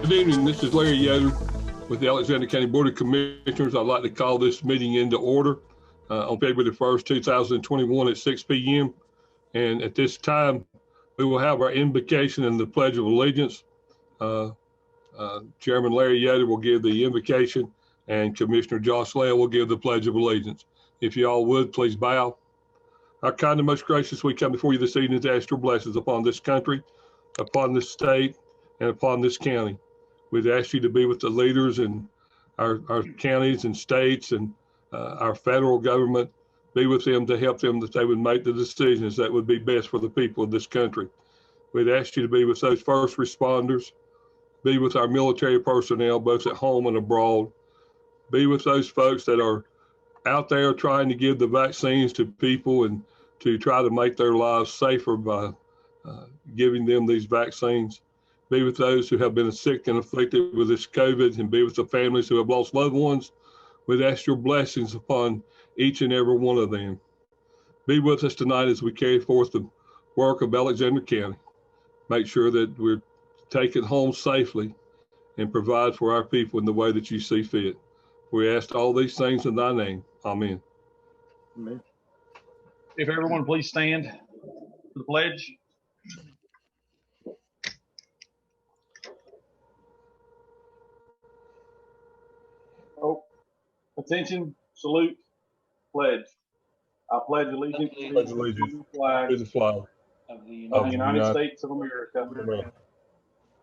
Good evening. This is Larry Yoder with the Alexander County Board of Commissioners. I'd like to call this meeting into order on February the 1st, 2021 at 6 p.m. And at this time, we will have our invocation and the Pledge of Allegiance. Chairman Larry Yoder will give the invocation and Commissioner Josh Lael will give the Pledge of Allegiance. If you all would, please bow. Our kind and most gracious, we come before you this evening to ask your blessings upon this country, upon this state, and upon this county. We'd ask you to be with the leaders in our counties and states and our federal government, be with them to help them that they would make the decisions that would be best for the people of this country. We'd ask you to be with those first responders, be with our military personnel, both at home and abroad, be with those folks that are out there trying to give the vaccines to people and to try to make their lives safer by giving them these vaccines. Be with those who have been sick and afflicted with this COVID, and be with the families who have lost loved ones. We'd ask your blessings upon each and every one of them. Be with us tonight as we carry forth the work of Alexander County. Make sure that we're taken home safely and provide for our people in the way that you see fit. We ask all these things in thy name. Amen. Amen. If everyone please stand for the pledge. Oh, attention, salute, pledge. I pledge allegiance to the flag of the United States of America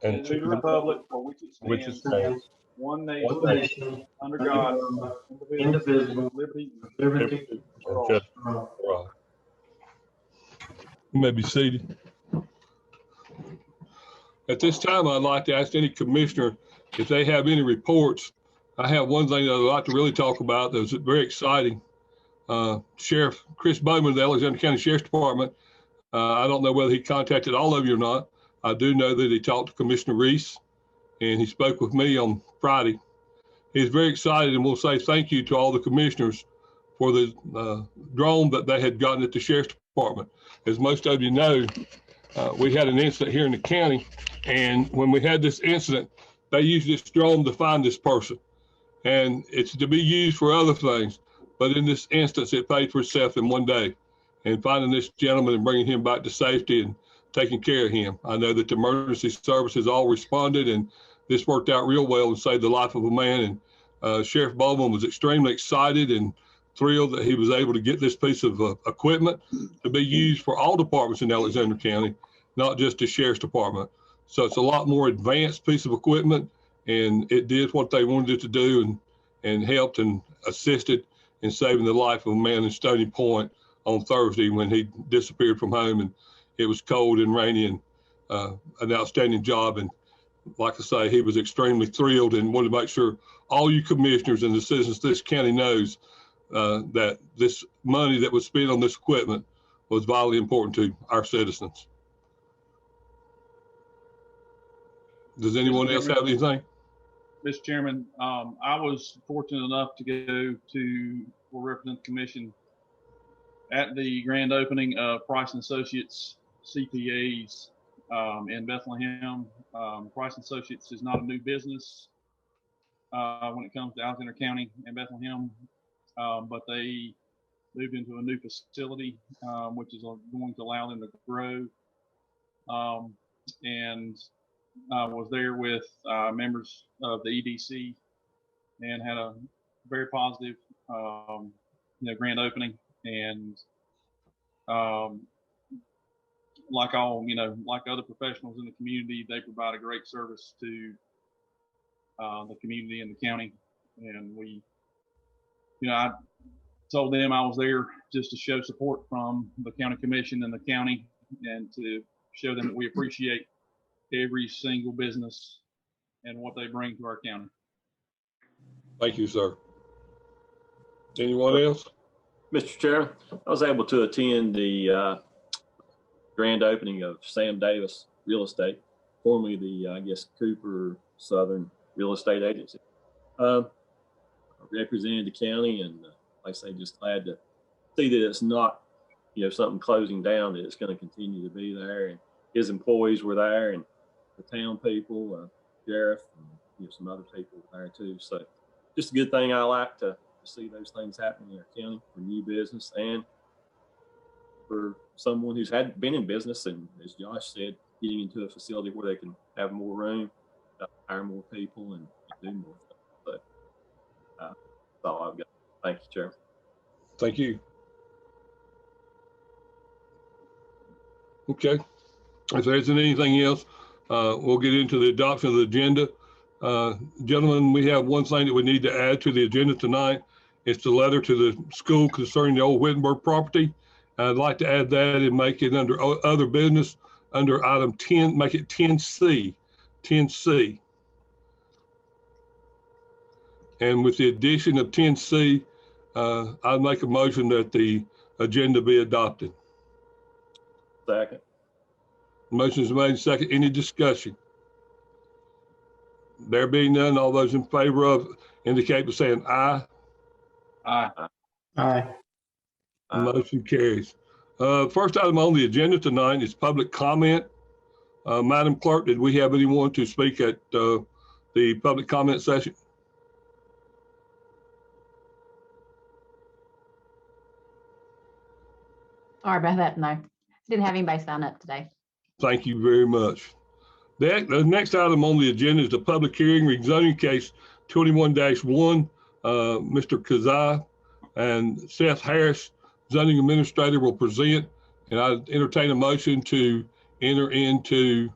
and to the republic for which it stands, one nation, under God, indivisible, liberty and justice for all. You may be seated. At this time, I'd like to ask any commissioner if they have any reports. I have one thing that I'd like to really talk about that was very exciting. Sheriff Chris Bowman of the Alexander County Sheriff's Department, I don't know whether he contacted all of you or not. I do know that he talked to Commissioner Reese and he spoke with me on Friday. He's very excited and will say thank you to all the commissioners for the drone that they had gotten at the Sheriff's Department. As most of you know, we had an incident here in the county, and when we had this incident, they used this drone to find this person. And it's to be used for other things. But in this instance, it paid for itself in one day. And finding this gentleman and bringing him back to safety and taking care of him. I know that the emergency services all responded, and this worked out real well and saved the life of a man. And Sheriff Bowman was extremely excited and thrilled that he was able to get this piece of equipment to be used for all departments in Alexander County, not just the Sheriff's Department. So it's a lot more advanced piece of equipment, and it did what they wanted it to do and helped and assisted in saving the life of a man in Stony Point on Thursday when he disappeared from home and it was cold and rainy, and an outstanding job. And like I say, he was extremely thrilled and wanted to make sure all you commissioners and the citizens of this county knows that this money that was spent on this equipment was vitally important to our citizens. Does anyone else have anything? Mr. Chairman, I was fortunate enough to go for represent the commission at the grand opening of Price & Associates CPAs in Bethlehem. Price & Associates is not a new business when it comes to Alexander County and Bethlehem, but they moved into a new facility, which is going to allow them to grow. And I was there with members of the EDC and had a very positive, grand opening. And like other professionals in the community, they provide a great service to the community and the county. And we, I told them I was there just to show support from the county commission and the county, and to show them that we appreciate every single business and what they bring to our county. Thank you, sir. Anyone else? Mr. Chairman, I was able to attend the grand opening of Sam Davis Real Estate, formerly the, Cooper Southern Real Estate Agency. I represented the county, and like I say, just glad to see that it's not, something closing down, that it's going to continue to be there. And his employees were there, and the town people. Sheriff, and some other people there too. So just a good thing. I like to see those things happening in our county for new business and for someone who's been in business and, as Josh said, getting into a facility where they can have more room, hire more people, and do more things. So that's all I've got. Thank you, Chair. Thank you. Okay. If there isn't anything else, we'll get into the adoption of the agenda. Gentlemen, we have one thing that we need to add to the agenda tonight. It's the letter to the school concerning the old Wittenberg property. I'd like to add that and make it under other business under item 10, make it 10C, 10C. And with the addition of 10C, I'd make a motion that the agenda be adopted. Second. Motion is made, second. Any discussion? There being none, all those in favor of indicate by saying aye. Aye. Aye. Motion carries. First item on the agenda tonight is public comment. Madam Clerk, did we have anyone to speak at the public comment session? Sorry about that. No, didn't have anybody sign up today. Thank you very much. The next item on the agenda is the public hearing rezoning case 21-1. Mr. Kazai and Seth Harris, zoning administrator, will present, and I entertain a motion to enter into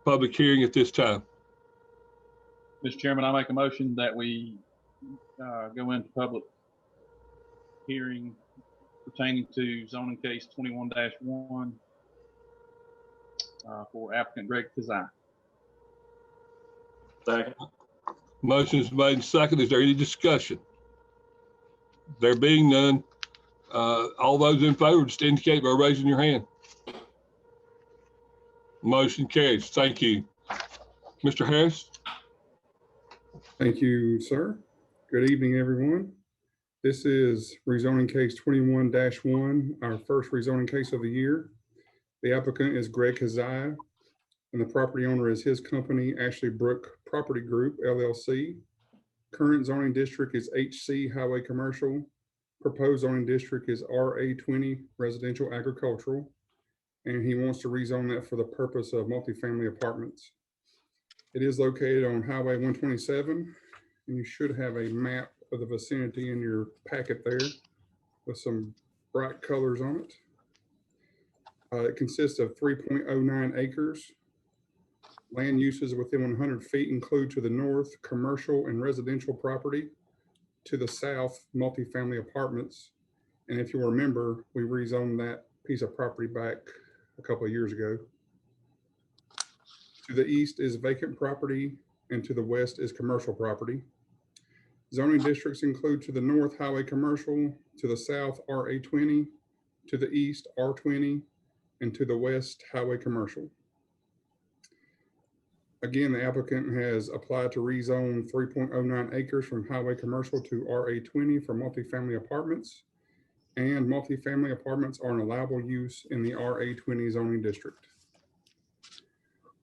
public hearing at this time. Mr. Chairman, I make a motion that we go into public hearing pertaining to zoning case 21-1 for applicant Greg Kazai. Second. Motion is made and second. Is there any discussion? There being none, all those in favor just indicate by raising your hand. Motion carries. Thank you. Mr. Harris. Thank you, sir. Good evening, everyone. This is rezoning case 21-1, our first rezoning case of the year. The applicant is Greg Kazai, and the property owner is his company, Ashley Brook Property Group, LLC. Current zoning district is HC Highway Commercial. Proposed zoning district is RA20 Residential Agricultural, and he wants to rezone that for the purpose of multifamily apartments. It is located on Highway 127, and you should have a map of the vicinity in your packet there with some bright colors on it. It consists of 3.09 acres. Land uses within 100 feet include to the north, commercial and residential property, to the south, multifamily apartments. And if you'll remember, we rezoned that piece of property back a couple of years ago. To the east is vacant property, and to the west is commercial property. Zoning districts include to the north, highway commercial, to the south, RA20, to the east, R20, and to the west, highway commercial. Again, the applicant has applied to rezone 3.09 acres from highway commercial to RA20 for multifamily apartments, and multifamily apartments are an allowable use in the RA20 zoning district.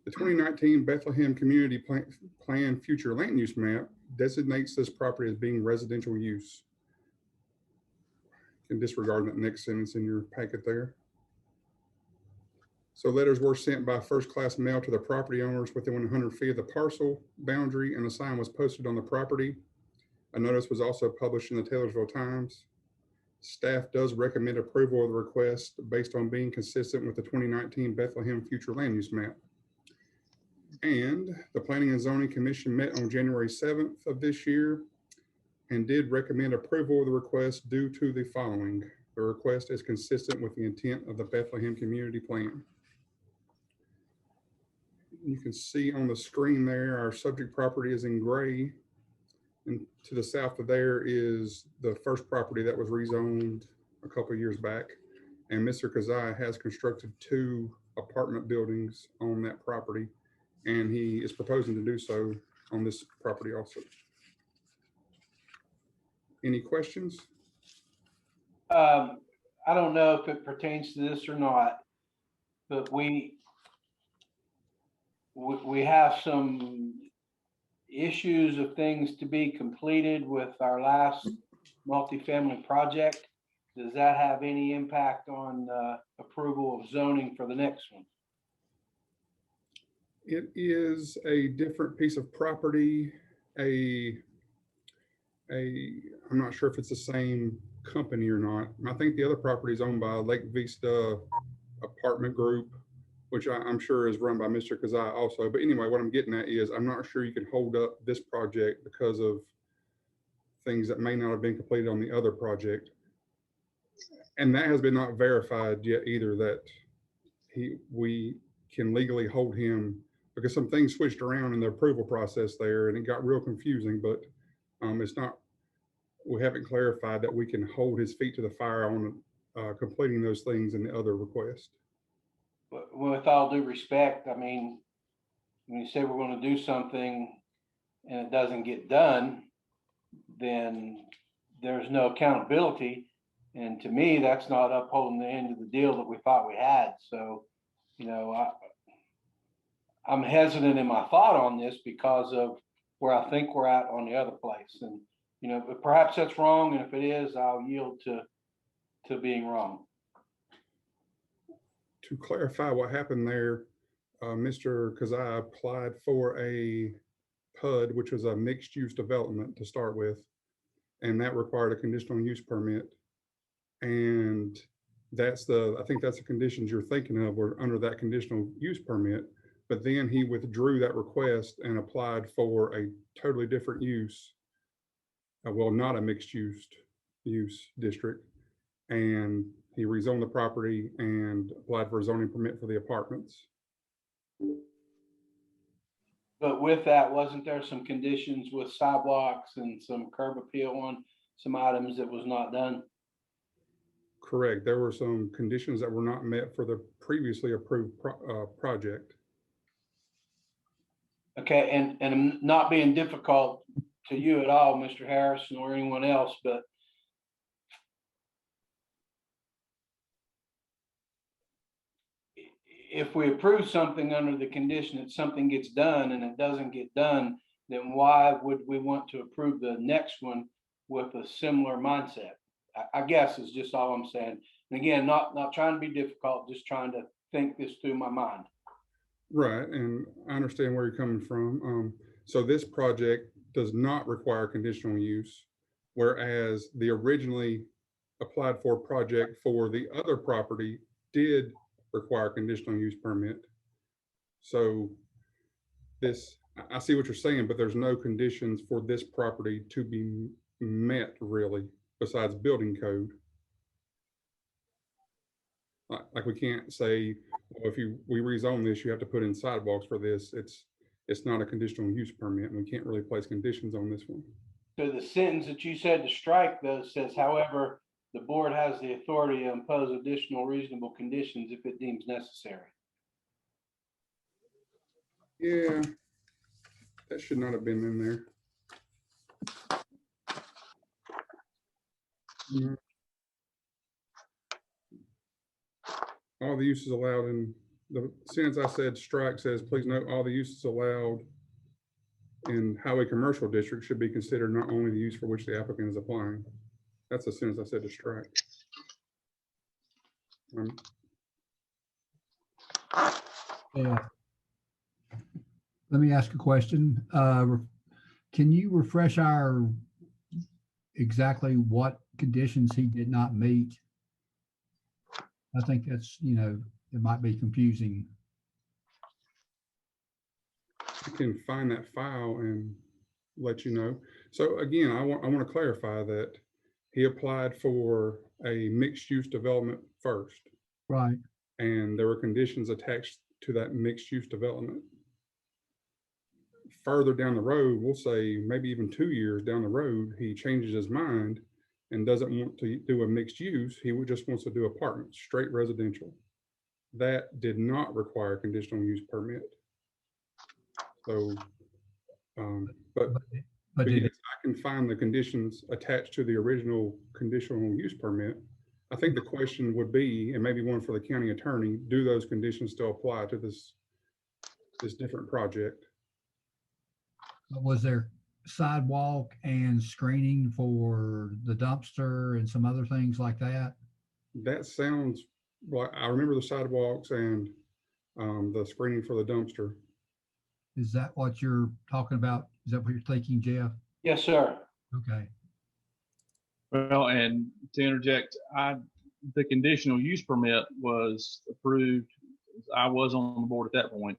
The 2019 Bethlehem Community Plan Future Land Use Map designates this property as being residential use. You can disregard that next sentence in your packet there. So letters were sent by first-class mail to the property owners within 100 feet of the parcel boundary, and a sign was posted on the property. A notice was also published in the Taylorsville Times. Staff does recommend approval of the request based on being consistent with the 2019 Bethlehem Future Land Use Map. And the Planning and Zoning Commission met on January 7th of this year and did recommend approval of the request due to the following. The request is consistent with the intent of the Bethlehem Community Plan. You can see on the screen there, our subject property is in gray. And to the south of there is the first property that was rezoned a couple of years back. And Mr. Kazai has constructed 2 apartment buildings on that property, and he is proposing to do so on this property also. Any questions? I don't know if it pertains to this or not, but we we have some issues of things to be completed with our last multifamily project. Does that have any impact on approval of zoning for the next one? It is a different piece of property. I'm not sure if it's the same company or not. I think the other property is owned by Lake Vista Apartment Group, which I'm sure is run by Mr. Kazai also. But anyway, what I'm getting at is I'm not sure you can hold up this project because of things that may not have been completed on the other project. And that has been not verified yet either, that we can legally hold him, because some things switched around in the approval process there and it got real confusing, but we haven't clarified that we can hold his feet to the fire on completing those things in the other request. But with all due respect, I mean, when you say we're going to do something and it doesn't get done, then there's no accountability. And to me, that's not upholding the end of the deal that we thought we had. So, you know, I'm hesitant in my thought on this because of where I think we're at on the other place. And, you know, but perhaps that's wrong. And if it is, I'll yield to being wrong. To clarify what happened there, Mr. Kazai applied for a PUD, which was a mixed use development to start with, and that required a conditional use permit. And I think that's the conditions you're thinking of were under that conditional use permit. But then he withdrew that request and applied for a totally different use. Well, not a mixed use district. And he rezoned the property and applied for a zoning permit for the apartments. But with that, wasn't there some conditions with sidewalks and some curb appeal on some items that was not done? Correct. There were some conditions that were not met for the previously approved project. Okay, and I'm not being difficult to you at all, Mr. Harrison, or anyone else, but if we approve something under the condition that something gets done and it doesn't get done, then why would we want to approve the next one with a similar mindset? I guess is just all I'm saying. And again, not trying to be difficult, just trying to think this through my mind. Right, and I understand where you're coming from. So this project does not require conditional use, whereas the originally applied for project for the other property did require conditional use permit. So I see what you're saying, but there's no conditions for this property to be met really, besides building code. Like we can't say, well, if we rezone this, you have to put in sidewalks for this. It's not a conditional use permit, and we can't really place conditions on this one. So the sentence that you said to strike though says, however, the board has the authority to impose additional reasonable conditions if it deems necessary. Yeah, that should not have been in there. All the uses allowed in the sentence I said strike says, please note all the uses allowed in highway commercial district should be considered not only the use for which the applicant is applying. That's the sentence I said to strike. Let me ask a question. Can you refresh our exactly what conditions he did not meet? I think that's, it might be confusing. I can find that file and let you know. So again, I want to clarify that he applied for a mixed use development first. Right. And there were conditions attached to that mixed use development. Further down the road, we'll say maybe even 2 years down the road, he changes his mind and doesn't want to do a mixed use. He just wants to do apartments, straight residential. That did not require a conditional use permit. So, but because I can find the conditions attached to the original conditional use permit, I think the question would be, and maybe one for the county attorney, do those conditions still apply to this this different project. Was there sidewalk and screening for the dumpster and some other things like that? That sounds like, I remember the sidewalks and the screening for the dumpster. Is that what you're talking about? Is that what you're thinking, Jeff? Yes, sir. Okay. Well, and to interject, the conditional use permit was approved. I was on the board at that point,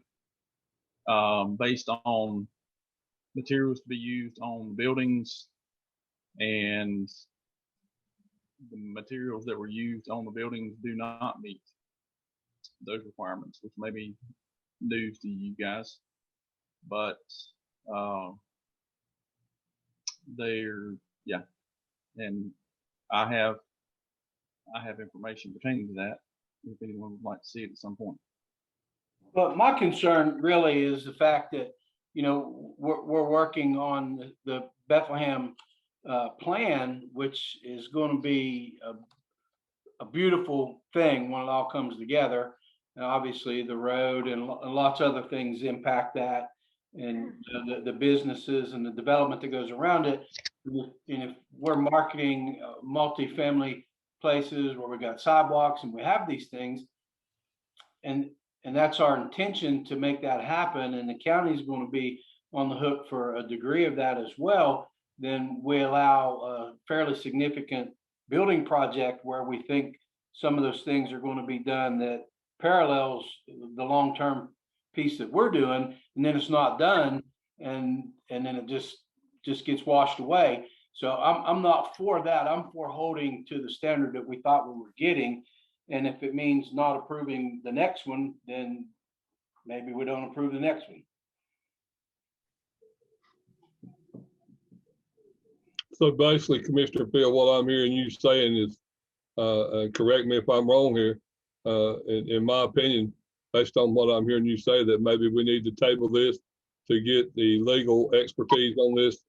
based on materials to be used on buildings, and the materials that were used on the buildings do not meet those requirements, which may be news to you guys, but they're, yeah. And I have information pertaining to that if anyone would like to see it at some point. But my concern really is the fact that, you know, we're working on the Bethlehem plan, which is going to be a beautiful thing when it all comes together. And obviously the road and lots of other things impact that, and the businesses and the development that goes around it. And if we're marketing multifamily places where we got sidewalks and we have these things, and that's our intention to make that happen, and the county is going to be on the hook for a degree of that as well, then we allow a fairly significant building project where we think some of those things are going to be done that parallels the long-term piece that we're doing, and then it's not done, and then it just gets washed away. So I'm not for that. I'm for holding to the standard that we thought we were getting. And if it means not approving the next one, then maybe we don't approve the next one. So basically, Commissioner Phil, what I'm hearing you saying is, correct me if I'm wrong here, in my opinion, based on what I'm hearing you say, that maybe we need to table this to get the legal expertise on this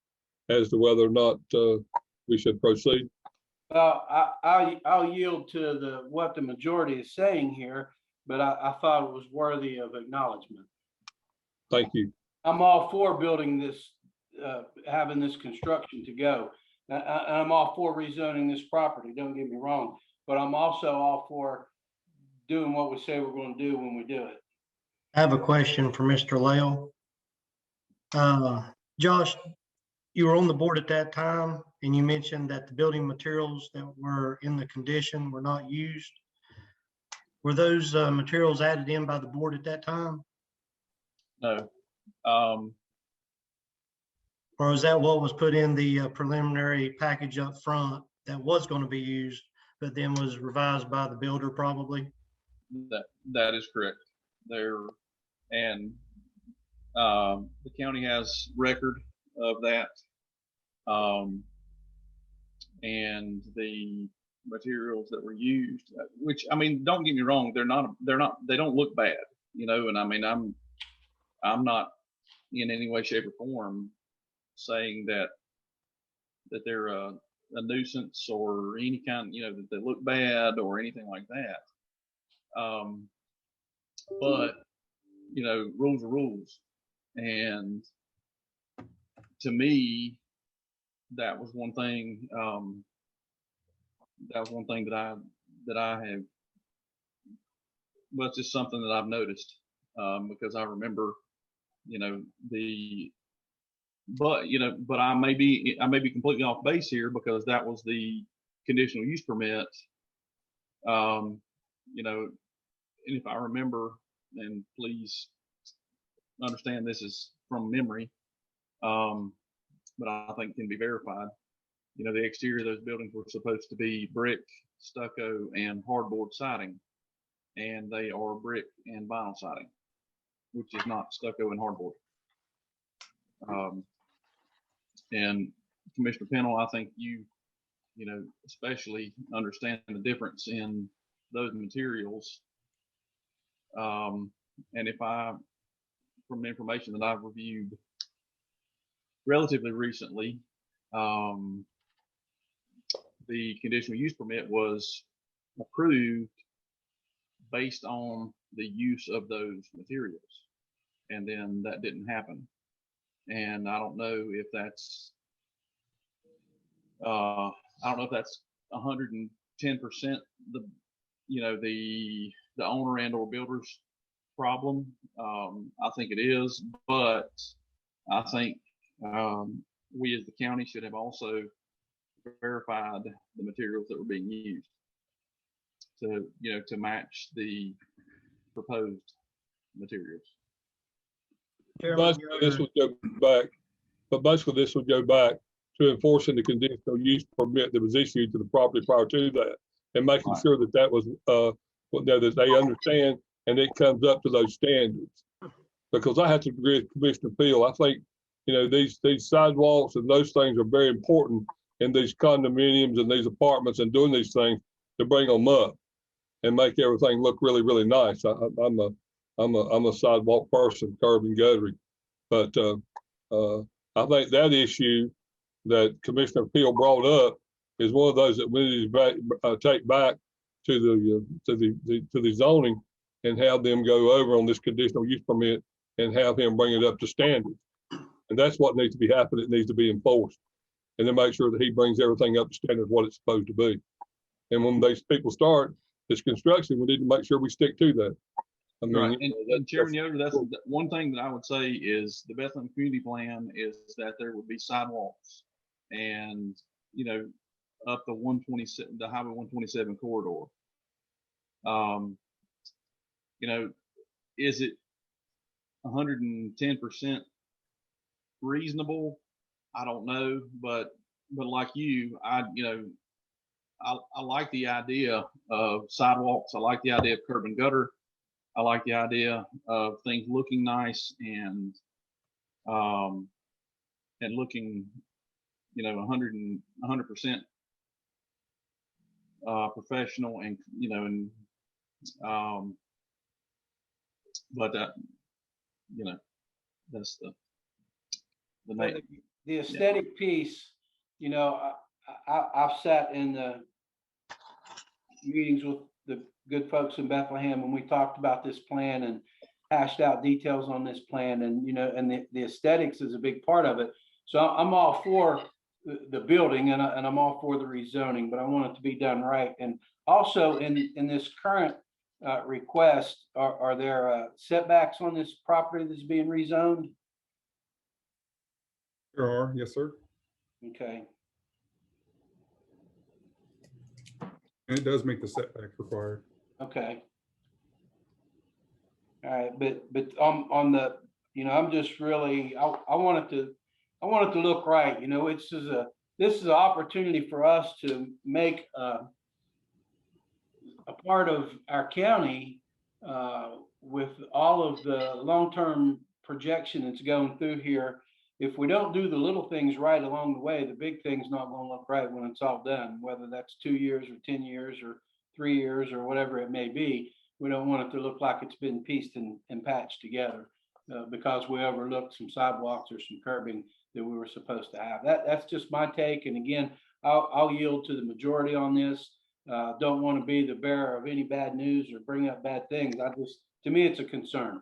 as to whether or not we should proceed. Well, I'll yield to what the majority is saying here, but I thought it was worthy of acknowledgement. Thank you. I'm all for building this, having this construction to go. I'm all for rezoning this property, don't get me wrong, but I'm also all for doing what we say we're going to do when we do it. I have a question for Mr. Lael. Josh, you were on the board at that time, and you mentioned that the building materials that were in the condition were not used. Were those materials added in by the board at that time? No. Or is that what was put in the preliminary package up front that was going to be used, but then was revised by the builder probably? That is correct. And the county has record of that. And the materials that were used, which, I mean, don't get me wrong, they don't look bad, you know, and I mean, I'm not in any way, shape, or form saying that they're a nuisance or any kind, you know, that they look bad or anything like that. But, you know, rules are rules. And to me, that was one thing, that I have, well, it's just something that I've noticed, because I remember, you know, but I may be completely off base here, because that was the conditional use permit, you know, and if I remember, and please understand this is from memory, but I think can be verified. You know, the exterior of those buildings were supposed to be brick, stucco, and hardboard siding, and they are brick and vinyl siding, which is not stucco and hardboard. And Commissioner Pennell, I think you know, especially understand the difference in those materials. And from the information that I've reviewed relatively recently, the conditional use permit was approved based on the use of those materials. and then that didn't happen. And I don't know if that's, I don't know if that's 110% the, the owner and or builder's problem. I think it is, but I think we as the county should have also verified the materials that were being used to match the proposed materials. Chairman Basically, this Yoder, would go back, but basically this would go back to enforcing the conditional use permit that was issued to the property prior to that, and making Right. sure that that was, that they understand and it comes up to those standards. Because I have to agree with Commissioner Peel. I think, these sidewalks and those things are very important in these condominiums and these apartments, and doing these things to bring them up and make everything look really, really nice. I'm a sidewalk person, curb and guttering, but I think that issue that Commissioner Peel brought up is one of those that we need to take back to the zoning and have them go over on this conditional use permit and have him bring it up to standards. And that's what needs to be happening. It needs to be enforced. And then make sure that he brings everything up to standard what it's supposed to be. And when these people start this construction, we need to make sure we stick to that. I mean, Right. And Chairman Yoder, that's one thing that I would say is the Bethlehem Community Plan is that there would be sidewalks and, up the 127, the Highway 127 corridor. Is it 110% reasonable? I don't know, but like you, I like the idea of sidewalks. I like the idea of curb and gutter. I like the idea of things looking nice and looking, 100% professional and, but that's the main. The aesthetic piece, I've sat in the meetings with the good folks in Bethlehem and we talked about this plan and hashed out details on this plan, and and the aesthetics is a big part of it. So I'm all for the building and I'm all for the rezoning, but I want it to be done right. And also in this current request, are there setbacks on this property that's being rezoned? There are, yes, sir. Okay. And it does make the setback required. Okay. All right, but on the, I'm just really, I want it to look right. This is an opportunity for us to make a part of our county with all of the long-term projection that's going through here. If we don't do the little things right along the way, the big thing's not going to look right when it's all done, whether that's 2 years or 10 years or 3 years or whatever it may be. We don't want it to look like it's been pieced and patched together because we overlooked some sidewalks or some curbing that we were supposed to have. That's just my take. And again, I'll yield to the majority on this. Don't want to be the bearer of any bad news or bring up bad things. To me, it's a concern.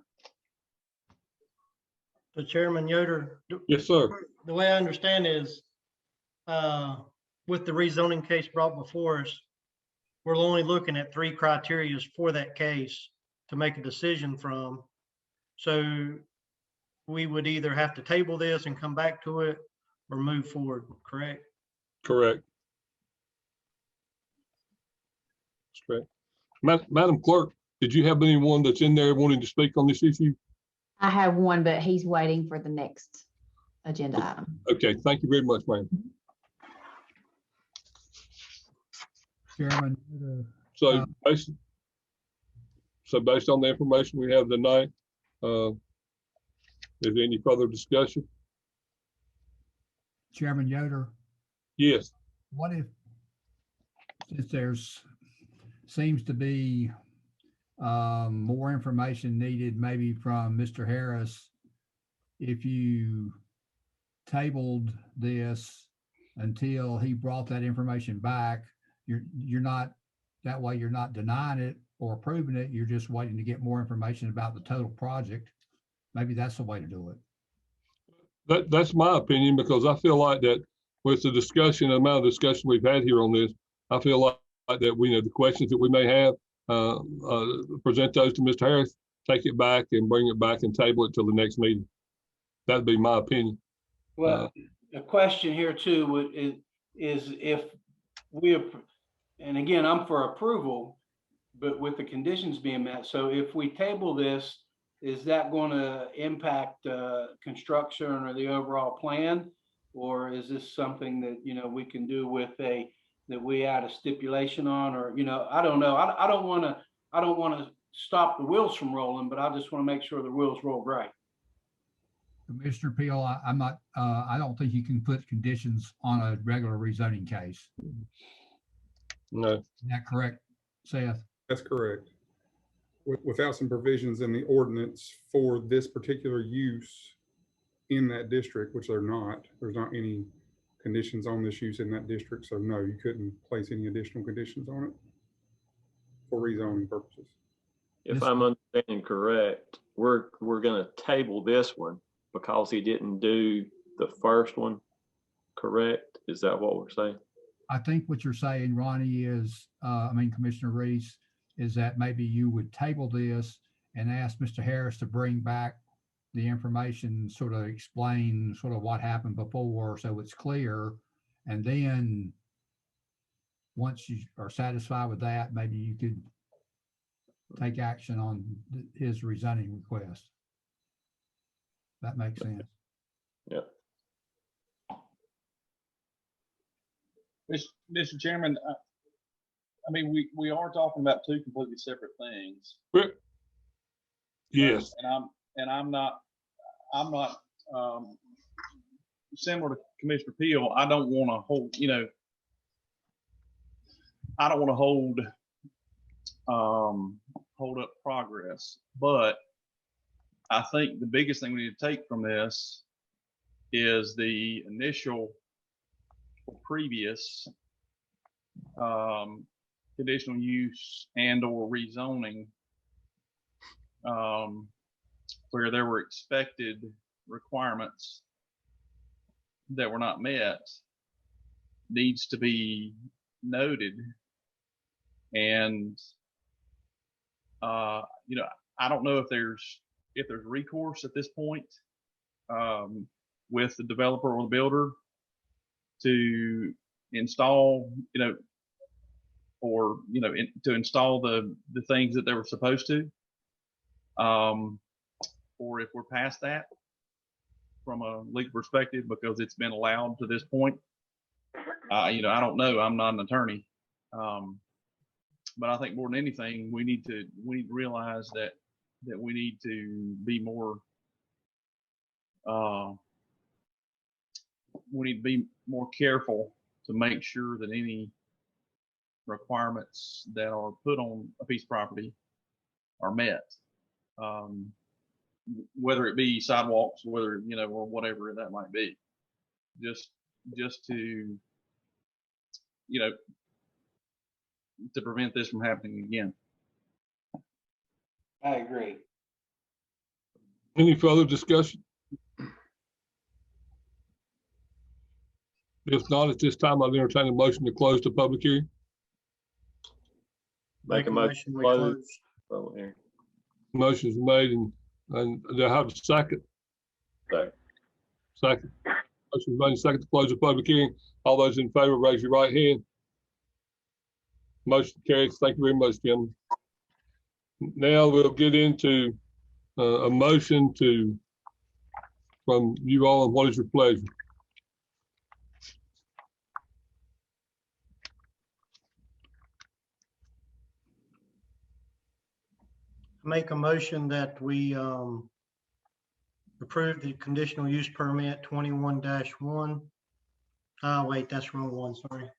So Chairman Yoder. yes, sir. The way I understand is with the rezoning case brought before us, we're only looking at 3 criteria for that case to make a decision from. So we would either have to table this and come back to it or move forward, correct? Correct. That's correct. Madam Clerk, did you have anyone that's in there wanting to speak on this issue? I have one, but he's waiting for the next agenda item. Okay, thank you very much, ma'am. Chairman, So based on the information we have tonight, is there any further discussion? Chairman Yoder, Yes. what if, since seems to be more information needed maybe from Mr. Harris, if you tabled this until he brought that information back, you're not, that way you're not denying it or approving it, you're just waiting to get more information about the total project. maybe that's the way to do it. That's my opinion, because I feel like that with the discussion, the amount of discussion we've had here on this, I feel like that we know the questions that we may have, present those to Mr. Harris, take it back and bring it back and table it till the next meeting. That'd be my opinion. Well, a question here too is if and again, I'm for approval, but with the conditions being met. So if we table this, is that going to impact construction or the overall plan? Or is this something that, we can do with that we add a stipulation on, or, I don't know. I don't want to stop the wheels from rolling, but I just want to make sure the wheels roll right. Commissioner Peel, I'm not, I don't think you can put conditions on a regular rezoning case. No. Is that correct, Seth? That's correct. Without some provisions in the ordinance for this particular use in that district, which there's not any conditions on this use in that district. So no, you couldn't place any additional conditions on it for rezoning purposes. If I'm understanding correct, we're going to table this one because he didn't do the first one, correct? Is that what we're saying? I think what you're saying, Ronnie, is, Commissioner Reese, is that maybe you would table this and ask Mr. Harris to bring back the information, sort of explain sort of what happened before, so it's clear. And then once you are satisfied with that, maybe you could take action on his rezoning request. That makes sense. Yeah. Mr. Chairman, we are talking about two completely separate things. Yes. And I'm not similar to Commissioner Peel. I don't want to hold, hold up progress, but I think the biggest thing we need to take from this is the initial or previous conditional use and or rezoning, where there were expected requirements that were not met, needs to be noted. And I don't know if there's recourse at this point with the developer or the builder to install, to install the things that they were supposed to, or if we're past that from a legal perspective because it's been allowed to this point. I don't know. I'm not an attorney, but I think more than anything, we need to realize that we need to be more. We need to be more careful to make sure that any requirements that are put on a piece of property are met, whether it be sidewalks, whether or whatever that might be, just to to prevent this from happening again. I agree. Any further discussion? If not, at this time, I'll entertain a motion to close the public hearing. Make a motion to close public hearing. Motion's made and do I have a second? Second. Motion's made and second to close the public hearing. All those in favor, raise your right hand. Motion carries. Thank you very much, gentlemen. Now we'll get into a motion from you all, and what is your pleasure? Make a motion that we approve the conditional use permit 21-1. Wait, that's wrong one, sorry.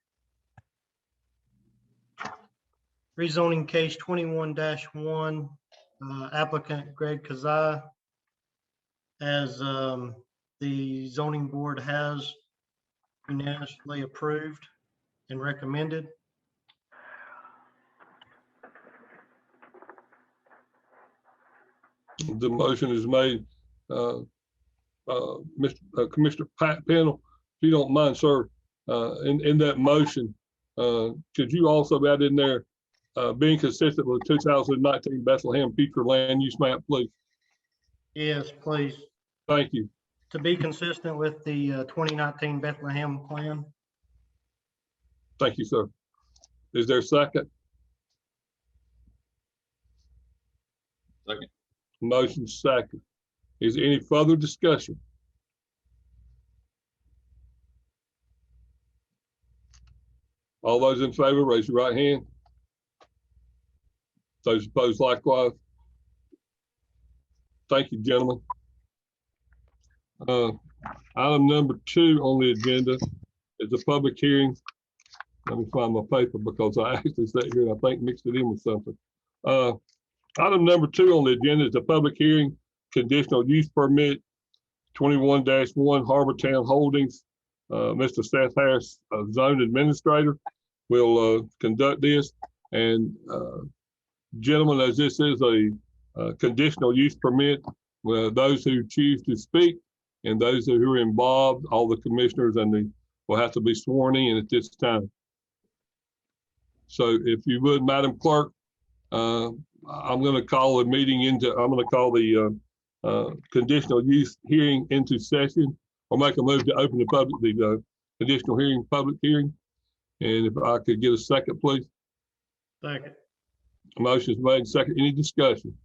Rezoning case 21-1, applicant Greg Kazai, as the zoning board has unanimously approved and recommended. The motion is made Commissioner Pat Pennell, if you don't mind, sir, in that motion, could you also add in there, being consistent with 2019 Bethlehem future land use map, please? Yes, please. Thank you. To be consistent with the 2019 Bethlehem plan. Thank you, sir. Is there a second? Second. Motion second. Is there any further discussion? All those in favor, raise your right hand. Those opposed likewise. Thank you, gentlemen. Item number 2 on the agenda is a public hearing. Let me find my paper because I actually sat here and I think mixed it in with something. Item number 2 on the agenda is a public hearing, conditional use permit 21-1 Harbortown Holdings. Mr. Seth Harris, zone administrator, will conduct this. And gentlemen, as this is a conditional use permit, those who choose to speak and those who are involved, all the commissioners will have to be sworn in at this time. So if you would, Madam Clerk, I'm going to call the meeting I'm going to call the conditional use hearing into session, or make a move to open the conditional hearing, public hearing. And if I could get a second, please. Second. Motion is made, second. Any discussion?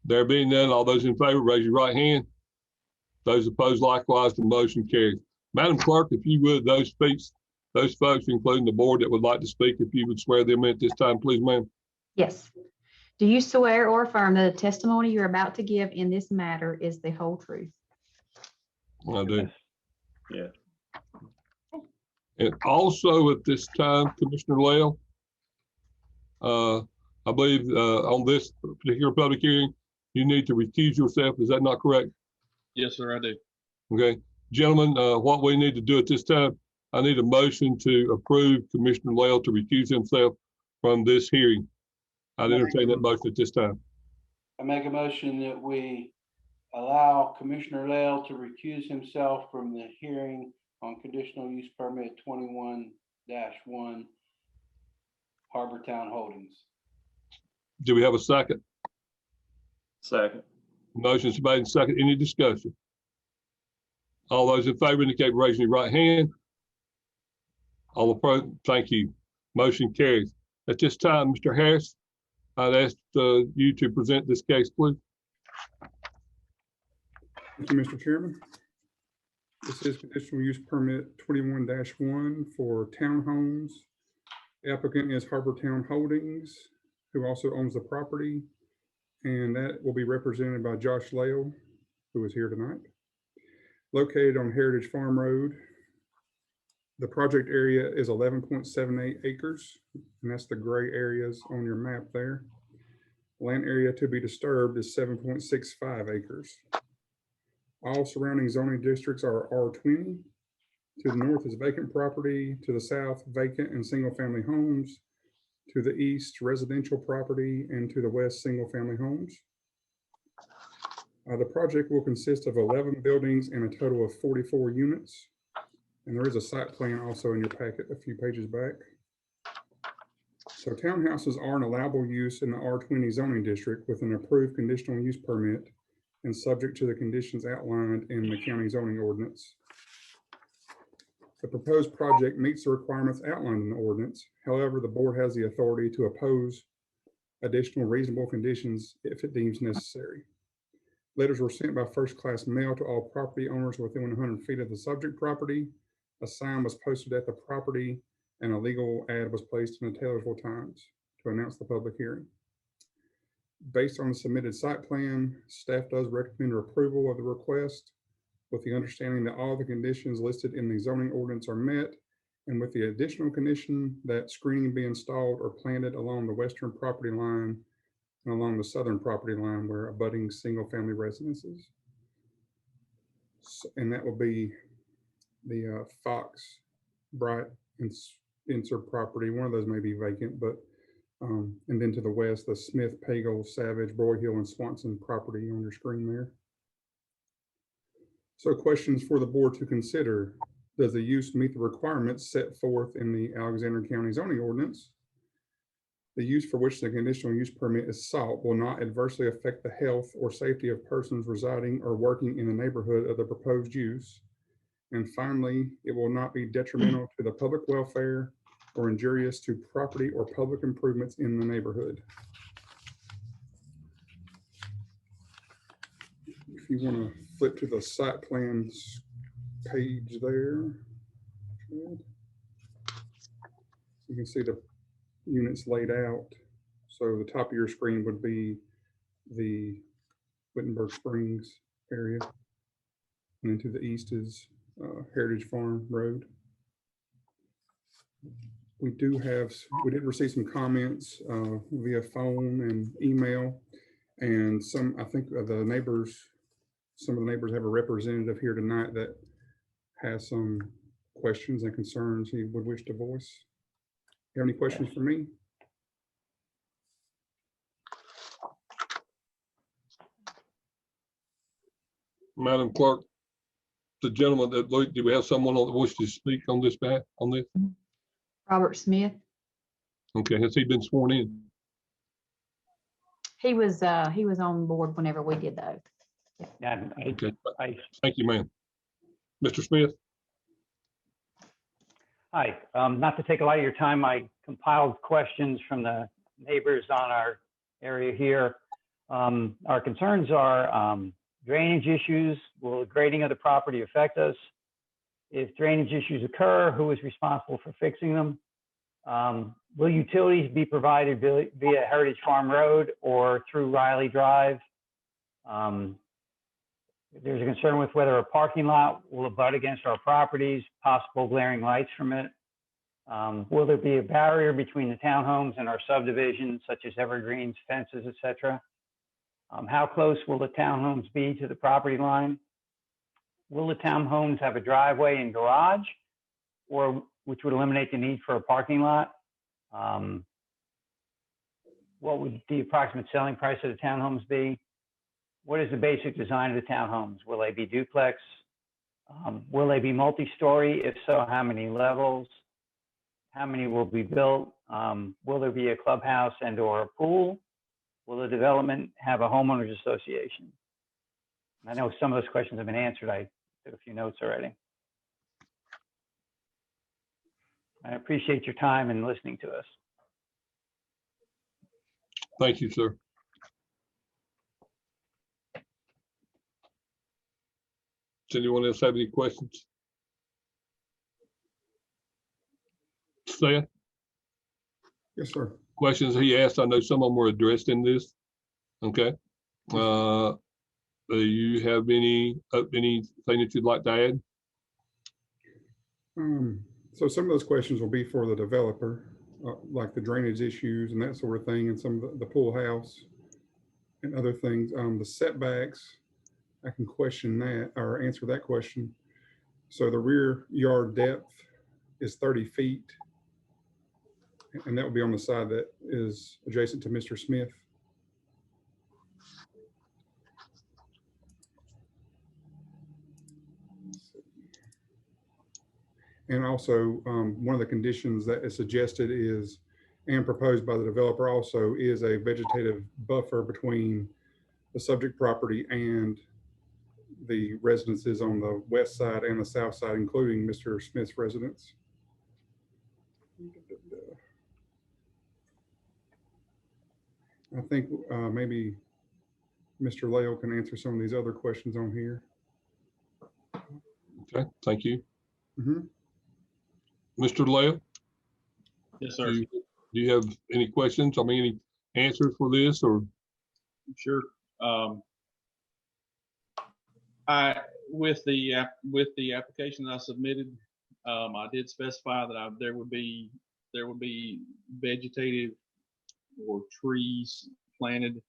There being none, all those in favor, raise your right hand. Those opposed likewise, the motion carries. Madam Clerk, if you would, those folks, including the board that would like to speak, if you would swear them in at this time, please, ma'am. Yes. Do you swear or affirm that the testimony you're about to give in this matter is the whole truth? I do. Yeah. And also at this time, Commissioner Lael, I believe on this particular public hearing, you need to recuse yourself. Is that not correct? Yes, sir, I do. Okay, gentlemen, what we need to do at this time, I need a motion to approve Commissioner Lael to recuse himself from this hearing. I'd entertain that motion at this time. I make a motion that we allow Commissioner Lael to recuse himself from the hearing on conditional use permit 21-1 Harbortown Holdings. Do we have a second? Second. Motion's made and second. Any discussion? All those in favor indicate by raising your right hand. All opposed, thank you. Motion carries. At this time, Mr. Harris, I'd ask you to present this case, please. Thank you, Mr. Chairman. This is conditional use permit 21-1 for townhomes. The applicant is Harbortown Holdings, who also owns the property, and that will be represented by Josh Lael, who is here tonight. Located on Heritage Farm Road. The project area is 11.78 acres, and that's the gray areas on your map there. Land area to be disturbed is 7.65 acres. All surrounding zoning districts are R20. To the north is vacant property. To the south, vacant and single-family homes. To the east, residential property, and to the west, single-family homes. The project will consist of 11 buildings and a total of 44 units. And there is a site plan also in your packet a few pages back. So townhouses are an allowable use in the R20 zoning district with an approved conditional use permit and subject to the conditions outlined in the county zoning ordinance. The proposed project meets the requirements outlined in the ordinance. However, the board has the authority to oppose additional reasonable conditions if it deems necessary. Letters were sent by first-class mail to all property owners within 100 feet of the subject property. A sign was posted at the property and a legal ad was placed in the Taylorsville Times to announce the public hearing. Based on the submitted site plan, staff does recommend approval of the request with the understanding that all the conditions listed in the zoning ordinance are met, and with the additional condition that screening be installed or planted along the western property line and along the southern property line where abutting single-family residences. And that will be the Fox, Bright, and Spencer property. One of those may be vacant, but and then to the west, the Smith, Pagel, Savage, Broyhill, and Swanson property on your screen there. So questions for the board to consider. Does the use meet the requirements set forth in the Alexander County zoning ordinance? The use for which the conditional use permit is sought will not adversely affect the health or safety of persons residing or working in the neighborhood of the proposed use. And finally, it will not be detrimental to the public welfare or injurious to property or public improvements in the neighborhood. If you want to flip to the site plans page there, you can see the units laid out. So the top of your screen would be the Wittenberg Springs area. And then to the east is Heritage Farm Road. We did receive some comments via phone and email, and I think some of the neighbors have a representative here tonight that has some questions and concerns he would wish to voice. You have any questions for me? Madam Clerk, the gentleman that, do we have someone on the wish to speak on this Robert Smith. Okay, has he been sworn in? He was on board whenever we did the oath. Yeah, Okay, thank you, ma'am. Mr. Smith? hi. Not to take a lot of your time, I compiled questions from the neighbors on our area here. Our concerns are drainage issues. Will the grading of the property affect us? If drainage issues occur, who is responsible for fixing them? Will utilities be provided via Heritage Farm Road or through Riley Drive? There's a concern with whether a parking lot will abut against our properties, possible glaring lights from it. Will there be a barrier between the townhomes and our subdivisions, such as evergreens, fences, etc.? How close will the townhomes be to the property line? Will the townhomes have a driveway and garage, or which would eliminate the need for a parking lot? What would the approximate selling price of the townhomes be? What is the basic design of the townhomes? Will they be duplex? Will they be multi-story? If so, how many levels? How many will be built? Will there be a clubhouse and or a pool? Will the development have a homeowners association? I know some of those questions have been answered. I took a few notes already. I appreciate your time and listening to us. Thank you, sir. Does anyone else have any questions? Seth? Yes, sir. Questions he asked, I know some of them were addressed in this. Okay. Do you have anything that you'd like to add? So some of those questions will be for the developer, like the drainage issues and that sort of thing, and some of the pool house and other things. The setbacks, I can question that or answer that question. So the rear yard depth is 30 feet. And that will be on the side that is adjacent to Mr. Smith. And also, one of the conditions that is suggested is, and proposed by the developer also, is a vegetative buffer between the subject property and the residences on the west side and the south side, including Mr. Smith's residence. I think maybe Mr. Lael can answer some of these other questions on here. Okay, thank you. Mm-hmm. Mr. Lael? Yes, sir. Do you have any questions? I mean, any answers for this or? Sure. With the application that I submitted, I did specify that there would be vegetative or trees planted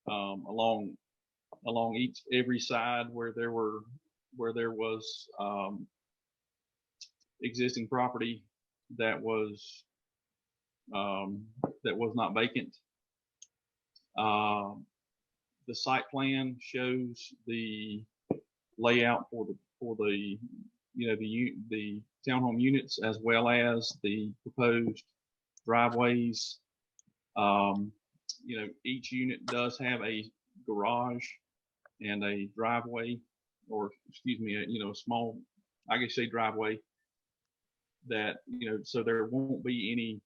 along every side where there was existing property that was not vacant. The site plan shows the layout for the the townhome units, as well as the proposed driveways. Each unit does have a garage and a driveway, or excuse me, a small, I guess say driveway, that, so there won't be any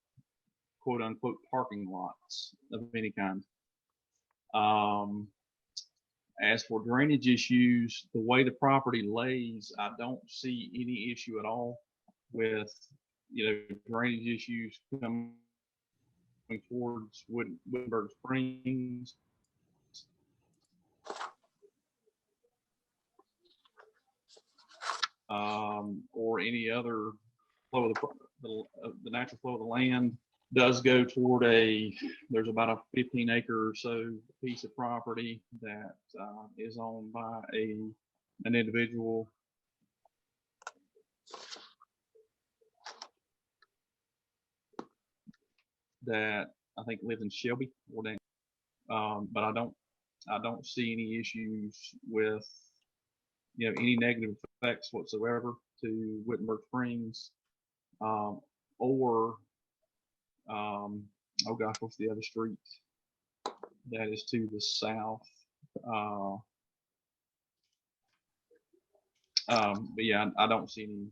quote unquote parking lots of any kind. As for drainage issues, the way the property lays, I don't see any issue at all with, drainage issues coming towards Wittenberg Springs. Or any other flow of the natural flow of the land does go toward there's about a 15 acre or so piece of property that is owned by an individual that I think lives in Shelby or down. But I don't see any issues with any negative effects whatsoever to Wittenberg Springs, or oh gosh, what's the other street that is to the south? But yeah, I don't see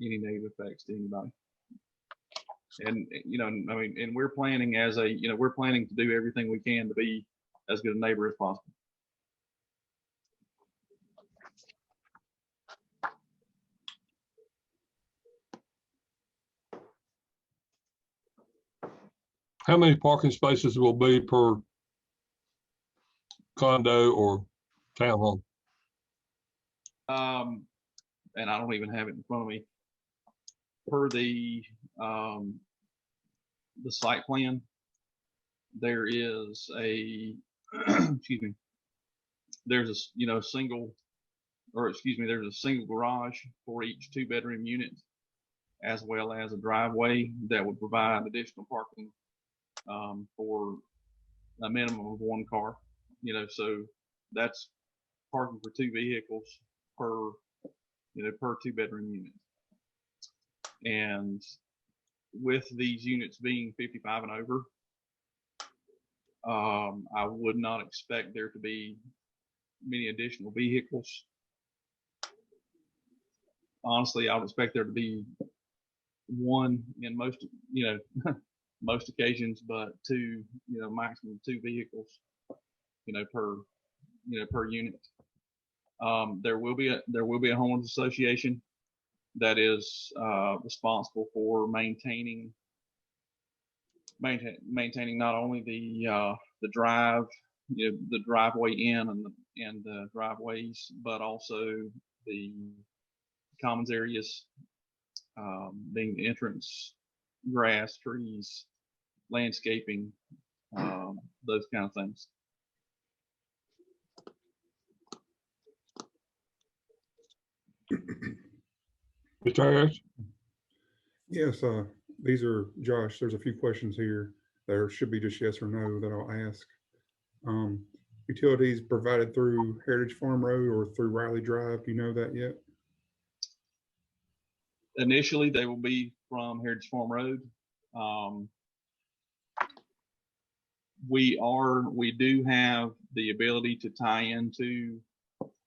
any negative effects to anybody. And I mean, and we're planning we're planning to do everything we can to be as good a neighbor as possible. How many parking spaces will be per condo or townhome? And I don't even have it in front of me. Per the site plan, there is a excuse me. There's a single, or excuse me, there's a single garage for each 2-bedroom unit, as well as a driveway that would provide additional parking for a minimum of 1 car. So that's parking for 2 vehicles per 2-bedroom unit. And with these units being 55 and over, I would not expect there to be many additional vehicles. Honestly, I would expect there to be 1 in most, most occasions, but 2, maximum 2 vehicles, per unit. There will be a homeowners association that is responsible for maintaining not only the drive, the driveway in and the driveways, but also the commons areas, being the entrance, grass, trees, landscaping, those kind of things. Mr. Harris? Yes, these are, Josh, there's a few questions here. There should be just yes or no that I'll ask. Utilities provided through Heritage Farm Road or through Riley Drive, do you know that yet? Initially, they will be from Heritage Farm Road. We do have the ability to tie into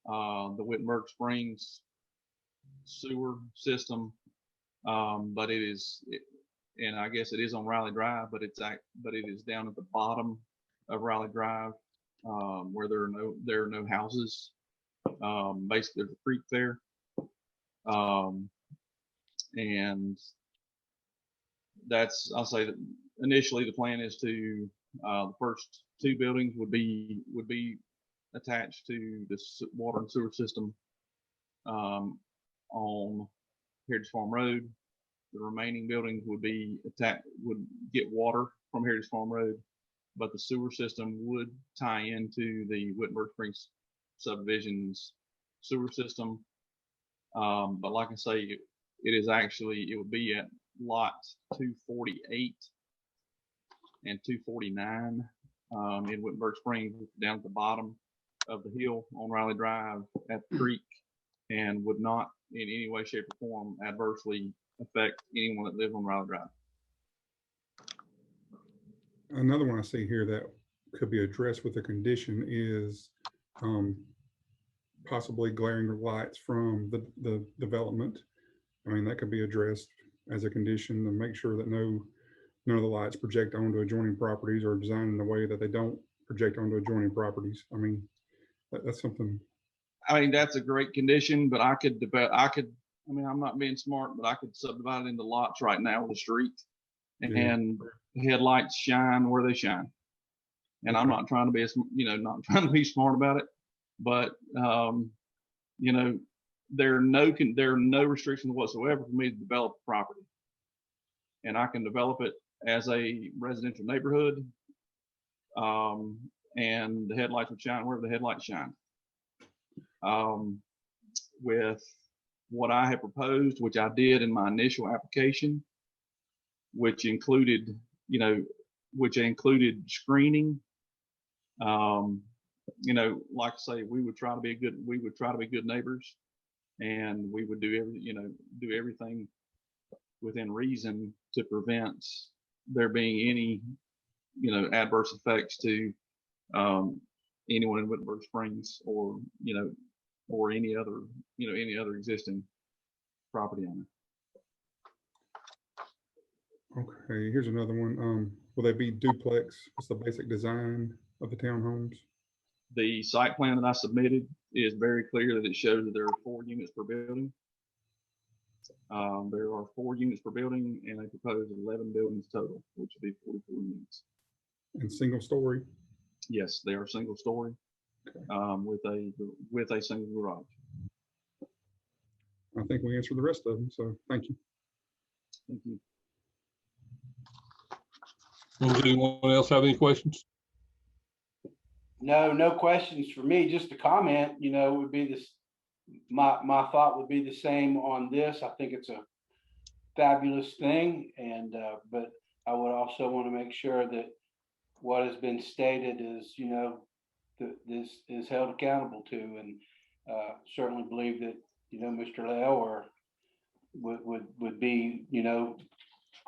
the Wittenberg Springs sewer system, but and I guess it is on Riley Drive, but it is down at the bottom of Riley Drive, where there are no houses. Basically, there's a creek there, and I'll say that initially the plan is to the first 2 buildings would be attached to the water and sewer system on Heritage Farm Road. The remaining buildings would get water from Heritage Farm Road, but the sewer system would tie into the Wittenberg Springs subdivision's sewer system. But like I say, it would be at lots 248 and 249 in Wittenberg Springs, down at the bottom. of the hill on Riley Drive at the creek and would not in any way, shape, or form adversely affect anyone that lives on Riley Drive. Another one I see here that could be addressed with a condition is possibly glaring lights from the development. I mean, that could be addressed as a condition to make sure that none of the lights project onto adjoining properties or designed in a way that they don't project onto adjoining properties. I mean, that's something. I mean, that's a great condition, but I mean, I'm not being smart, but I could subdivide it into lots right now with the street and headlights shine where they shine. And I'm not trying to be, not trying to be smart about it, but, there are no restrictions whatsoever for me to develop the property. And I can develop it as a residential neighborhood. And the headlights would shine wherever the headlights shine. With what I have proposed, which I did in my initial application, which included screening. Like I say, we would try to be good neighbors, and we would do everything within reason to prevent there being any, adverse effects to anyone in Wittenberg Springs or any other existing property owner. Okay, here's another one. Will they be duplex? What's the basic design of the townhomes? The site plan that I submitted is very clear that it shows that there are 4 units per building. There are 4 units per building, and they propose 11 buildings total, which would be 44 units. And single story? Yes, they are single story, with a single garage. I think we answered the rest of them, so thank you. Thank you. Does anyone else have any questions? No questions for me. Just a comment, would be this, my thought would be the same on this. I think it's a fabulous thing. And, but I would also want to make sure that what has been stated is, this is held accountable to, and certainly believe that, Mr. Leo would be,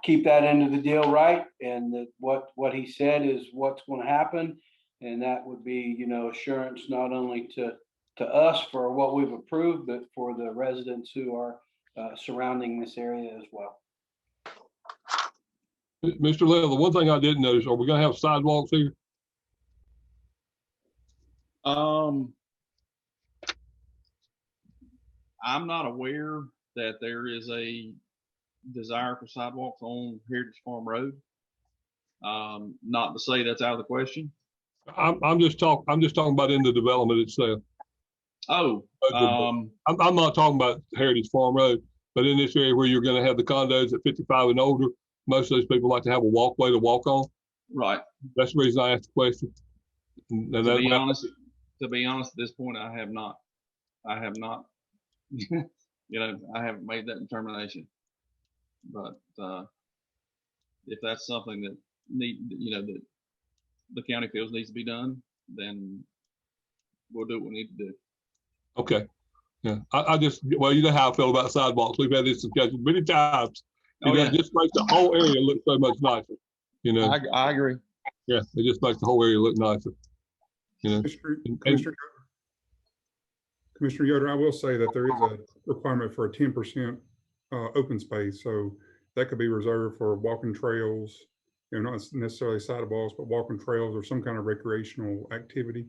keep that end of the deal right. And that what he said is what's going to happen. And that would be, assurance not only to us for what we've approved, but for the residents who are surrounding this area as well. Mr. Leo, the one thing I didn't notice, are we going to have sidewalks here? I'm not aware that there is a desire for sidewalks on Heritage Farm Road. Not to say that's out of the question. I'm just talking about in the development itself. Oh, I'm not talking about Heritage Farm Road, but in this area where you're going to have the condos at 55 and older, most of those people like to have a walkway to walk on. Right. That's the reason I asked the question. And to be honest, at this point, I have not, I haven't made that determination. But if that's something that that the county feels needs to be done, then we'll do what we need to do. Okay. Yeah. I just, well, you know how I feel about sidewalks. We've had this discussion many times. It just makes the whole area look so much nicer. I agree. Yeah, it just makes the whole area look nicer. Commissioner Yoder, I will say that there is a requirement for a 10% open space. So that could be reserved for walking trails, not necessarily sidewalks, but walking trails or some kind of recreational activity.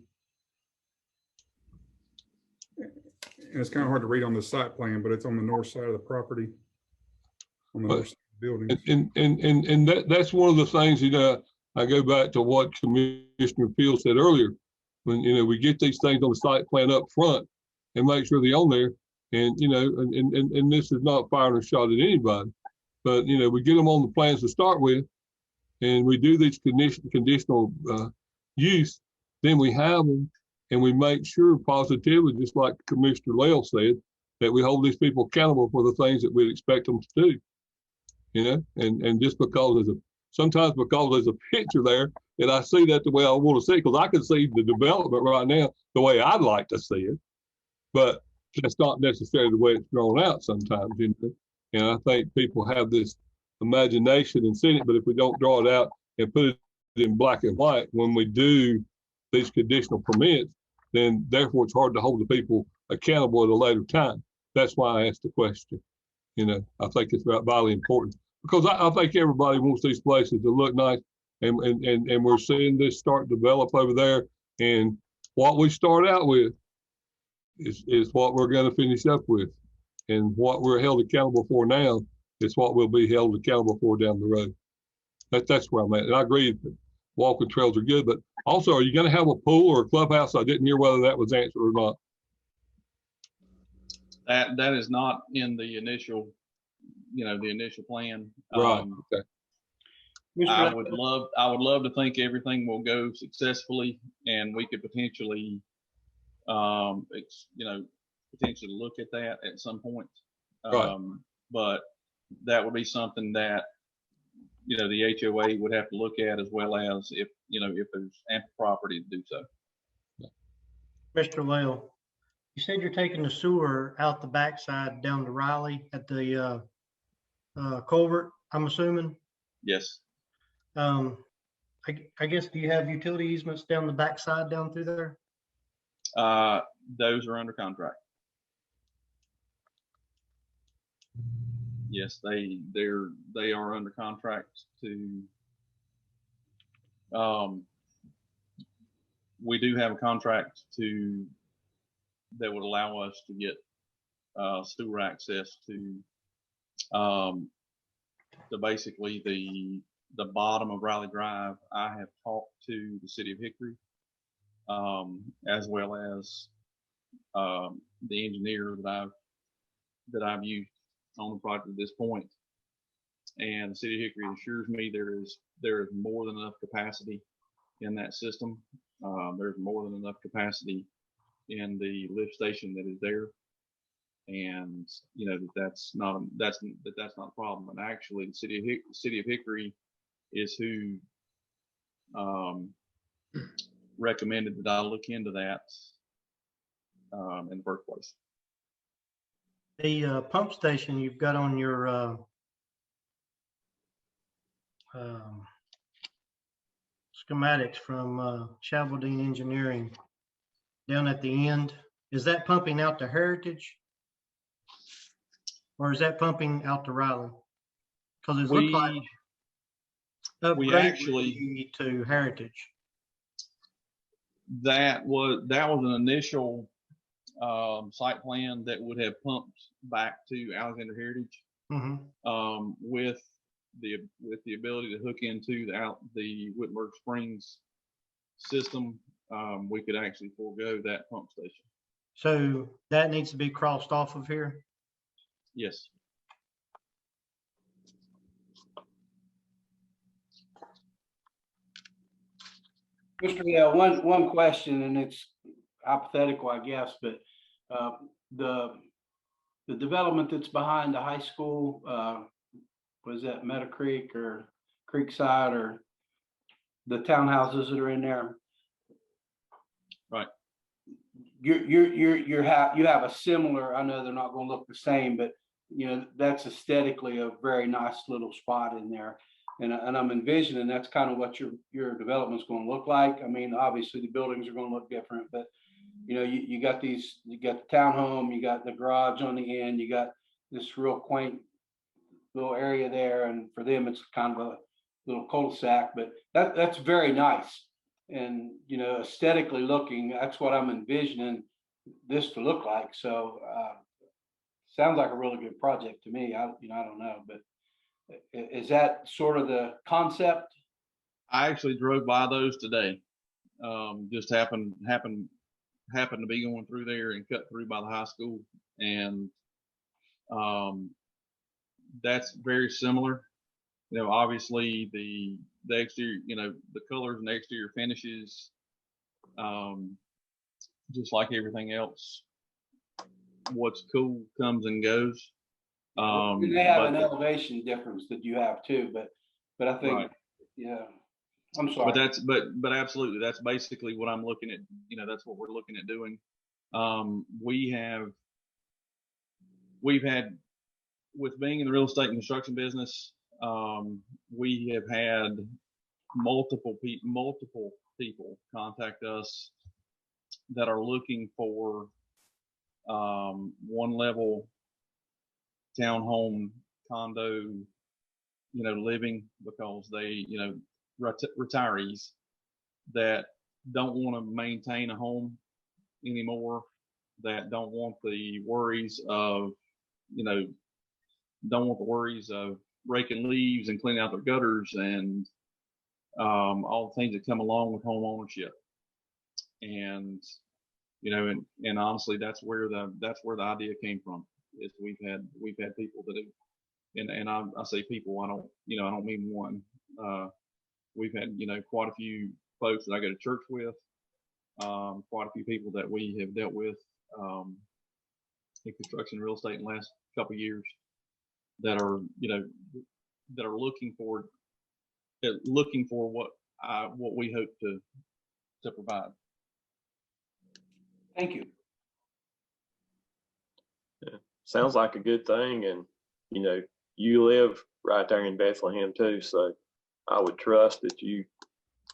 And it's kind of hard to read on the site plan, but it's on the north side of the property, on the north side of the building. And that's one of the things, I go back to what Commissioner Peel said earlier. When, we get these things on the site plan up front and make sure they're on there. And, and this is not firing a shot at anybody, but, we get them on the plans to start with, and we do these conditional use, then we have them, and we make sure positively, just like Commissioner Lale said, that we hold these people accountable for the things that we'd expect them to do. And just because sometimes because there's a picture there and I see that the way I want to see it, because I can see the development right now the way I'd like to see it, but that's not necessarily the way it's drawn out sometimes, you know. And I think people have this imagination and seeing it, but if we don't draw it out and put it in black and white when we do these conditional permits, then therefore it's hard to hold the people accountable at a later time. That's why I asked the question. You know, I think it's vitally important, because I think everybody wants these places to look nice, and we're seeing this start to develop over there. And what we start out with is what we're going to finish up with, and what we're held accountable for now is what we'll be held accountable for down the road. That's where I'm at. And I agree that walking trails are good, but also, are you going to have a pool or a clubhouse? I didn't hear whether that was answered or not. That is not in the initial, the initial plan. Right. Okay. I would love to think everything will go successfully, and we could potentially, potentially look at that at some point. Right. But that would be something that, the HOA would have to look at, as well as if there's ample property to do so. Mr. Lale, you said you're taking the sewer out the backside down to Riley at the culvert, I'm assuming? Yes. I guess, do you have utility easements down the backside down through there? Those are under contract. Yes, they are under contract to. We do have a contract that would allow us to get sewer access to basically the bottom of Riley Drive. I have talked to the city of Hickory, as well as the engineer that I've used on the project at this point. And the city of Hickory assures me there is more than enough capacity in that system. There's more than enough capacity in the lift station that is there, and that's not a problem. And actually, the city of Hickory is who recommended that I look into that in the first place. The pump station you've got on your schematics from Chabaldine Engineering down at the end, is that pumping out to Heritage, or is that pumping out to Riley? Because it looks like we actually to Heritage. That was an initial site plan that would have pumped back to Alexander Heritage. Mm-hmm. With the ability to hook into the Whitburg Springs system, we could actually forego that pump station. So that needs to be crossed off of here? Yes. Mr. Liao, one question, and it's hypothetical, I guess, but the development that's behind the high school, was that Meadow Creek or Creekside, or the townhouses that are in there? Right. You have a similar, I know they're not going to look the same, but that's aesthetically a very nice little spot in there. And I'm envisioning that's kind of what your development's going to look like. I mean, obviously the buildings are going to look different, but you got the townhome, you got the garage on the end, you got this real quaint little area there, and for them it's kind of a little cul-de-sac, but that's very nice. And aesthetically looking, that's what I'm envisioning this to look like. So sounds like a really good project to me. I don't know, but is that sort of the concept? I actually drove by those today. Just happened to be going through there and cut through by the high school, and that's very similar. Obviously the exterior, the colors and the exterior finishes, just like everything else, what's cool comes and goes. They have an elevation difference that you have too, but I think, right. Yeah, I'm sorry. But absolutely, that's basically what I'm looking at. You know, that's what we're looking at doing. We've had, with being in the real estate and construction business, we have had multiple people contact us that are looking for one level townhome condo, living, because they, retirees that don't want to maintain a home anymore, that don't want the worries of, raking leaves and cleaning out their gutters and all the things that come along with home ownership. And and honestly, that's where the idea came from. Is we've had people that have, and I say people, I don't mean one. We've had quite a few folks that I go to church with, quite a few people that we have dealt with in construction and real estate in the last couple of years that are looking for what we hope to provide. Thank you. Yeah. Sounds like a good thing, and you live right there in Bethlehem too, so I would trust that you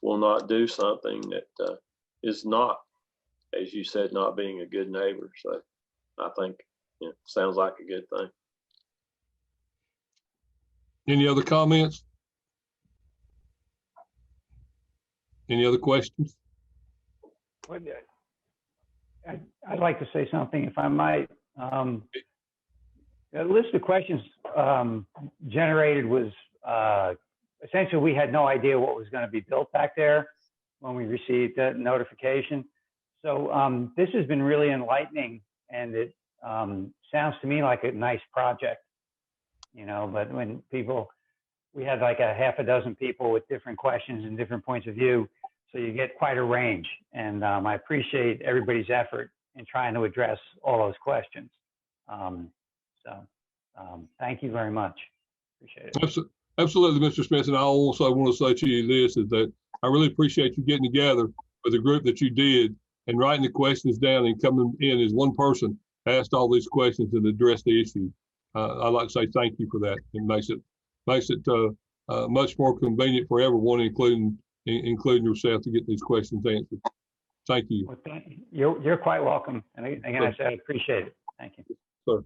will not do something that is not, as you said, not being a good neighbor. So I think sounds like a good thing. Any other comments? Any other questions? I'd like to say something, if I might. The list of questions generated was essentially, we had no idea what was going to be built back there when we received that notification. So this has been really enlightening, and it sounds to me like a nice project, but when we had like a half a dozen people with different questions and different points of view. So you get quite a range, and I appreciate everybody's effort in trying to address all those questions. Thank you very much. Appreciate it. Absolutely, Mr. Smith. And I also want to say to you this, is that I really appreciate you getting together with the group that you did and writing the questions down and coming in as one person, asked all these questions and addressed the issue. I'd like to say thank you for that. It makes it much more convenient for everyone, including yourself, to get these questions answered. Thank you. Well, you're quite welcome. And again, I say I appreciate it. Thank you. Sir.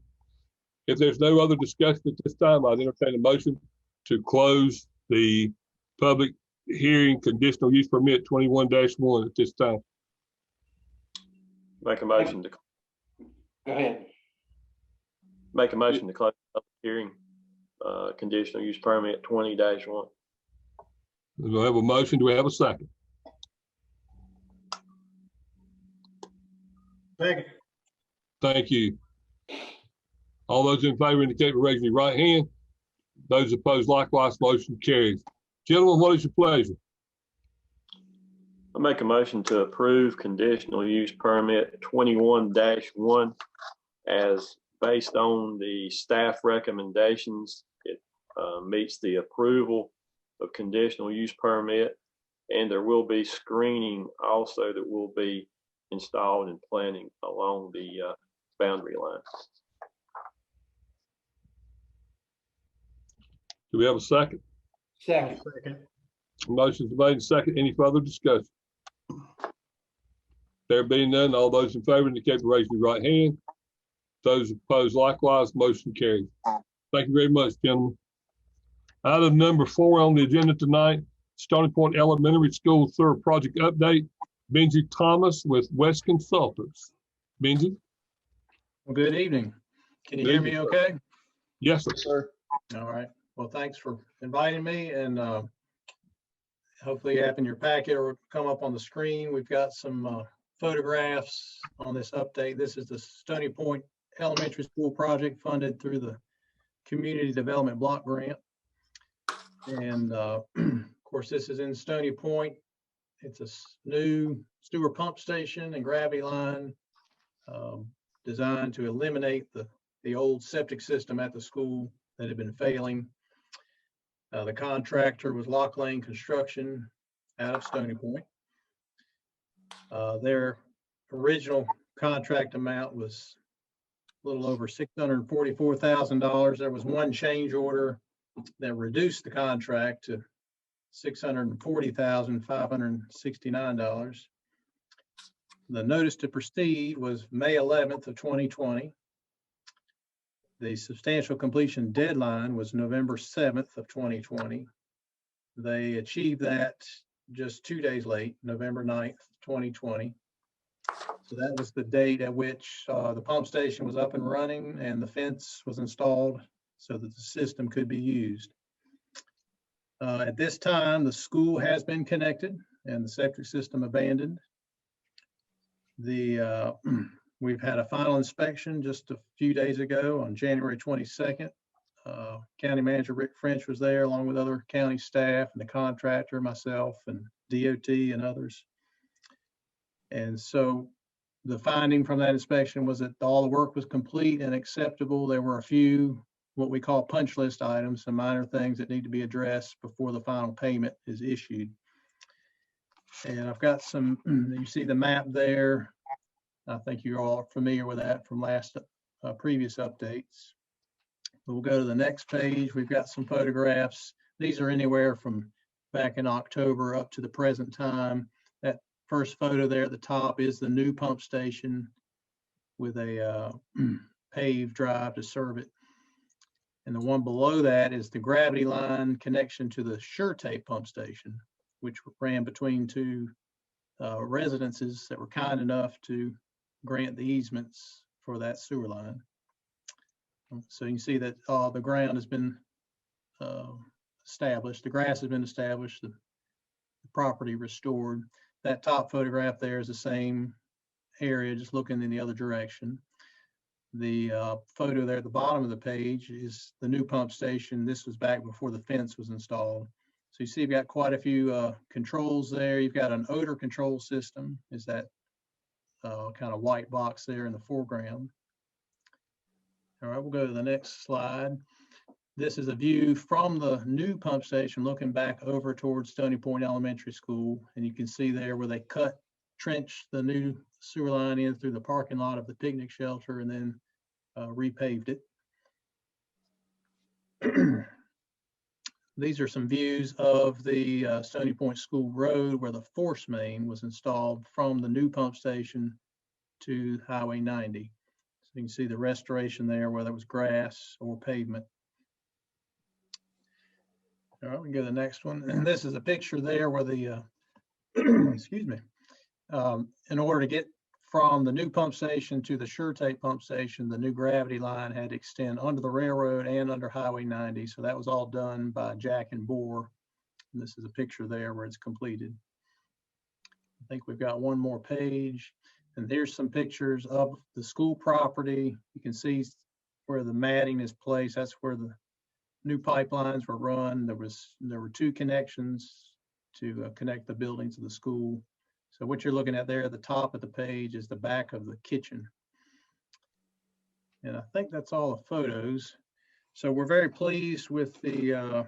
If there's no other discussion at this time, I'd entertain a motion to close the public hearing conditional use permit 21-1 at this time. Make a motion to. Go ahead. Make a motion to close the public hearing conditional use permit 20-1. Do we have a motion? Do we have a second? Second. Thank you. All those in favor indicate by raising your right hand. Those opposed likewise, motion carries. Gentlemen, what is your pleasure? I make a motion to approve conditional use permit 21-1 as based on the staff recommendations. It meets the approval of conditional use permit, and there will be screening also that will be installed and planting along the boundary line. Do we have a second? Second. Motion's made and second. Any further discussion? There being none, all those in favor indicate by raising your right hand. Those opposed likewise, motion carries. Thank you very much, gentlemen. Item number 4 on the agenda tonight, Stony Point Elementary School Sewer Project Update. Benji Thomas with West Consultants. Benji? Well, good evening. Can you Good hear me evening, okay? Yes, sir. Sir. All right. Well, thanks for inviting me, and hopefully having your packet or come up on the screen. We've got some photographs on this update. This is the Stony Point Elementary School project funded through the Community Development Block Grant. And of course, this is in Stony Point. It's a new sewer pump station and gravity line designed to eliminate the old septic system at the school that had been failing. The contractor was Lock Lane Construction. out of Stony Point. Their original contract amount was a little over $644,000. There was one change order that reduced the contract to $640,569. The notice to proceed was May 11th of 2020. The substantial completion deadline was November 7th of 2020. They achieved that just 2 days late, November 9th, 2020. So that was the date at which the pump station was up and running and the fence was installed so that the system could be used. At this time, the school has been connected and the septic system abandoned. We've had a final inspection just a few days ago on January 22nd. County Manager Rick French was there along with other county staff and the contractor, myself, and DOT and others. And so the finding from that inspection was that all the work was complete and acceptable. There were a few what we call punch list items, some minor things that need to be addressed before the final payment is issued. And I've got some, you see the map there. I think you're all familiar with that from last previous updates. We'll go to the next page. We've got some photographs. These are anywhere from back in October up to the present time. That first photo there at the top is the new pump station with a paved drive to serve it. And the one below that is the gravity line connection to the SureTape pump station, which ran between two residences that were kind enough to grant the easements for that sewer line. So you can see that the ground has been established, the grass has been established, the property restored. That top photograph there is the same area, just looking in the other direction. The photo there at the bottom of the page is the new pump station. This was back before the fence was installed. So you see you've got quite a few controls there. You've got an odor control system, is that kind of white box there in the foreground. All right, we'll go to the next slide. This is a view from the new pump station looking back over towards Stony Point Elementary School. And you can see there where they trenched the new sewer line in through the parking lot of the picnic shelter and then repaved it. These are some views of the Stony Point School Road where the force main was installed from the new pump station to Highway 90. So you can see the restoration there, whether it was grass or pavement. All right, we can go to the next one. And this is a picture there where the, excuse me, in order to get from the new pump station to the SureTape pump station, the new gravity line had to extend under the railroad and under Highway 90. So that was all done by Jack and Bohr. And this is a picture there where it's completed. I think we've got one more page. And here's some pictures of the school property. You can see where the matting is placed. That's where the new pipelines were run. There were two connections to connect the building to the school. So what you're looking at there at the top of the page is the back of the kitchen. And I think that's all the photos. So we're very pleased with the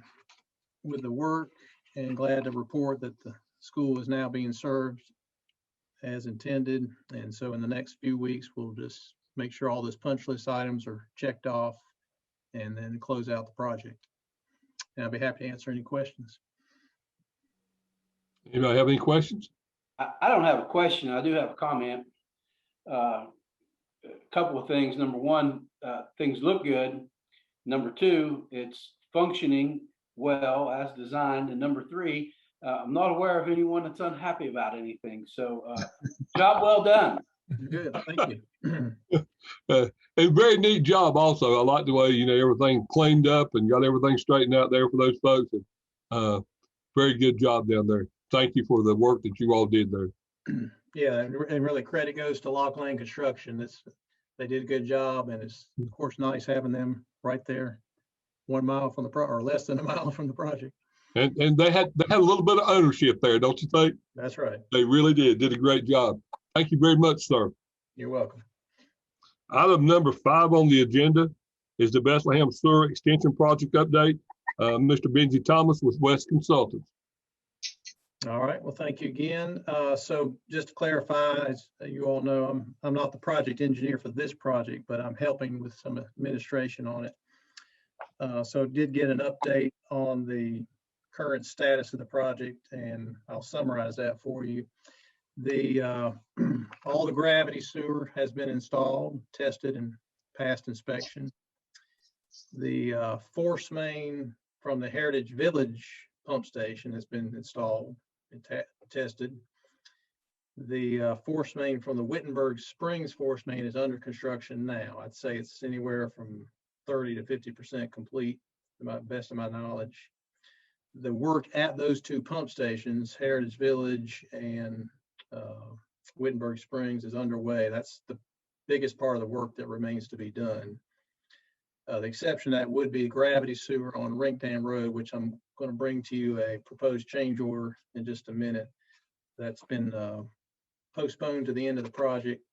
work and glad to report that the school is now being served as intended. And so in the next few weeks, we'll just make sure all those punch list items are checked off and then close out the project. And I'll be happy to answer any questions. Anybody have any questions? I don't have a question. I do have a comment. A couple of things. Number one, things look good. Number two, it's functioning well as designed. And number three, I'm not aware of anyone that's unhappy about anything. So job well done. Good, thank you. A very neat job also. I like the way, everything cleaned up and got everything straightened out there for those folks. And, very good job down there. Thank you for the work that you all did there. Yeah, and really credit goes to Lock Lane Construction. They did a good job, and it's of course nice having them right there, 1 mile from the or less than a mile from the project. And they had a little bit of ownership there, don't you think? That's right. They really did a great job. Thank you very much, sir. You're welcome. Item number 5 on the agenda is the Bethlehem Sewer Extension Project update. Mr. Benji Thomas with West Consultants. All right, well, thank you again. So just to clarify, as you all know, I'm not the project engineer for this project, but I'm helping with some administration on it. So did get an update on the current status of the project, and I'll summarize that for you. All the gravity sewer has been installed, tested, and passed inspection. The force main from the Heritage Village pump station has been installed and tested. The force main from the Wittenberg Springs force main is under construction now. I'd say it's anywhere from 30 to 50% complete, to my best of my knowledge. The work at those two pump stations, Heritage Village and Wittenberg Springs, is underway. That's the biggest part of the work that remains to be done. The exception to that would be gravity sewer on Rink Dam Road, which I'm going to bring to you a proposed change order in just a minute. That's been postponed to the end of the project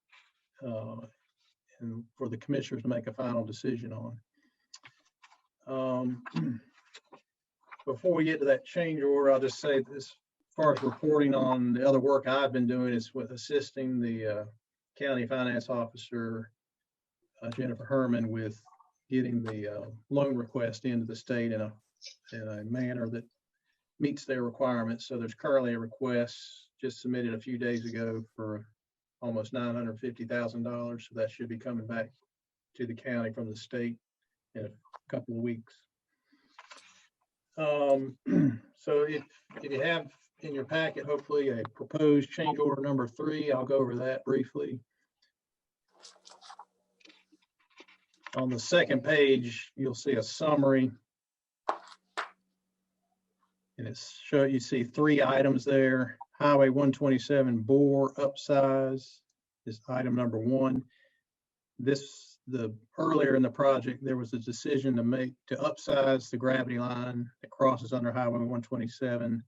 and for the commissioners to make a final decision on. Before we get to that change order, I'll just say this, as far as reporting on the other work I've been doing is with assisting the county finance officer, Jennifer Herman, with getting the loan request into the state in a manner that meets their requirements. So there's currently a request just submitted a few days ago for almost $950,000. So that should be coming back to the county from the state in a couple of weeks. So if you have in your packet, hopefully, a proposed change order number 3, I'll go over that briefly. On the second page, you'll see a summary. And you see 3 items there. Highway 127 bore upsize is item number 1. Earlier in the project, there was a decision to upsize the gravity line that crosses under Highway 127.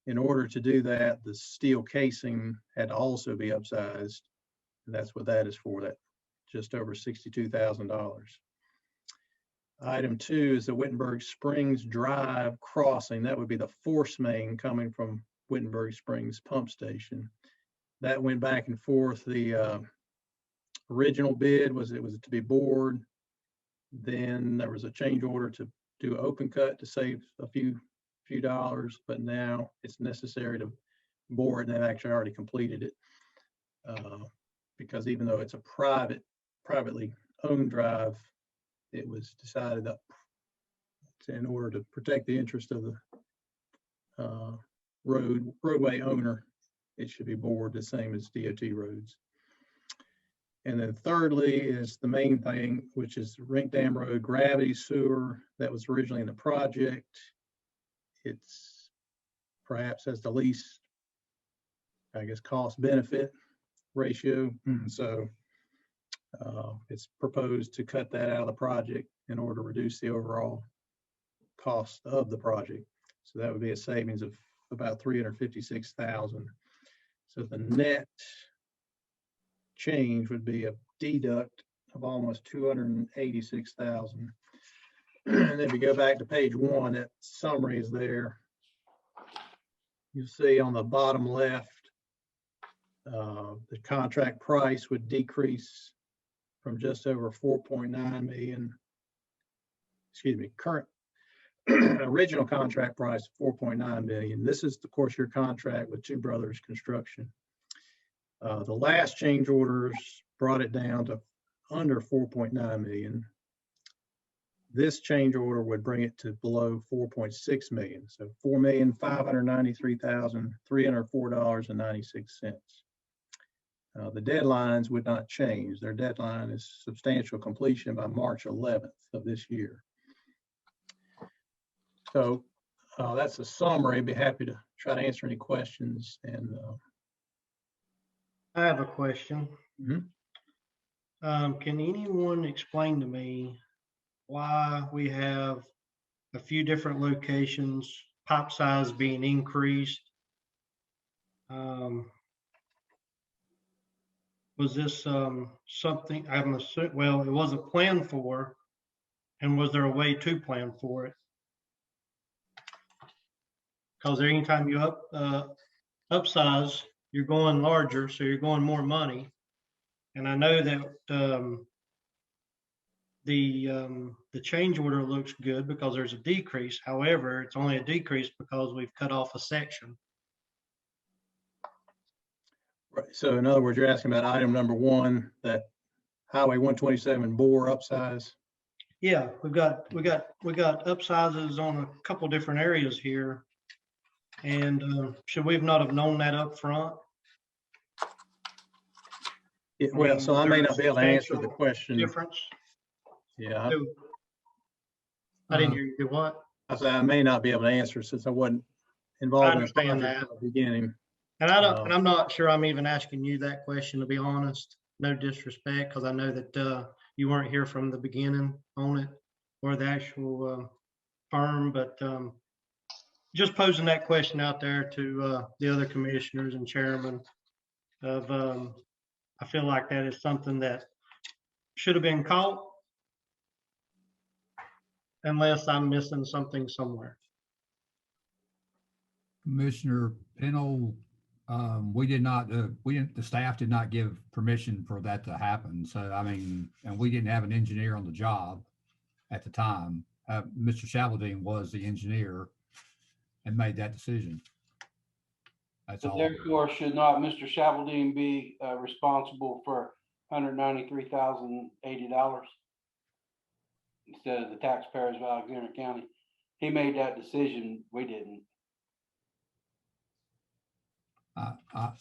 In order to do that, the steel casing had to also be upsized. And that's what that is for, that just over $62,000. Item 2 is the Wittenberg Springs Drive crossing. That would be the force main coming from Wittenberg Springs pump station. That went back and forth. The original bid was to be bored. Then there was a change order to do open cut to save a few dollars, but now it's necessary to bore it, and they've actually already completed it. Because even though it's a privately owned drive, it was decided that in order to protect the interest of the roadway owner, it should be bored the same as DOT roads. And then thirdly is the main thing, which is Rink Dam Road gravity sewer that was originally in the project. It's perhaps has the least, I guess, cost benefit ratio. So it's proposed to cut that out of the project in order to reduce the overall cost of the project. So that would be a savings of about $356,000. So the net change would be a deduct of almost $286,000. And if you go back to page 1, that summary is there. You'll see on the bottom left, the contract price would decrease from just over 4.9 million. Excuse me, current original contract price 4.9 million. This is, of course, your contract with Two Brothers Construction. The last change orders brought it down to under 4.9 million. This change order would bring it to below 4.6 million. So $4,593,304.96. The deadlines would not change. Their deadline is substantial completion by March 11th of this year. So that's a summary. Be happy to try to answer any questions. And I have a question. Can anyone explain to me why we have a few different locations, pipe size being increased? Was this something, I'm assuming, well, it wasn't planned for, and was there a way to plan for it? Because anytime you upsize, you're going larger, so you're going more money. And I know that the change order looks good because there's a decrease. However, it's only a decrease because we've cut off a section. Right. So in other words, you're asking about item number 1, that Highway 127 bore upsize. Yeah, we got upsizes on a couple different areas here. And should we have not have known that up front? Well, so I may not be able to answer the Substantial question. Difference. Yeah, I didn't hear you do what? I said I may not be able to answer since I wasn't involved I in the understand project that. from the beginning. And I don't, and I'm not sure I'm even asking you that question, to be honest. No disrespect, because I know that you weren't here from the beginning on it or the actual firm, but just posing that question out there to the other commissioners and chairman of, I feel like that is something that should have been caught, unless I'm missing something somewhere. Commissioner Pennell, the staff did not give permission for that to happen. So, I mean, and we didn't have an engineer on the job at the time. Mr. Shabaldine was the engineer and made that decision. That's So all. therefore, should not Mr. Shabaldine be responsible for $193,080 instead of the taxpayers of Alexander County? He made that decision, we didn't. I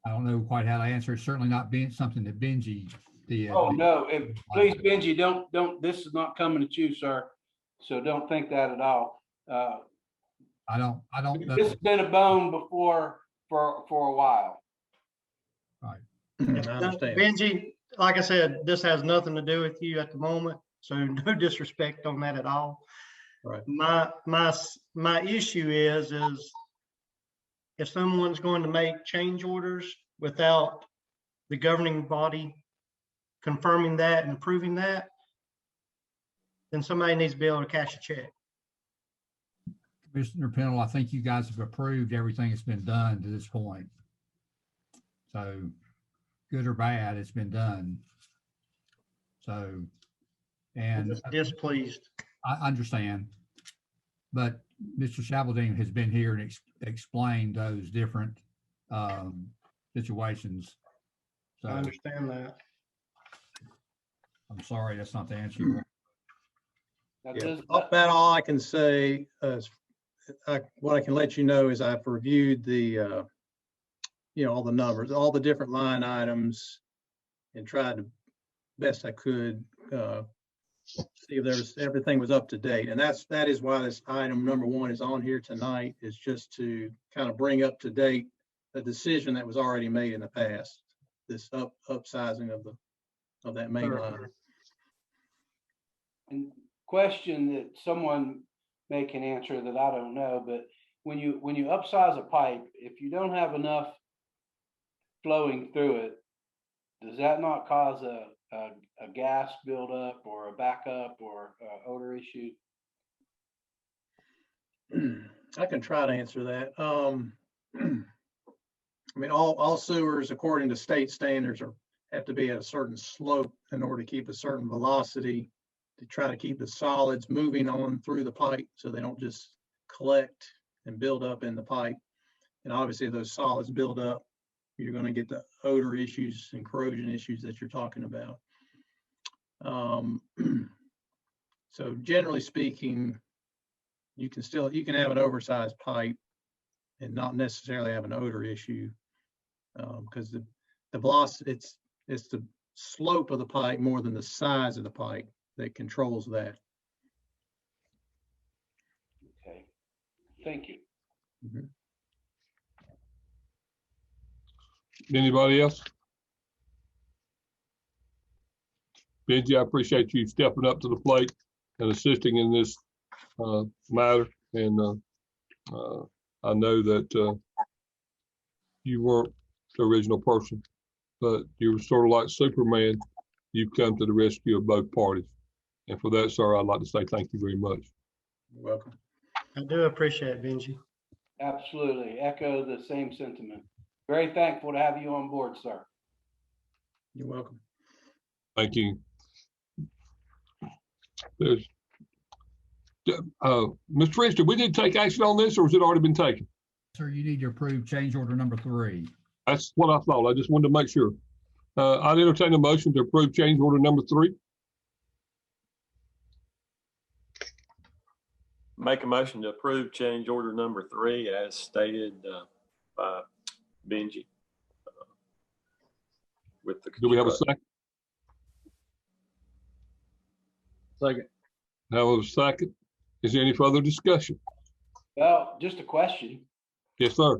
don't know quite how to answer. It's certainly not being something that Benji did. Oh, no, please, Benji, don't, this is not coming at you, sir. So don't think that at all. I don't know. This has been a bone before for a while. I understand. Benji, like I said, this has nothing to do with you at the moment, so no disrespect on that at all. Right. My issue is if someone's going to make change orders without the governing body confirming that and approving that, then somebody needs to be able to cash a check. Commissioner Pennell, I think you guys have approved everything that's been done to this point. So good or bad, it's been done. So, and Displeased. I understand, but Mr. Shabaldine has been here and explained those different situations. So I understand that. I'm sorry, that's not the answer. you want. Yeah, about all I can say is what I can let you know is I've reviewed the, all the numbers, all the different line items, and tried to best I could see if everything was up to date. And that is why this item number 1 is on here tonight, is just to kind of bring up to date a decision that was already made in the past, this upsizing of that main line. And question that someone may can answer that I don't know, but when you upsize a pipe, if you don't have enough flowing through it, does that not cause a gas buildup or a backup or odor issue? I can try to answer that. I mean, all sewers, according to state standards, have to be at a certain slope in order to keep a certain velocity, to try to keep the solids moving on through the pipe so they don't just collect and build up in the pipe. And obviously, if those solids build up, you're going to get the odor issues and corrosion issues that you're talking about. So generally speaking, you can have an oversized pipe and not necessarily have an odor issue, because the velocity, it's the slope of the pipe more than the size of the pipe that controls that. Okay, thank you. Mm-hmm. Anybody else? Benji, I appreciate you stepping up to the plate and assisting in this matter. And I know that you weren't the original person, but you were sort of like Superman. You've come to the rescue of both parties. And for that, sir, I'd like to say thank you very much. You're welcome. I do appreciate it, Benji. Absolutely. Echo the same sentiment. Very thankful to have you on board, sir. You're welcome. Thank you. There's, Mr. Rich, did we need to take action on this, or has it already been taken? Sir, you need to approve change order number 3. That's what I thought. I just wanted to make sure. I'd entertain a motion to approve change order number 3. Make a motion to approve change order number 3 as stated by Benji. With the Do we have a second? Second. Have a second. Is there any further discussion? Well, just a question. Yes, sir.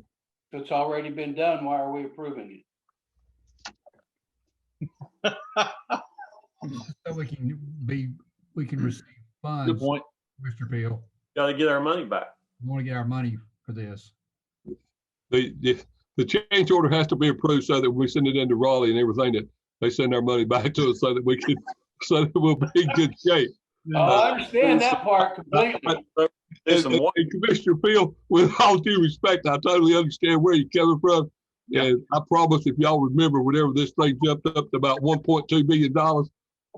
If it's already been done, why are we approving it? So we can receive funds. Good point. Mr. Peel, Got to get our money back. we want to get our money for this. The change order has to be approved so that we send it into Raleigh and everything, that they send our money back to us so that we can, so that we'll be in good shape. Oh, I understand that part completely. And Commissioner Peel, with all due respect, I totally understand where you're coming from. And I promise, if y'all remember, whenever this thing jumped up to about $1.2 million,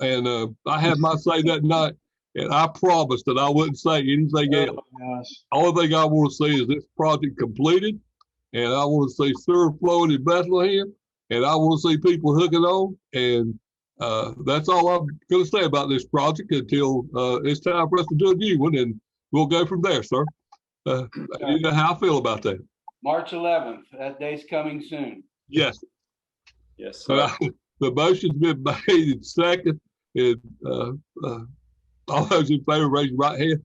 and I had my say that night, and I promised that I wouldn't say anything else. Yes. Only thing I want to see is this project completed, and I want to see sewer flowing in Bethlehem, and I want to see people hooking on, and that's all I'm going to say about this project until it's time for us to do a new one, and we'll go from there, sir. You know how I feel about that. March 11th, that day's coming soon. Yes. Yes, So sir. the motion's been made and second, and all those in favor, raise your right hand.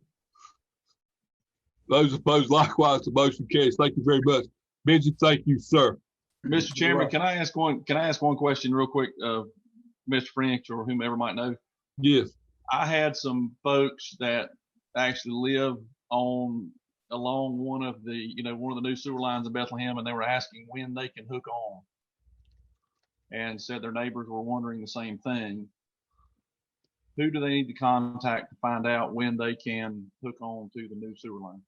Those opposed, likewise, the motion carries. Thank you very much. Benji, thank you, sir. Mr. Chairman, can I ask one question real quick, Mr. French or whomever might know? Yes. I had some folks that actually live along one of the new sewer lines in Bethlehem, and they were asking when they can hook on, and said their neighbors were wondering the same thing. Who do they need to contact to find out when they can hook on to the new sewer line?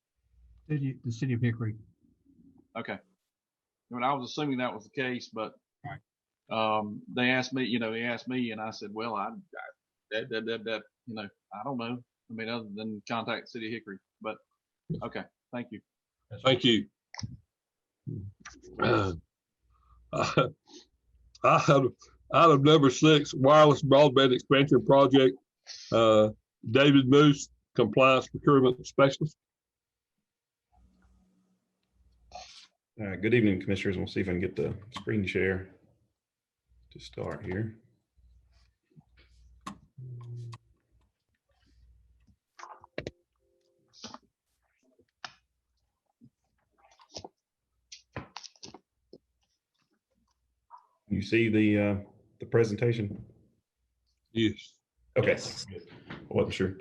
The city of Hickory. Okay. I mean, I was assuming that was the case, but they asked me, and I said, well, I don't know. I mean, other than contact the city of Hickory, but okay. Thank you. Thank you. Item number 6, wireless broadband expansion project. David Moose, compliance procurement specialist. Good evening, commissioners. We'll see if I can get the screen share to start here. You see the presentation? Yes. Okay. Yes. Good. I wasn't sure.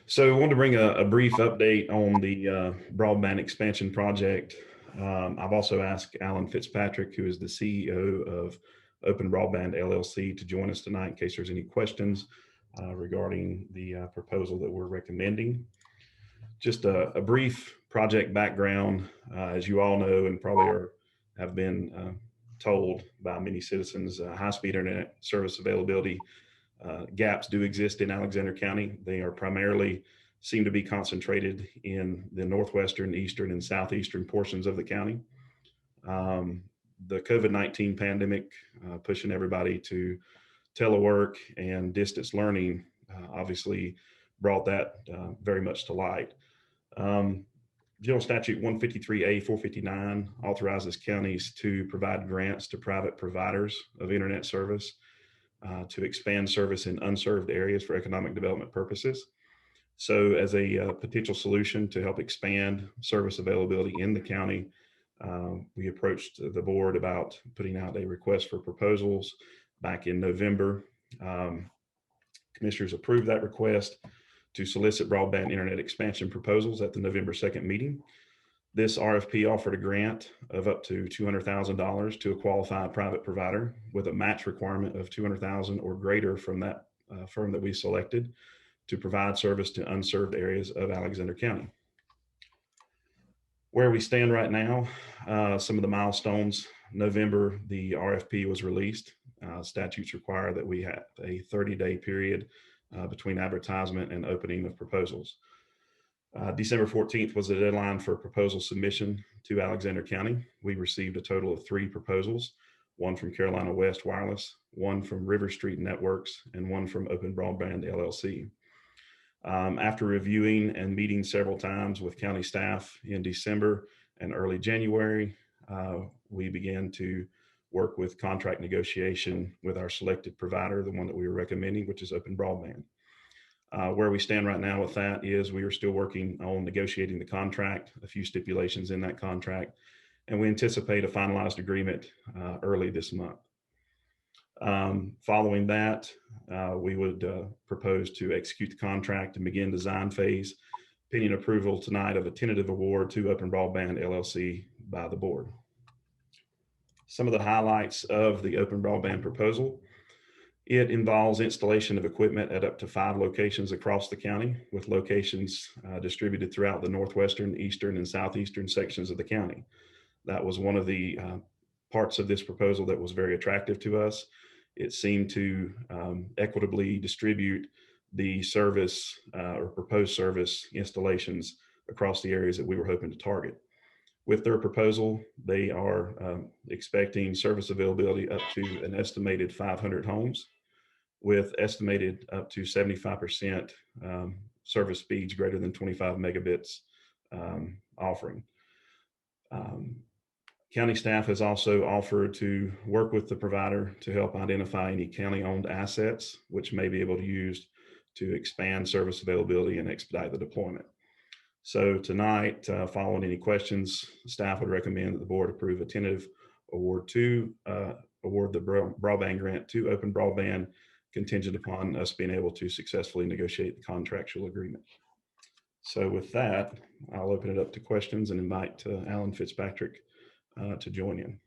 So I wanted to bring a brief update on the broadband expansion project. I've also asked Alan Fitzpatrick, who is the CEO of Open Broadband LLC, to join us tonight in case there's any questions regarding the proposal that we're recommending. Just a brief project background. As you all know, and probably have been told by many citizens, high-speed internet service availability gaps do exist in Alexander County. They are primarily seem to be concentrated in the northwestern, eastern, and southeastern portions of the county. The COVID-19 pandemic pushing everybody to telework and distance learning obviously brought that very much to light. General Statute 153A 459 authorizes counties to provide grants to private providers of internet service to expand service in unserved areas for economic development purposes. So as a potential solution to help expand service availability in the county, we approached the board about putting out a request for proposals back in November. Commissioners approved that request to solicit broadband internet expansion proposals at the November 2nd meeting. This RFP offered a grant of up to $200,000 to a qualified private provider with a match requirement of $200,000 or greater from that firm that we selected to provide service to unserved areas of Alexander County. Where we stand right now, some of the milestones. November, the RFP was released. Statutes require that we have a 30-day period between advertisement and opening of proposals. December 14th was the deadline for proposal submission to Alexander County. We received a total of 3 proposals, one from Carolina West Wireless, one from River Street Networks, and one from Open Broadband LLC. After reviewing and meeting several times with county staff in December and early January, we began to work with contract negotiation with our selected provider, the one that we were recommending, which is Open Broadband. Where we stand right now with that is we are still working on negotiating the contract, a few stipulations in that contract, and we anticipate a finalized agreement early this month. Following that, we would propose to execute the contract and begin design phase, pending approval tonight of a tentative award to Open Broadband LLC by the board. Some of the highlights of the Open Broadband proposal: it involves installation of equipment at up to 5 locations across the county, with locations distributed throughout the northwestern, eastern, and southeastern sections of the county. That was one of the parts of this proposal that was very attractive to us. It seemed to equitably distribute the service or proposed service installations across the areas that we were hoping to target. With their proposal, they are expecting service availability up to an estimated 500 homes, with estimated up to 75% service speeds greater than 25 megabits offering. County staff has also offered to work with the provider to help identify any county-owned assets which may be able to use to expand service availability and expedite the deployment. So tonight, following any questions, staff would recommend that the board approve a tentative award to award the broadband grant to Open Broadband, contingent upon us being able to successfully negotiate the contractual agreement. So with that, I'll open it up to questions and invite Alan Fitzpatrick to join in.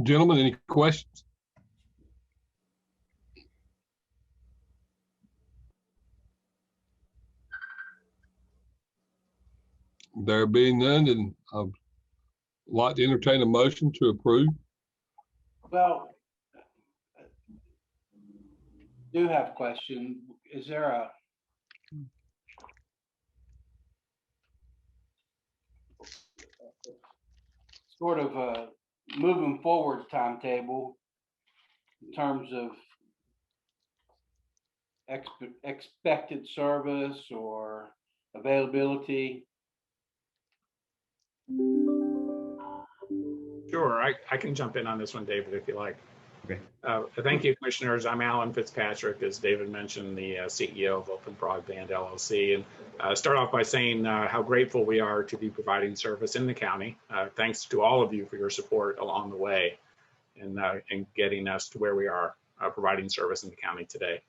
Gentlemen, any questions? There being none, then I'd like to entertain a motion to approve. Well, I do have a question. Is there a sort of a moving forward timetable in terms of expected service or availability? Sure, I can jump in on this one, David, if you like. Okay. Thank you, commissioners. I'm Alan Fitzpatrick, as David mentioned, the CEO of Open Broadband LLC. And start off by saying how grateful we are to be providing service in the county. Thanks to all of you for your support along the way in getting us to where we are providing service in the county today.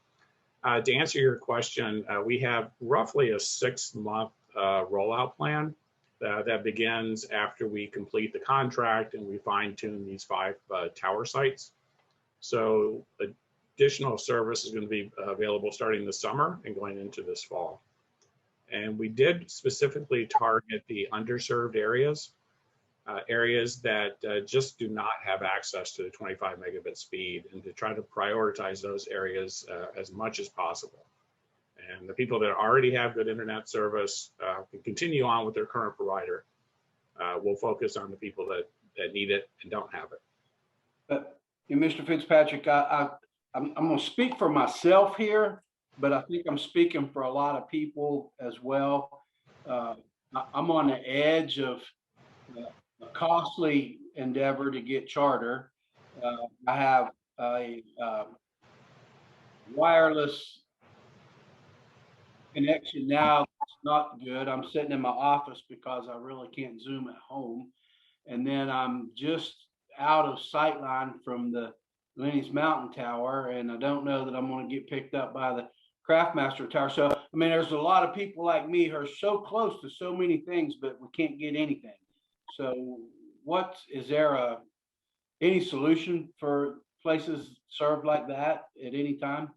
To answer your question, we have roughly a 6-month rollout plan that begins after we complete the contract and we fine tune these 5 tower sites. So additional service is going to be available starting this summer and going into this fall. And we did specifically target the underserved areas, areas that just do not have access to the 25 megabit speed, and to try to prioritize those areas as much as possible. And the people that already have good internet service can continue on with their current provider. We'll focus on the people that need it and don't have it. But Mr. Fitzpatrick, I'm going to speak for myself here, but I think I'm speaking for a lot of people as well. I'm on the edge of a costly endeavor to get charter. I have a wireless connection now. It's not good. I'm sitting in my office because I really can't Zoom at home. And then I'm just out of sight line from the Lenny's Mountain Tower, and I don't know that I'm going to get picked up by the Craftmaster Tower. So, I mean, there's a lot of people like me who are so close to so many things, but we can't get anything. So is there any solution for places served like that at any time?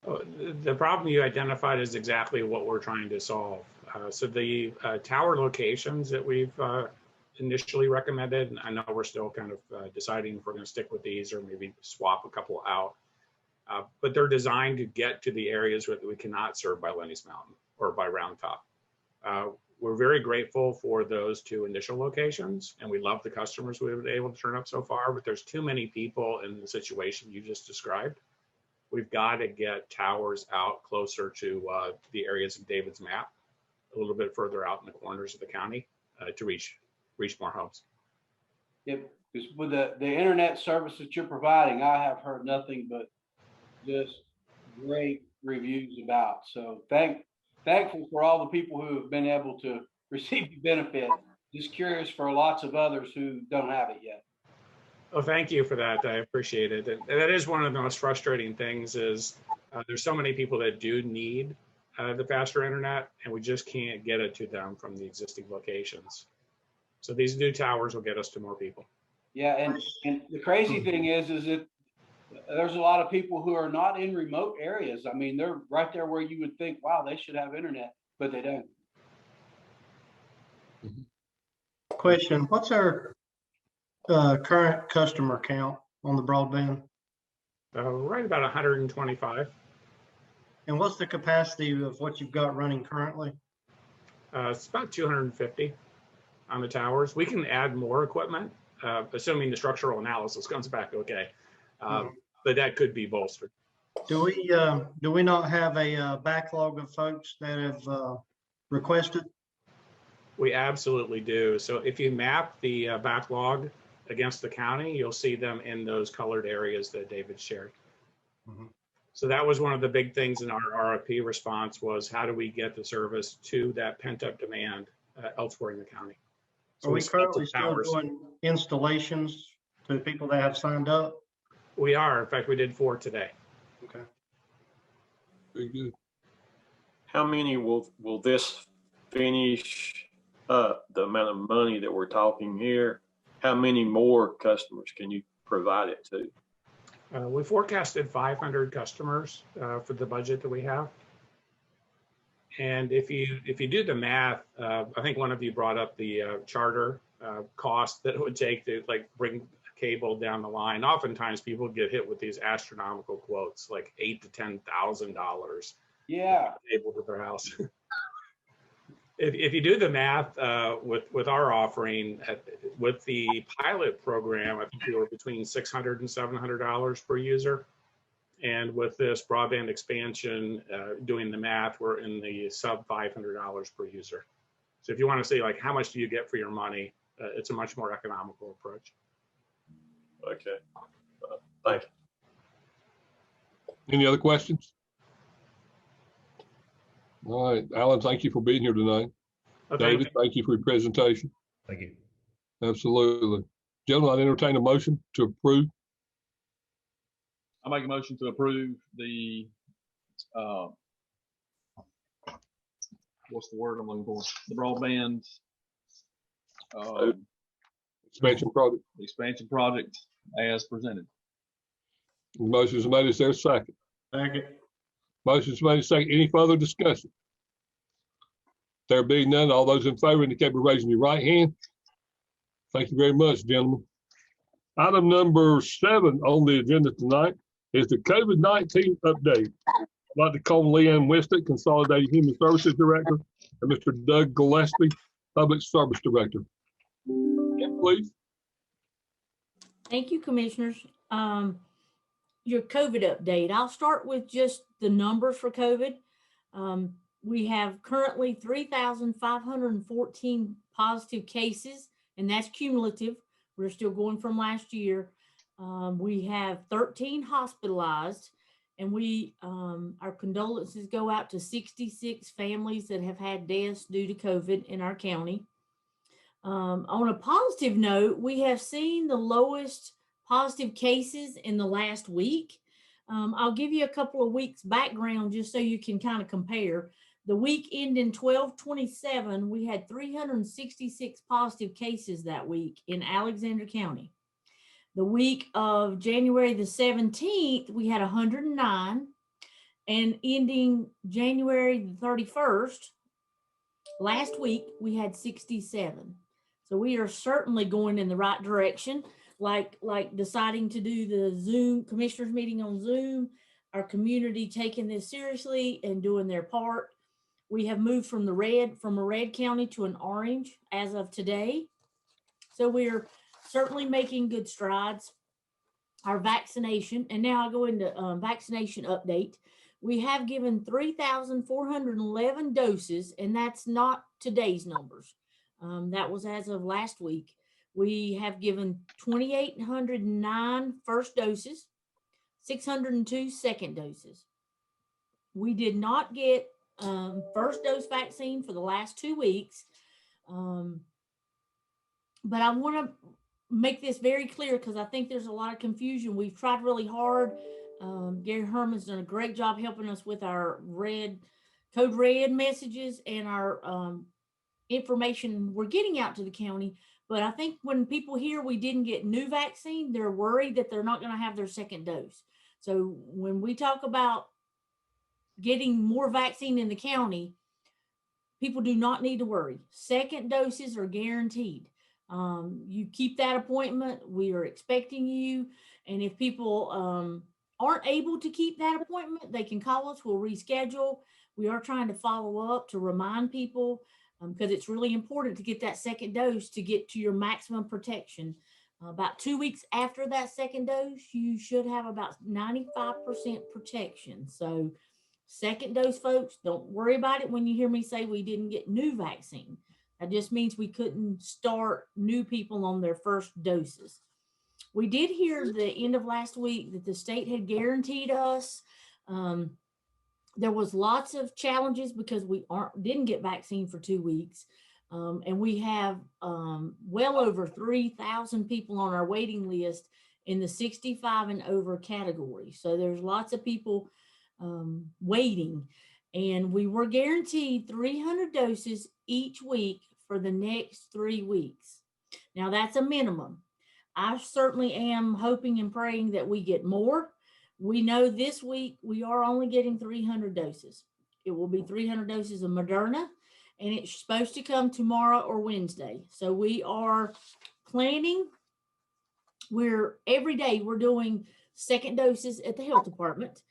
Oh, the problem you identified is exactly what we're trying to solve. So the tower locations that we've initially recommended, and I know we're still kind of deciding if we're going to stick with these or maybe swap a couple out, but they're designed to get to the areas that we cannot serve by Lenny's Mountain or by Round Top. We're very grateful for those two initial locations, and we love the customers we've been able to turn up so far, but there's too many people in the situation you just described. We've got to get towers out closer to the areas of David's map, a little bit further out in the corners of the county to reach more homes. Yep, because with the internet service that you're providing, I have heard nothing but just great reviews about. So thankful for all the people who have been able to receive the benefit. Just curious for lots of others who don't have it yet. Oh, thank you for that. I appreciate it. And that is one of the most frustrating things is there's so many people that do need the faster internet, and we just can't get it to them from the existing locations. So these new towers will get us to more people. Yeah, and the crazy thing is that there's a lot of people who are not in remote areas. I mean, they're right there where you would think, wow, they should have internet, but they don't. Question, what's our current customer count on the broadband? Right about 125. And what's the capacity of what you've got running currently? It's about 250 on the towers. We can add more equipment, assuming the structural analysis comes back okay. But that could be bolstered. Do we not have a backlog of folks that have requested? We absolutely do. So if you map the backlog against the county, you'll see them in those colored areas that David shared. Mm-hmm. So that was one of the big things in our RFP response was how do we get the service to that pent up demand elsewhere in the county? So Are we currently still doing installations to people that have signed up? We are. In fact, we did 4 today. Okay. Very good. How many will this finish up, the amount of money that we're talking here? How many more customers can you provide it to? We forecasted 500 customers for the budget that we have. And if you do the math, I think one of you brought up the charter cost that it would take to like bring cable down the line. Oftentimes people get hit with these astronomical quotes, like $8,000 to $10,000. Yeah. Cable to their house. If you do the math with our offering, with the pilot program, I think we were between $600 and $700 per user. And with this broadband expansion, doing the math, we're in the sub $500 per user. So if you want to say like, how much do you get for your money? It's a much more economical approach. Okay. Thank you. Any other questions? All right, Alan, thank you for being here tonight. David, thank you for your presentation. Thank you. Absolutely. Gentlemen, I entertain a motion to approve. I make a motion to approve the, what's the word I'm looking for? The broadband Expansion project. expansion project as presented. Motion is made. Is there a second? Second. Motion is made. Second. Any further discussion? There being none, all those in favor indicate by raising your right hand. Thank you very much, gentlemen. Item number 7 on the agenda tonight is the COVID-19 update. I'd like to call Leanne Wistick, Consolidated Human Services Director, and Mr. Doug Gillespie, Public Service Director. Please. Thank you, Commissioners. Your COVID update. I'll start with just the numbers for COVID. We have currently 3,514 positive cases, and that's cumulative. We're still going from last year. We have 13 hospitalized, and our condolences go out to 66 families that have had deaths due to COVID in our county. On a positive note, we have seen the lowest positive cases in the last week. I'll give you a couple of weeks background just so you can kind of compare. The week ending 12/27, we had 366 positive cases that week in Alexander County. The week of January the 17th, we had 109, and ending January the 31st, last week, we had 67. So we are certainly going in the right direction, like deciding to do the Zoom commissioners meeting on Zoom, our community taking this seriously and doing their part. We have moved from a red county to an orange as of today. So we're certainly making good strides. Our vaccination, and now I go into vaccination update. We have given 3,411 doses, and that's not today's numbers. That was as of last week. We have given 2,809 first doses, 602 second doses. We did not get first dose vaccine for the last 2 weeks. But I want to make this very clear because I think there's a lot of confusion. We've tried really hard. Gary Herman's done a great job helping us with our code red messages and our information we're getting out to the county. But I think when people hear we didn't get new vaccine, they're worried that they're not going to have their second dose. So when we talk about getting more vaccine in the county, people do not need to worry. Second doses are guaranteed. You keep that appointment. We are expecting you. And if people aren't able to keep that appointment, they can call us. We'll reschedule. We are trying to follow up to remind people because it's really important to get that second dose to get to your maximum protection. About 2 weeks after that second dose, you should have about 95% protection. So second dose, folks, don't worry about it when you hear me say we didn't get new vaccine. That just means we couldn't start new people on their first doses. We did hear the end of last week that the state had guaranteed us. There was lots of challenges because we didn't get vaccine for 2 weeks. And we have well over 3,000 people on our waiting list in the 65 and over category. So there's lots of people waiting. And we were guaranteed 300 doses each week for the next 3 weeks. Now that's a minimum. I certainly am hoping and praying that we get more. We know this week we are only getting 300 doses. It will be 300 doses of Moderna, and it's supposed to come tomorrow or Wednesday. So we are planning. Every day we're doing second doses at the health department,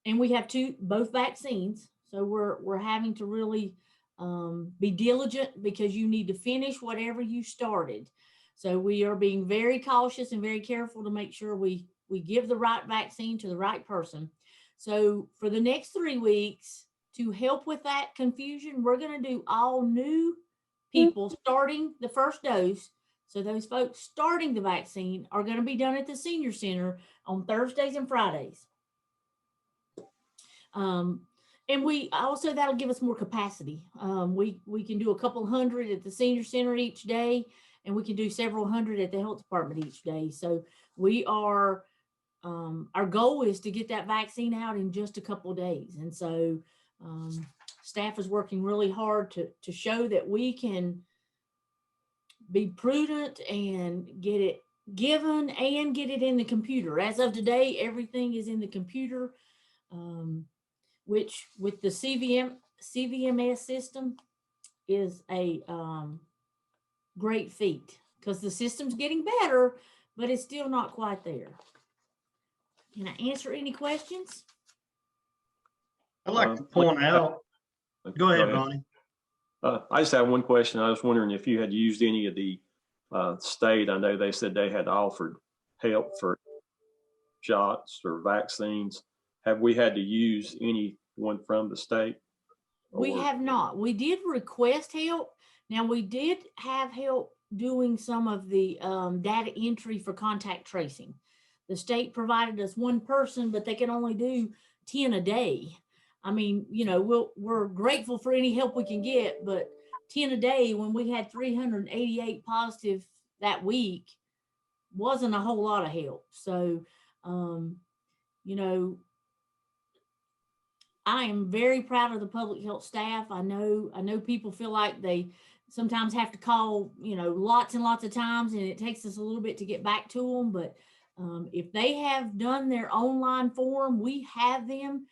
and we have both vaccines. So we're having to really be diligent because you need to finish whatever you started. So we are being very cautious and very careful to make sure we give the right vaccine to the right person. So for the next 3 weeks, to help with that confusion, we're going to do all new people starting the first dose. So those folks starting the vaccine are going to be done at the senior center on Thursdays and Fridays. And we also, that'll give us more capacity. We can do a couple hundred at the senior center each day, and we can do several hundred at the health department each day. So we are, our goal is to get that vaccine out in just a couple of days. And so staff is working really hard to show that we can be prudent and get it given and get it in the computer. As of today, everything is in the computer. Which with the CVMS system is a great feat because the system's getting better, but it's still not quite there. Can I answer any questions? I'd like to point out, go ahead, Ronnie. I just have one question. I was wondering if you had used any of the state. I know they said they had offered help for shots or vaccines. Have we had to use anyone from the state? We have not. We did request help. Now, we did have help doing some of the data entry for contact tracing. The state provided us one person, but they can only do 10 a day. I mean, you know, we're grateful for any help we can get, but 10 a day when we had 388 positive that week wasn't a whole lot of help. So, you know, I am very proud of the public health staff. I know people feel like they sometimes have to call, you know, lots and lots of times, and it takes us a little bit to get back to them, but If they have done their online form, we have them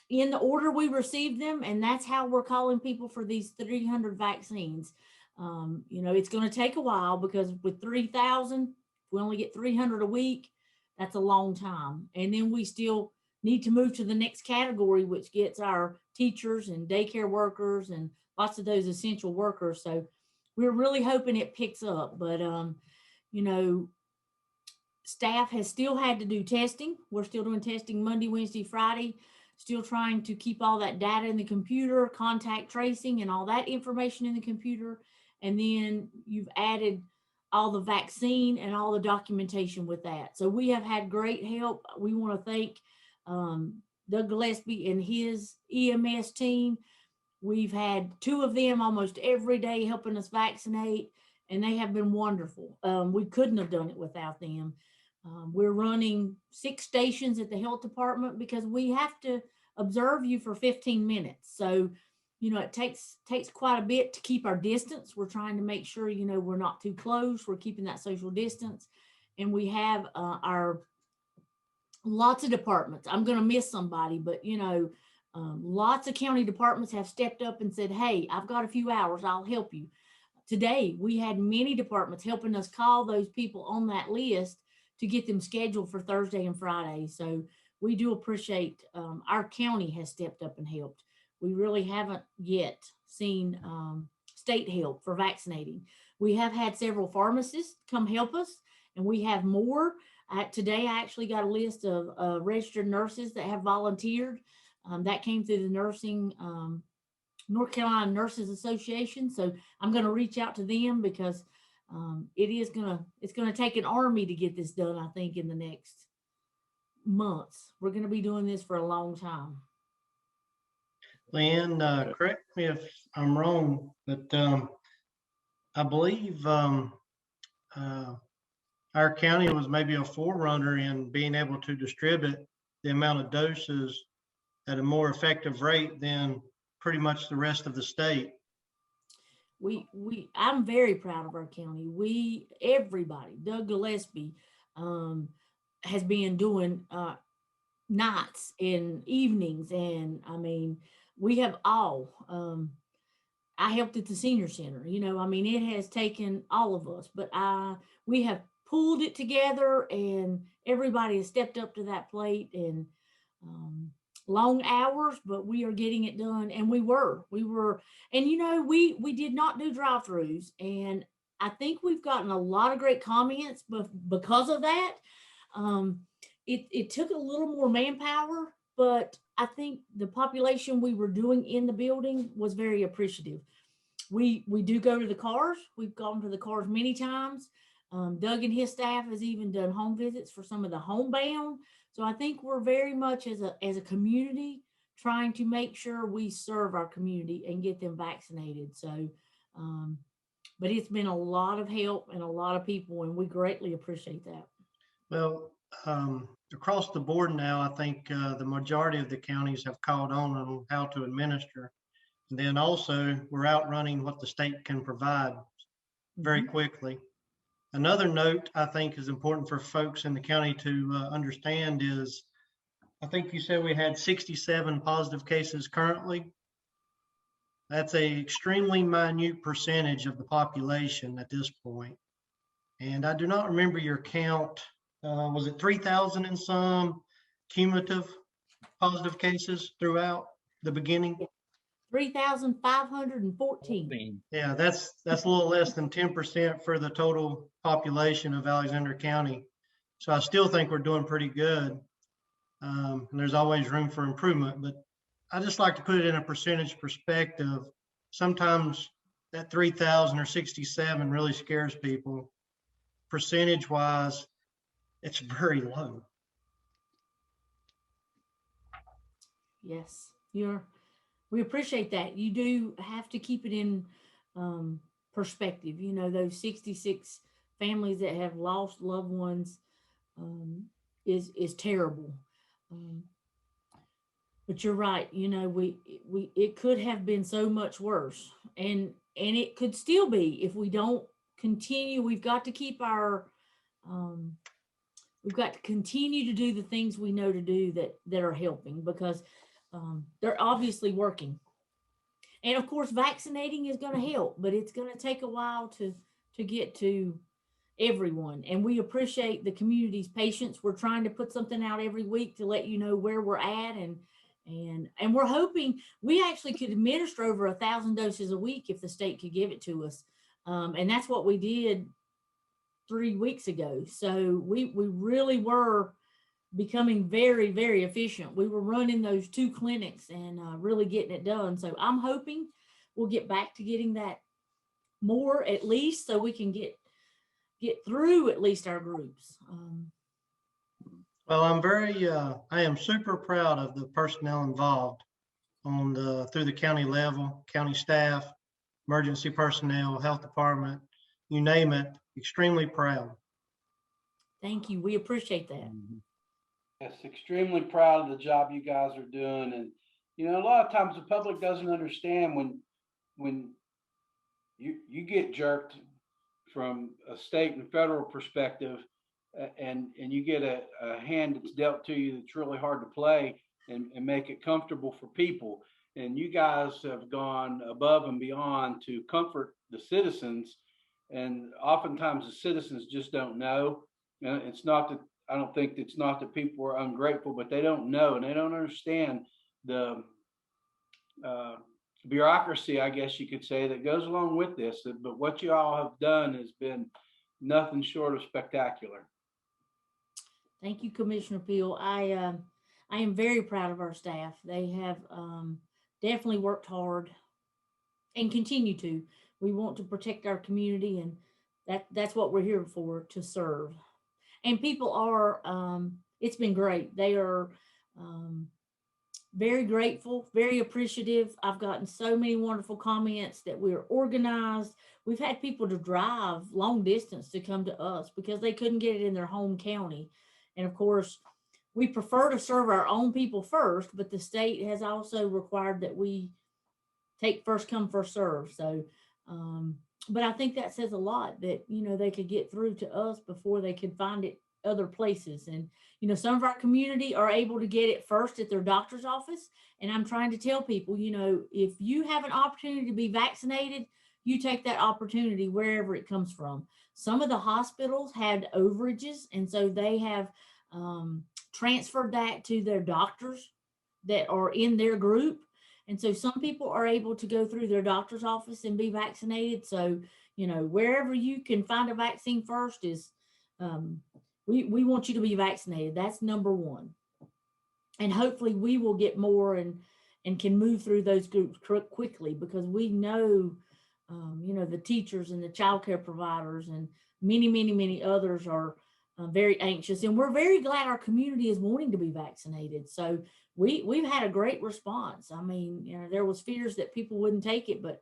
in the order we received them, and that's how we're calling people for these 300 vaccines. You know, it's going to take a while because with 3,000, we only get 300 a week. That's a long time. And then we still need to move to the next category, which gets our teachers and daycare workers and lots of those essential workers. So we're really hoping it picks up. But, you know, staff has still had to do testing. We're still doing testing Monday, Wednesday, Friday, still trying to keep all that data in the computer, contact tracing and all that information in the computer. And then you've added all the vaccine and all the documentation with that. So we have had great help. We want to thank Doug Gillespie and his EMS team. We've had 2 of them almost every day helping us vaccinate, and they have been wonderful. We couldn't have done it without them. We're running 6 stations at the health department because we have to observe you for 15 minutes. So, you know, it takes quite a bit to keep our distance. We're trying to make sure, you know, we're not too close. We're keeping that social distance. And we have our lots of departments. I'm going to miss somebody, but, you know, lots of county departments have stepped up and said, hey, I've got a few hours. I'll help you. Today, we had many departments helping us call those people on that list to get them scheduled for Thursday and Friday. So we do appreciate our county has stepped up and helped. We really haven't yet seen state help for vaccinating. We have had several pharmacists come help us, and we have more. Today, I actually got a list of registered nurses that have volunteered. That came through the nursing North Carolina Nurses Association. So I'm going to reach out to them because it's going to take an army to get this done, I think, in the next months. We're going to be doing this for a long time. Leanne, correct me if I'm wrong, but I believe our county was maybe a forerunner in being able to distribute the amount of doses at a more effective rate than pretty much the rest of the state. I'm very proud of our county. Everybody, Doug Gillespie has been doing nights and evenings. And I mean, we have all, I helped at the senior center, you know, I mean, it has taken all of us, but we have pulled it together and everybody has stepped up to that plate, and long hours, but we are getting it done. And we were, and you know, we did not do drive-throughs, and I think we've gotten a lot of great comments, but because of that, it took a little more manpower, but I think the population we were doing in the building was very appreciative. We do go to the cars. We've gone to the cars many times. Doug and his staff has even done home visits for some of the homebound. So I think we're very much as a community trying to make sure we serve our community and get them vaccinated. So, but it's been a lot of help and a lot of people, and we greatly appreciate that. Well, across the board now, I think the majority of the counties have called on how to administer. And then also we're outrunning what the state can provide very quickly. Another note I think is important for folks in the county to understand is, I think you said we had 67 positive cases currently. That's a extremely minute percentage of the population at this point. And I do not remember your count. Was it 3,000 and some cumulative positive cases throughout the beginning? 3,514. Yeah, that's a little less than 10% for the total population of Alexander County. So I still think we're doing pretty good. And there's always room for improvement, but I just like to put it in a percentage perspective. Sometimes that 3,000 or 67 really scares people. Percentage wise, it's very low. Yes, we appreciate that. You do have to keep it in perspective. You know, those 66 families that have lost loved ones is terrible. But you're right. You know, it could have been so much worse, and it could still be if we don't continue. We've got to keep our we've got to continue to do the things we know to do that are helping, because they're obviously working. And of course, vaccinating is going to help, but it's going to take a while to get to everyone. And we appreciate the community's patience. We're trying to put something out every week to let you know where we're at, and we're hoping we actually could administer over 1,000 doses a week if the state could give it to us. And that's what we did 3 weeks ago. So we really were becoming very, very efficient. We were running those 2 clinics and really getting it done. So I'm hoping we'll get back to getting that more, at least, so we can get through at least our groups. Well, I am super proud of the personnel involved through the county level, county staff, emergency personnel, health department, you name it, extremely proud. Thank you. We appreciate that. Yes, extremely proud of the job you guys are doing. And, a lot of times the public doesn't understand when you get jerked from a state and federal perspective, and you get a hand that's dealt to you that's really hard to play and make it comfortable for people. And you guys have gone above and beyond to comfort the citizens. And oftentimes the citizens just don't know. And it's not that, I don't think it's not that people are ungrateful, but they don't know and they don't understand the bureaucracy, I guess you could say, that goes along with this. But what you all have done has been nothing short of spectacular. Thank you, Commissioner Peel. I am very proud of our staff. They have definitely worked hard and continue to. We want to protect our community, and that's what we're here for, to serve. And people are, it's been great. They are very grateful, very appreciative. I've gotten so many wonderful comments that we're organized. We've had people to drive long distance to come to us because they couldn't get it in their home county. And of course, we prefer to serve our own people first, but the state has also required that we take first come, first serve. So, but I think that says a lot that, they could get through to us before they could find it other places. And, some of our community are able to get it first at their doctor's office. And I'm trying to tell people, if you have an opportunity to be vaccinated, you take that opportunity wherever it comes from. Some of the hospitals had overages, and so they have transferred that to their doctors that are in their group. And so some people are able to go through their doctor's office and be vaccinated. So, wherever you can find a vaccine first is, we want you to be vaccinated. That's number one. And hopefully we will get more and can move through those groups quickly, because we know, the teachers and the childcare providers and many, many, many others are very anxious. And we're very glad our community is wanting to be vaccinated. So we've had a great response. I mean, there was fears that people wouldn't take it, but,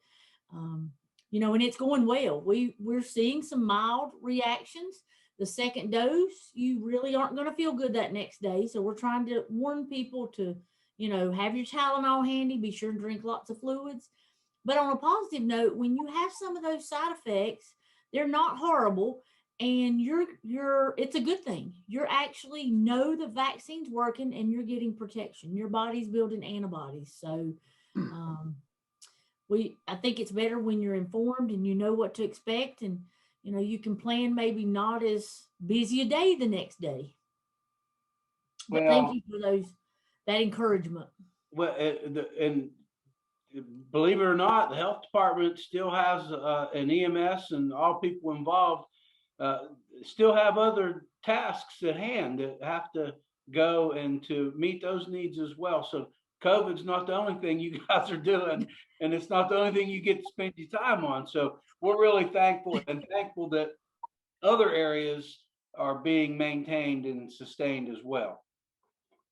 and it's going well. We're seeing some mild reactions. The second dose, you really aren't going to feel good that next day. So we're trying to warn people to, have your Tylenol handy, be sure to drink lots of fluids. But on a positive note, when you have some of those side effects, they're not horrible. And it's a good thing. You're actually know the vaccine's working and you're getting protection. Your body's building antibodies. So I think it's better when you're informed and you know what to expect, and you can plan maybe not as busy a day the next day. But thank you for that encouragement. Well, and believe it or not, the health department still has an EMS, and all people involved still have other tasks at hand that have to go and to meet those needs as well. So COVID's not the only thing you guys are doing, and it's not the only thing you get to spend your time on. So we're really thankful that other areas are being maintained and sustained as well.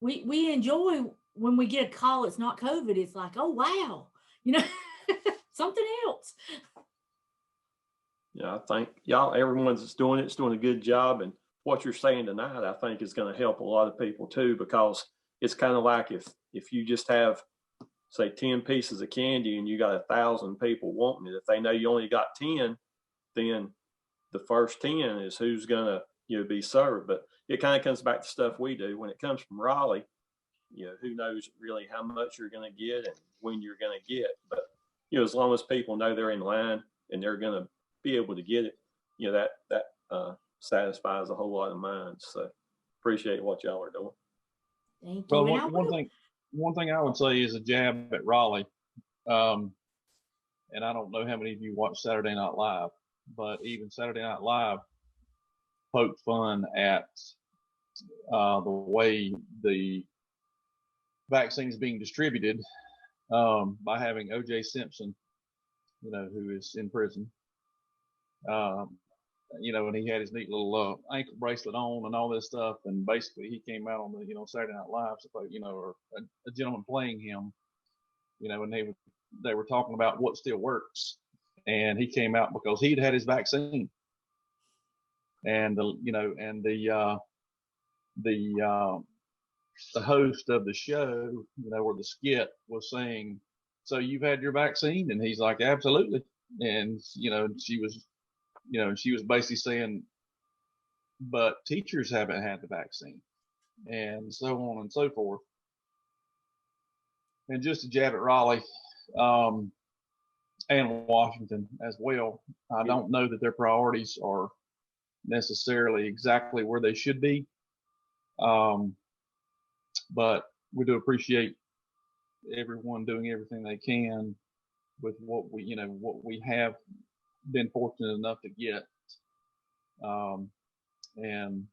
We enjoy when we get a call, it's not COVID. It's like, oh, wow, something else. Yeah, I think everyone's doing it. It's doing a good job. And what you're saying tonight, I think, is going to help a lot of people too, because it's kind of like if you just have, say, 10 pieces of candy and you got 1,000 people wanting it, if they know you only got 10, then the first 10 is who's going to be served. But it kind of comes back to stuff we do. When it comes from Raleigh, who knows really how much you're going to get and when you're going to get. But, as long as people know they're in line and they're going to be able to get it, that satisfies a whole lot of minds. So appreciate what y'all are doing. Thank you. Well, And I will- one thing I would say is a jab at Raleigh. And I don't know how many of you watch Saturday Night Live, but even Saturday Night Live poked fun at the way the vaccine is being distributed by having O.J. Simpson, who is in prison. And he had his neat little ankle bracelet on and all this stuff. And basically he came out on the, Saturday Night Live, or a gentleman playing him, and they were talking about what still works. And he came out because he'd had his vaccine. And the host of the show, where the skit was saying, "So you've had your vaccine?" And he's like, "Absolutely." And, she was basically saying, "But teachers haven't had the vaccine," and so on and so forth. And just to jab at Raleigh and Washington as well, I don't know that their priorities are necessarily exactly where they should be. But we do appreciate everyone doing everything they can with what we have been fortunate enough to get. And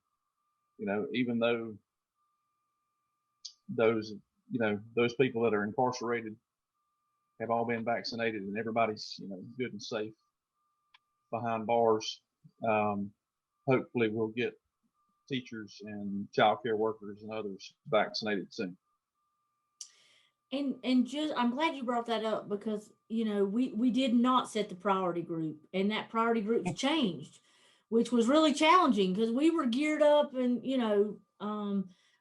even though those people that are incarcerated have all been vaccinated and everybody's, good and safe behind bars, hopefully we'll get teachers and childcare workers and others vaccinated soon. And just, I'm glad you brought that up because, we did not set the priority group, and that priority group's changed, which was really challenging because we were geared up and,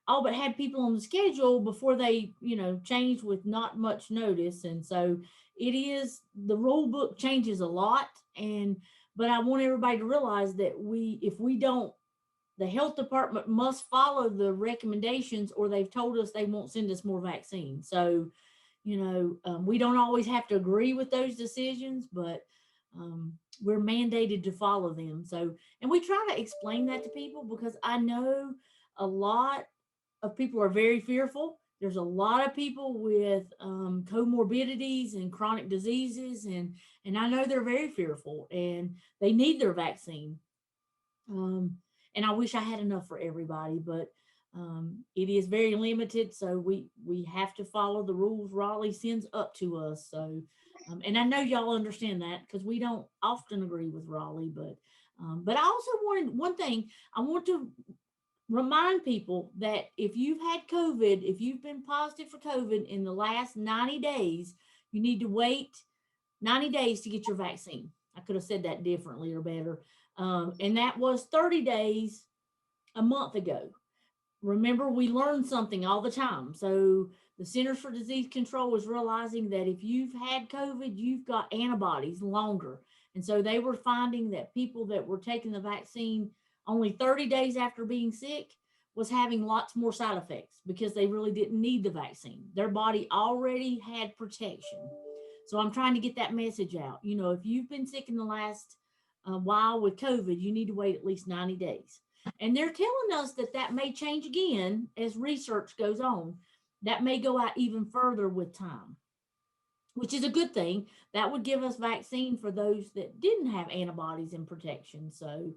all but had people on the schedule before they, changed with not much notice. And so the rule book changes a lot. But I want everybody to realize that if we don't, the health department must follow the recommendations or they've told us they won't send us more vaccine. So, we don't always have to agree with those decisions, but we're mandated to follow them. So, and we try to explain that to people because I know a lot of people are very fearful. There's a lot of people with comorbidities and chronic diseases, and I know they're very fearful and they need their vaccine. And I wish I had enough for everybody, but it is very limited. So we have to follow the rules Raleigh sends up to us. So, and I know y'all understand that because we don't often agree with Raleigh, but I also wanted one thing. I want to remind people that if you've had COVID, if you've been positive for COVID in the last 90 days, you need to wait 90 days to get your vaccine. I could have said that differently or better. And that was 30 days a month ago. Remember, we learn something all the time. So the Centers for Disease Control was realizing that if you've had COVID, you've got antibodies longer. And so they were finding that people that were taking the vaccine only 30 days after being sick was having lots more side effects because they really didn't need the vaccine. Their body already had protection. So I'm trying to get that message out. If you've been sick in the last while with COVID, you need to wait at least 90 days. And they're telling us that may change again as research goes on. That may go out even further with time, which is a good thing. That would give us vaccine for those that didn't have antibodies and protection. So,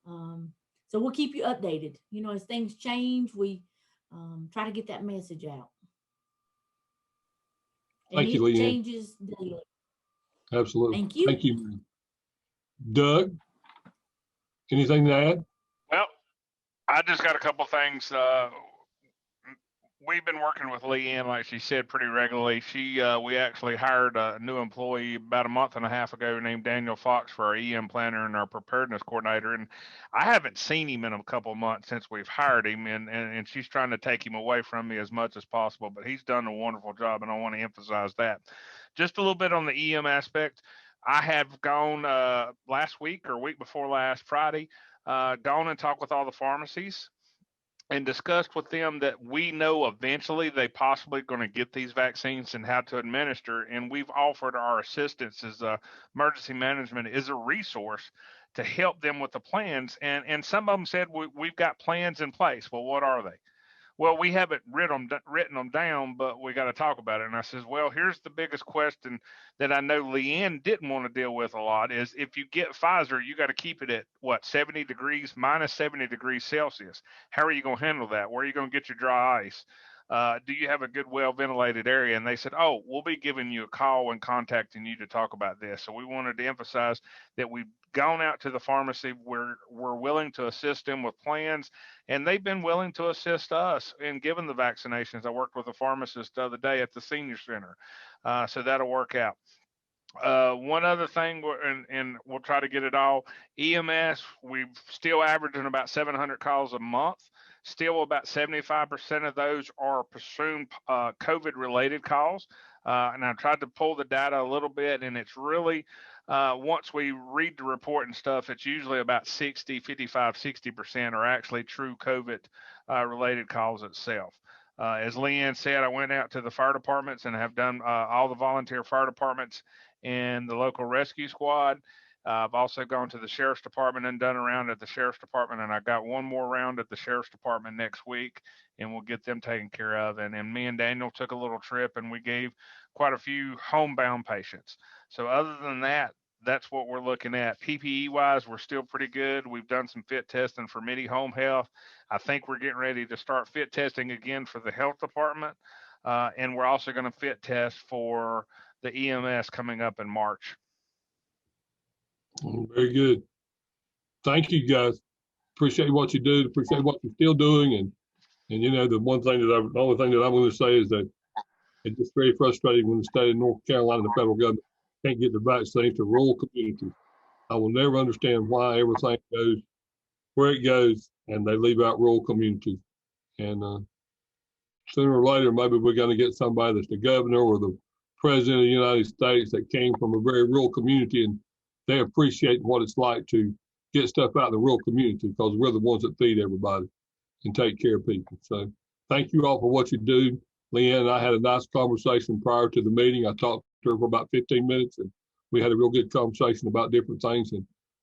so we'll keep you updated. As things change, we try to get that message out. Thank you, Leanne. Changes daily. Absolutely. Thank you. Thank you. Doug, anything to add? Well, I just got a couple things. We've been working with Leanne, like she said, pretty regularly. We actually hired a new employee about a month and a half ago named Daniel Fox for our EM planner and our preparedness coordinator. And I haven't seen him in a couple of months since we've hired him, and she's trying to take him away from me as much as possible. But he's done a wonderful job, and I want to emphasize that. Just a little bit on the EM aspect. I have gone last week or week before last Friday. gone and talked with all the pharmacies and discussed with them that we know eventually they possibly going to get these vaccines and how to administer. And we've offered our assistance as emergency management is a resource to help them with the plans. And some of them said, we've got plans in place. Well, what are they? Well, we haven't written them down, but we got to talk about it. And I says, well, here's the biggest question that I know Leanne didn't want to deal with a lot is if you get Pfizer, you got to keep it at what, 70 degrees, minus 70 degrees Celsius. How are you going to handle that? Where are you going to get your dry ice? Do you have a good, well ventilated area? And they said, oh, we'll be giving you a call and contacting you to talk about this. So we wanted to emphasize that we've gone out to the pharmacy. We're willing to assist them with plans, and they've been willing to assist us in giving the vaccinations. I worked with a pharmacist the other day at the senior center. So that'll work out. One other thing, and we'll try to get it all, EMS, we're still averaging about 700 calls a month. Still about 75% of those are presumed COVID-related calls. And I tried to pull the data a little bit, and it's really, once we read the report and stuff, it's usually about 60% are actually true COVID-related calls itself. As Leanne said, I went out to the fire departments and have done all the volunteer fire departments and the local rescue squad. I've also gone to the sheriff's department and done a round at the sheriff's department, and I got one more round at the sheriff's department next week, and we'll get them taken care of. And me and Daniel took a little trip, and we gave quite a few homebound patients. So other than that, that's what we're looking at. PPE wise, we're still pretty good. We've done some fit testing for Midi Home Health. I think we're getting ready to start fit testing again for the health department. And we're also going to fit test for the EMS coming up in March. Very good. Thank you, guys. Appreciate what you do. Appreciate what you're still doing. And you know, the only thing that I'm going to say is that it's just very frustrating when the state of North Carolina and the federal government can't get the vaccines to rural communities. I will never understand why everything goes where it goes and they leave out rural communities. And sooner or later, maybe we're going to get somebody that's the governor or the president of the United States that came from a very rural community, and they appreciate what it's like to get stuff out in the rural community because we're the ones that feed everybody and take care of people. So thank you all for what you do. Leanne and I had a nice conversation prior to the meeting. I talked to her for about 15 minutes, and we had a real good conversation about different things.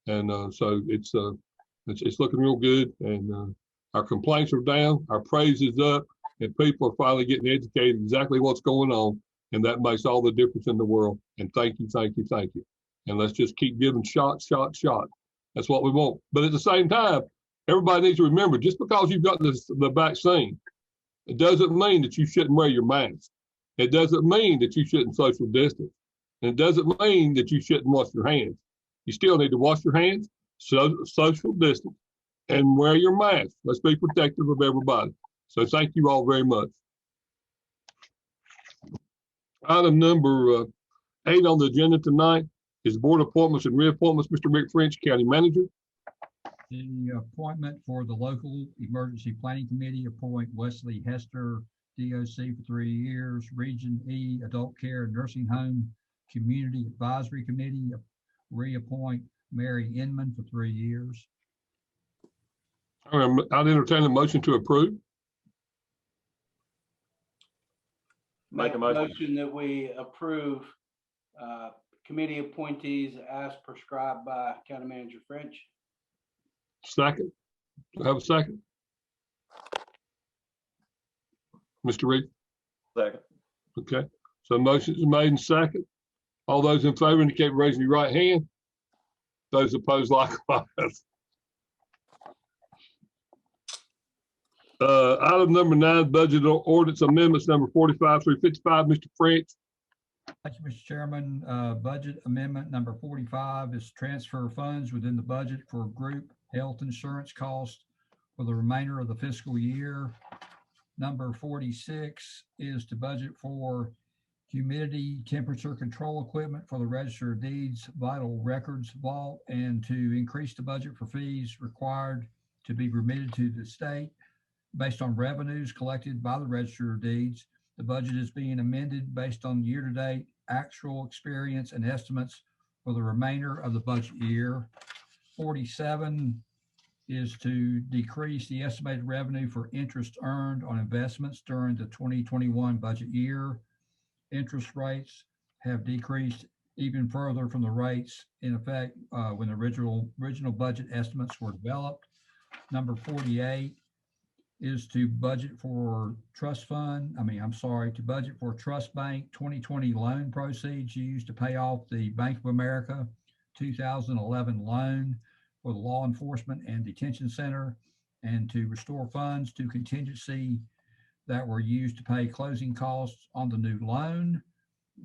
And so it's looking real good. And our complaints are down, our praise is up, and people are finally getting educated exactly what's going on. And that makes all the difference in the world. And thank you, thank you, thank you. And let's just keep giving shots. That's what we want. But at the same time, everybody needs to remember, just because you've got the vaccine, it doesn't mean that you shouldn't wear your mask. It doesn't mean that you shouldn't social distance. And it doesn't mean that you shouldn't wash your hands. You still need to wash your hands, social distance, and wear your mask. Let's be protective of everybody. So thank you all very much. Item number 8 on the agenda tonight is board appointments and reappointments. Mr. Rick French, County Manager. The appointment for the local emergency planning committee, appoint Wesley Hester, DOC, for 3 years. Region E Adult Care and Nursing Home Community Advisory Committee, reappoint Mary Inman for 3 years. I'll entertain a motion to approve. Make a motion that we approve committee appointees as prescribed by County Manager French. Second. Do I have a second? Mr. Reed? Second. Okay. So motion is made and second. All those in favor indicate by raising your right hand. Those opposed likewise. Item number 9, budget ordinance amendments number 45 through 55. Mr. French. Thank you, Mr. Chairman. Budget amendment number 45 is transfer funds within the budget for group health insurance costs for the remainder of the fiscal year. Number 46 is to budget for humidity temperature control equipment for the Register of Deeds Vital Records Vault, and to increase the budget for fees required to be remitted to the state based on revenues collected by the Register of Deeds. The budget is being amended based on year-to-date actual experience and estimates for the remainder of the budget year. 47 is to decrease the estimated revenue for interest earned on investments during the 2021 budget year. Interest rates have decreased even further from the rates in effect when the original budget estimates were developed. Number 48 is to budget for to budget for Trust Bank 2020 loan proceeds used to pay off the Bank of America 2011 loan for the Law Enforcement and Detention Center, and to restore funds to contingency that were used to pay closing costs on the new loan,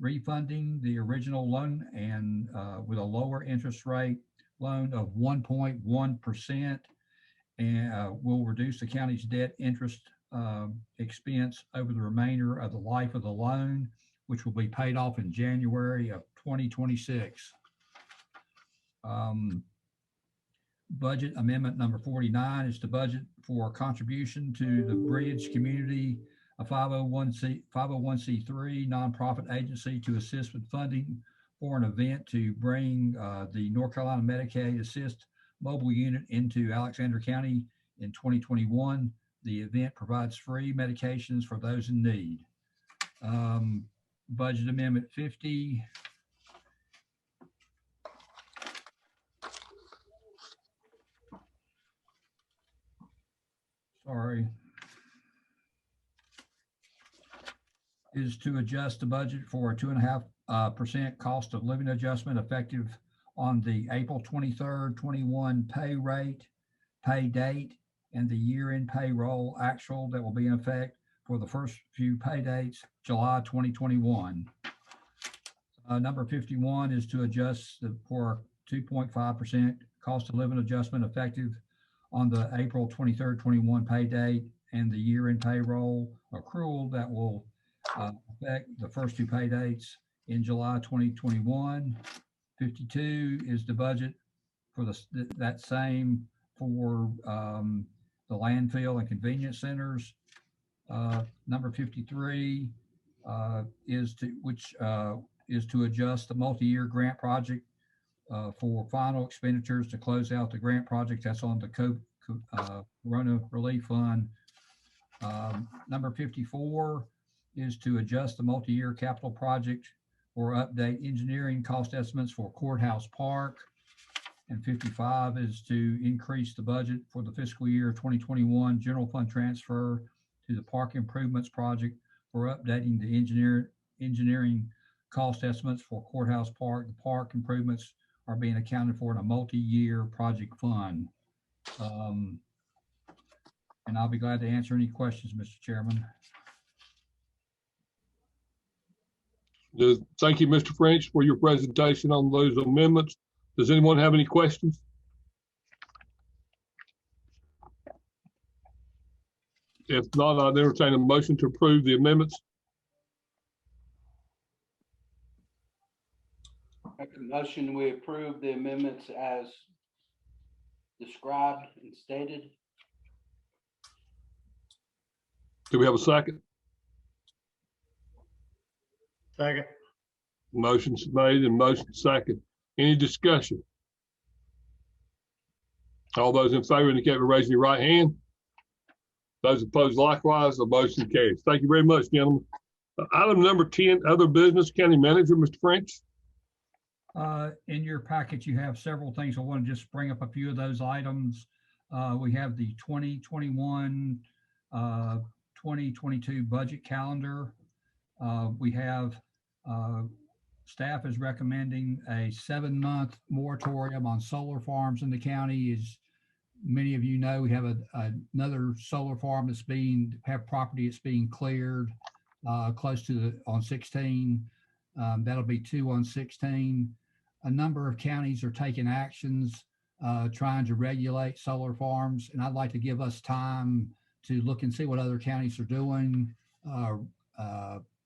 refunding the original loan and with a lower interest rate loan of 1.1%, and will reduce the county's debt interest expense over the remainder of the life of the loan, which will be paid off in January of 2026. Budget amendment number 49 is to budget for contribution to the Bridge Community, a 501c3 nonprofit agency, to assist with funding for an event to bring the North Carolina Medicaid Assist mobile unit into Alexander County in 2021. The event provides free medications for those in need. Budget amendment 50. Is to adjust the budget for a 2.5% cost of living adjustment effective on the April 23rd, 21 pay date, and the year-end payroll actual that will be in effect for the first few pay dates, July 2021. Number 51 is to adjust for 2.5% cost of living adjustment effective on the April 23rd, 21 pay date, and the year-end payroll accrual that will affect the first two pay dates in July 2021. 52 is the budget for that same for the landfill and convenience centers. Number 53 is to adjust the multi-year grant project for final expenditures to close out the grant project that's on the Corona Relief Fund. Number 54 is to adjust the multi-year capital project or update engineering cost estimates for Courthouse Park. And 55 is to increase the budget for the fiscal year 2021 general fund transfer to the park improvements project for updating the engineering cost estimates for Courthouse Park. The park improvements are being accounted for in a multi-year project fund. And I'll be glad to answer any questions, Mr. Chairman. Thank you, Mr. French, for your presentation on those amendments. Does anyone have any questions? If not, I'd entertain a motion to approve the amendments. Make a motion, we approve the amendments as described and stated. Do we have a second? Second. Motion's made and motion second. Any discussion? All those in favor indicate by raising your right hand. Those opposed likewise, the motion carries. Thank you very much, gentlemen. Item number 10, other business, County Manager, Mr. French. In your packet, you have several things. I want to just bring up a few of those items. We have the 2021, 2022 budget calendar. We have staff is recommending a 7-month moratorium on solar farms in the county. As many of you know, we have another solar farm that's property that's being cleared close to on 16. That'll be 2 on 16. A number of counties are taking actions trying to regulate solar farms, and I'd like to give us time to look and see what other counties are doing.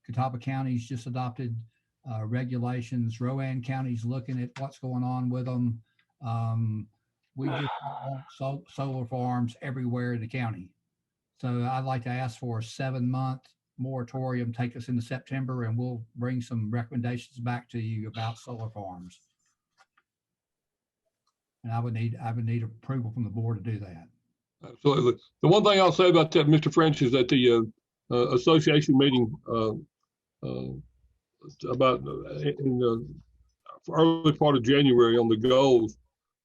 Catawba County's just adopted regulations. Rowan County's looking at what's going on with them. We just want solar farms everywhere in the county. So I'd like to ask for a 7-month moratorium, take us into September, and we'll bring some recommendations back to you about solar farms. And I would need approval from the board to do that. Absolutely. The one thing I'll say about that, Mr. French, is that the association meeting about in the early part of January on the goals,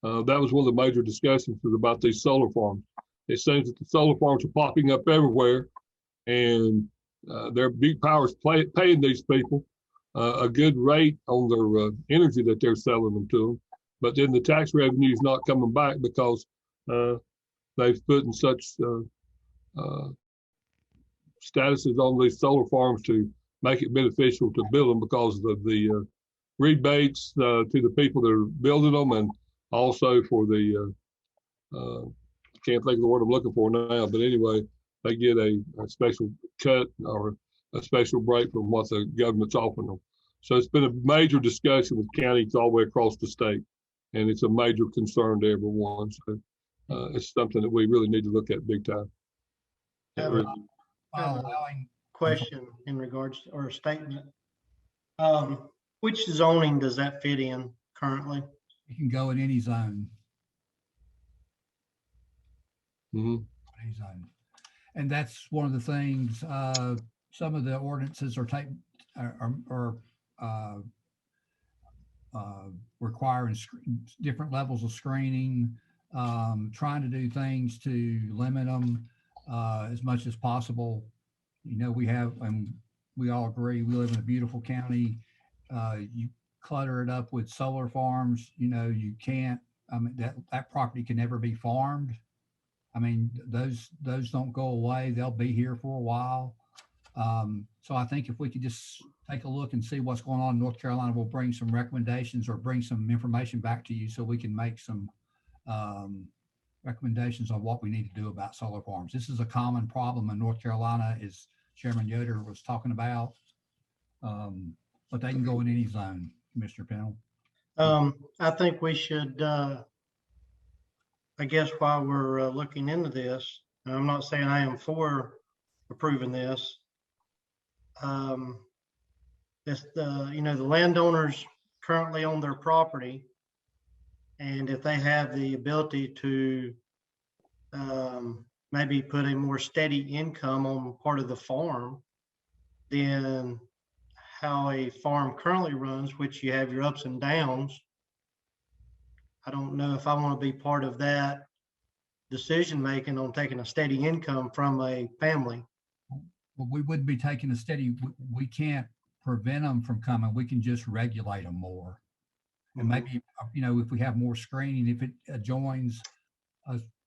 that was one of the major discussions was about these solar farms. It seems that the solar farms are popping up everywhere, and their big powers paying these people a good rate on their energy that they're selling them to them. But then the tax revenue is not coming back because they've put in such statuses on these solar farms to make it beneficial to build them because of the rebates to the people that are building them, and also for the can't think of the word I'm looking for now, but anyway, they get a special cut or a special break from what the government's offering them. So it's been a major discussion with counties all the way across the state, and it's a major concern to everyone. So it's something that we really need to look at big time. Question in regards to, or a statement. Which zoning does that fit in currently? You can go in any zone. Mm-hmm. Any zone. And that's one of the things, some of the ordinances are requiring different levels of screening, trying to do things to limit them as much as possible. You know, we have, and we all agree, we live in a beautiful county. You clutter it up with solar farms, you know, you can't, I mean, that property can never be farmed. I mean, those don't go away. They'll be here for a while. So I think if we could just take a look and see what's going on in North Carolina, we'll bring some recommendations or bring some information back to you so we can make some recommendations on what we need to do about solar farms. This is a common problem in North Carolina, as Chairman Yoder was talking about. But they can go in any zone, Commissioner Pennell. I think we should, I guess while we're looking into this, and I'm not saying I am for approving this. It's you know, the landowners currently own their property, and if they have the ability to maybe put a more steady income on part of the farm, then how a farm currently runs, which you have your ups and downs, I don't know if I want to be part of that decision making on taking a steady income from a family. Well, we wouldn't be taking a steady, we can't prevent them from coming. We can just regulate them more. And maybe, you know, if we have more screening, if it adjoins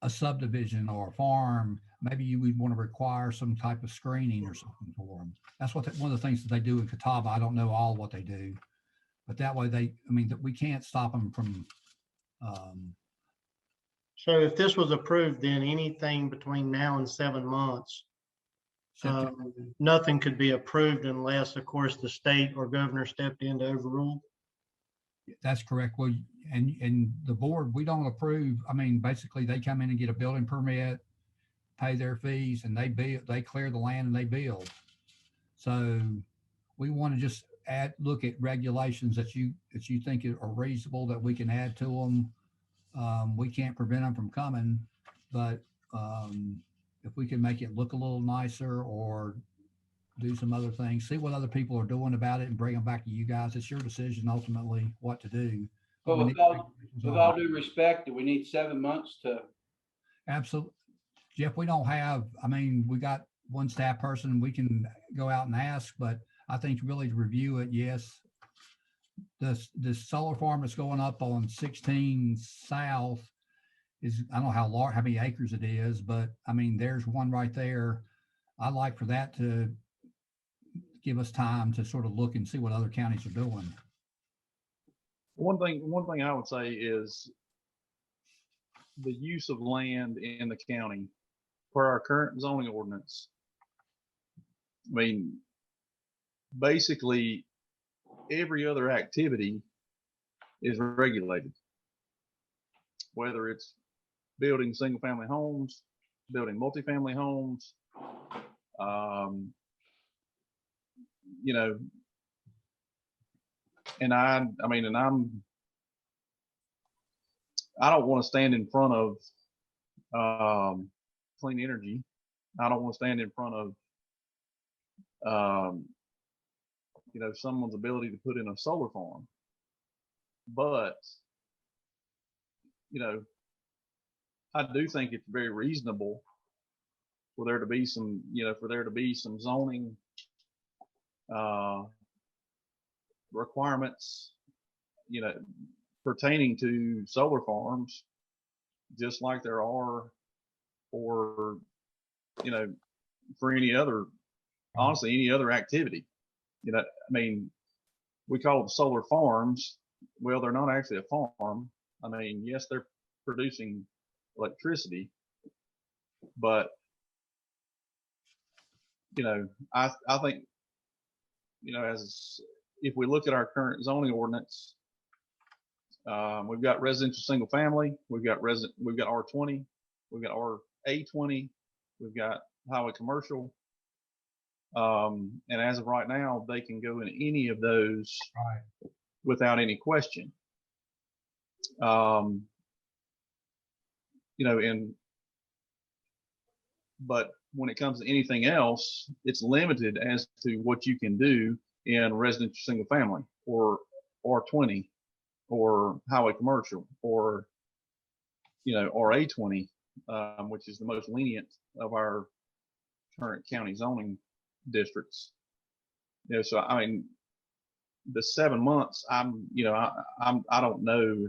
a subdivision or a farm, maybe you would want to require some type of screening or something for them. That's what one of the things that they do in Catawba. I don't know all what they do, but that way I mean, that we can't stop them from. So if this was approved, then anything between now and 7 months, nothing could be approved unless, of course, the state or governor stepped in to overrule. That's correct. Well, and the board, we don't approve. I mean, basically they come in and get a building permit, pay their fees, and they clear the land and they build. So we want to just look at regulations that you think are reasonable that we can add to them. We can't prevent them from coming, but if we can make it look a little nicer or do some other things, see what other people are doing about it and bring them back to you guys. It's your decision ultimately what to do. But with all due respect, do we need 7 months to? Absolutely. Jeff, we don't have, I mean, we got one staff person, we can go out and ask, but I think really to review it, yes. The solar farm that's going up on 16 South is, I don't know how many acres it is, but I mean, there's one right there. I'd like for that to give us time to sort of look and see what other counties are doing. One thing I would say is the use of land in the county for our current zoning ordinance. I mean, basically every other activity is regulated, whether it's building single family homes, building multifamily homes, you know, and I'm I don't want to stand in front of clean energy. I don't want to stand in front of someone's ability to put in a solar farm. But I do think it's very reasonable for there to be some zoning requirements, pertaining to solar farms, just like there are for, for any other, honestly, any other activity. I mean, we call them solar farms. Well, they're not actually a farm. I mean, yes, they're producing electricity, but I think, as if we look at our current zoning ordinance, we've got residential single family, we've got R20, we've got RA20, we've got highway commercial. And as of right now, they can go in any of those without any question. But when it comes to anything else, it's limited as to what you can do in residential single family or R20 or highway commercial or, RA20, which is the most lenient of our current county zoning districts. So I mean, the 7 months, I don't know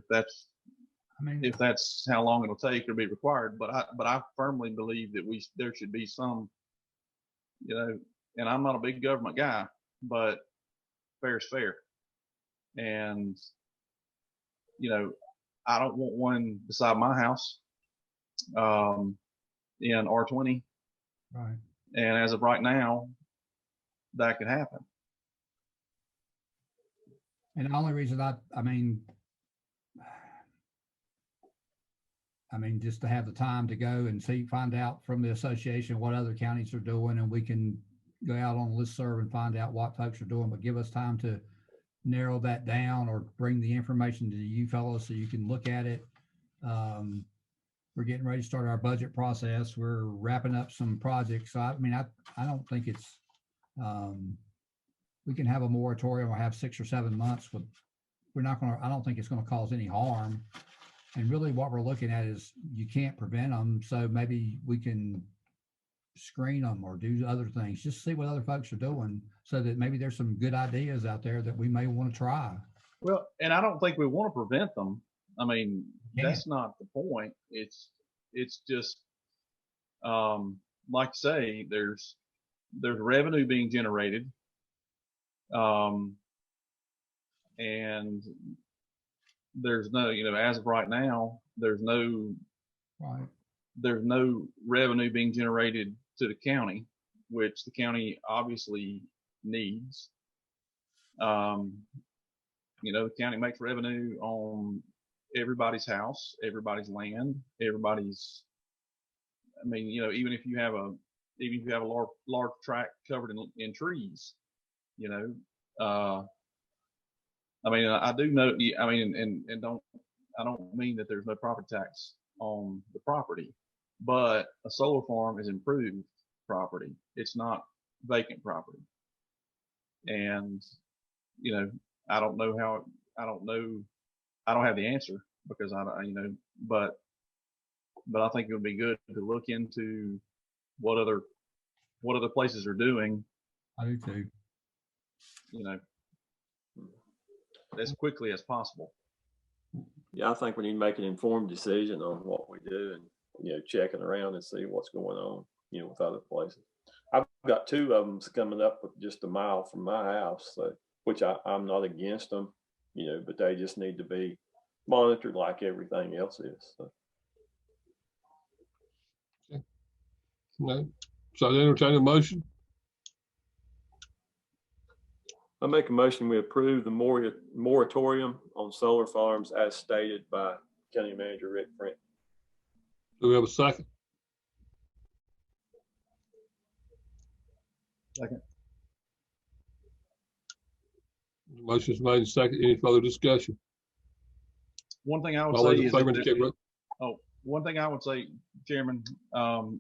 if that's how long it'll take or be required, but I firmly believe that there should be some, and I'm not a big government guy, but fair is fair. And, I don't want one beside my house, in R20. Right. And as of right now, that could happen. And the only reason I mean, just to have the time to go and find out from the association what other counties are doing, and we can go out on the listserv and find out what folks are doing, but give us time to narrow that down or bring the information to you fellows so you can look at it. We're getting ready to start our budget process. We're wrapping up some projects. So I don't think it's, we can have a moratorium or have 6 or 7 months, but I don't think it's going to cause any harm. And really what we're looking at is you can't prevent them. So maybe we can screen them or do other things, just see what other folks are doing so that maybe there's some good ideas out there that we may want to try. Well, and I don't think we want to prevent them. I mean, that's not the point. It's just, like I say, there's revenue being generated. And there's no, as of right now, there's no revenue being generated to the county, which the county obviously needs. The county makes revenue on everybody's house, everybody's land, everybody's, even if you have a large tract covered in trees, I do know, and I don't mean that there's no property tax on the property, but a solar farm is improved property. It's not vacant property. And, I don't know I don't have the answer because but I think it would be good to look into what other places are doing. I do too. As quickly as possible. Yeah, I think we need to make an informed decision on what we do and, checking around and see what's going on, with other places. I've got 2 of them coming up with just a mile from my house, so, which I'm not against them, but they just need to be monitored like everything else is. So. Okay. No. So I entertain a motion. I make a motion we approve the moratorium on solar farms as stated by County Manager Rick Brent. Do we have a second? Second. The motion is made and second. Any further discussion? All in favor, say aye. Aye. Any opposed? Motion carries. Item 11, consideration of approval of the 2021 City Council Resolution 2021-1, One thing I would All say those in is, favor if indicate by- one thing I would say, Chairman,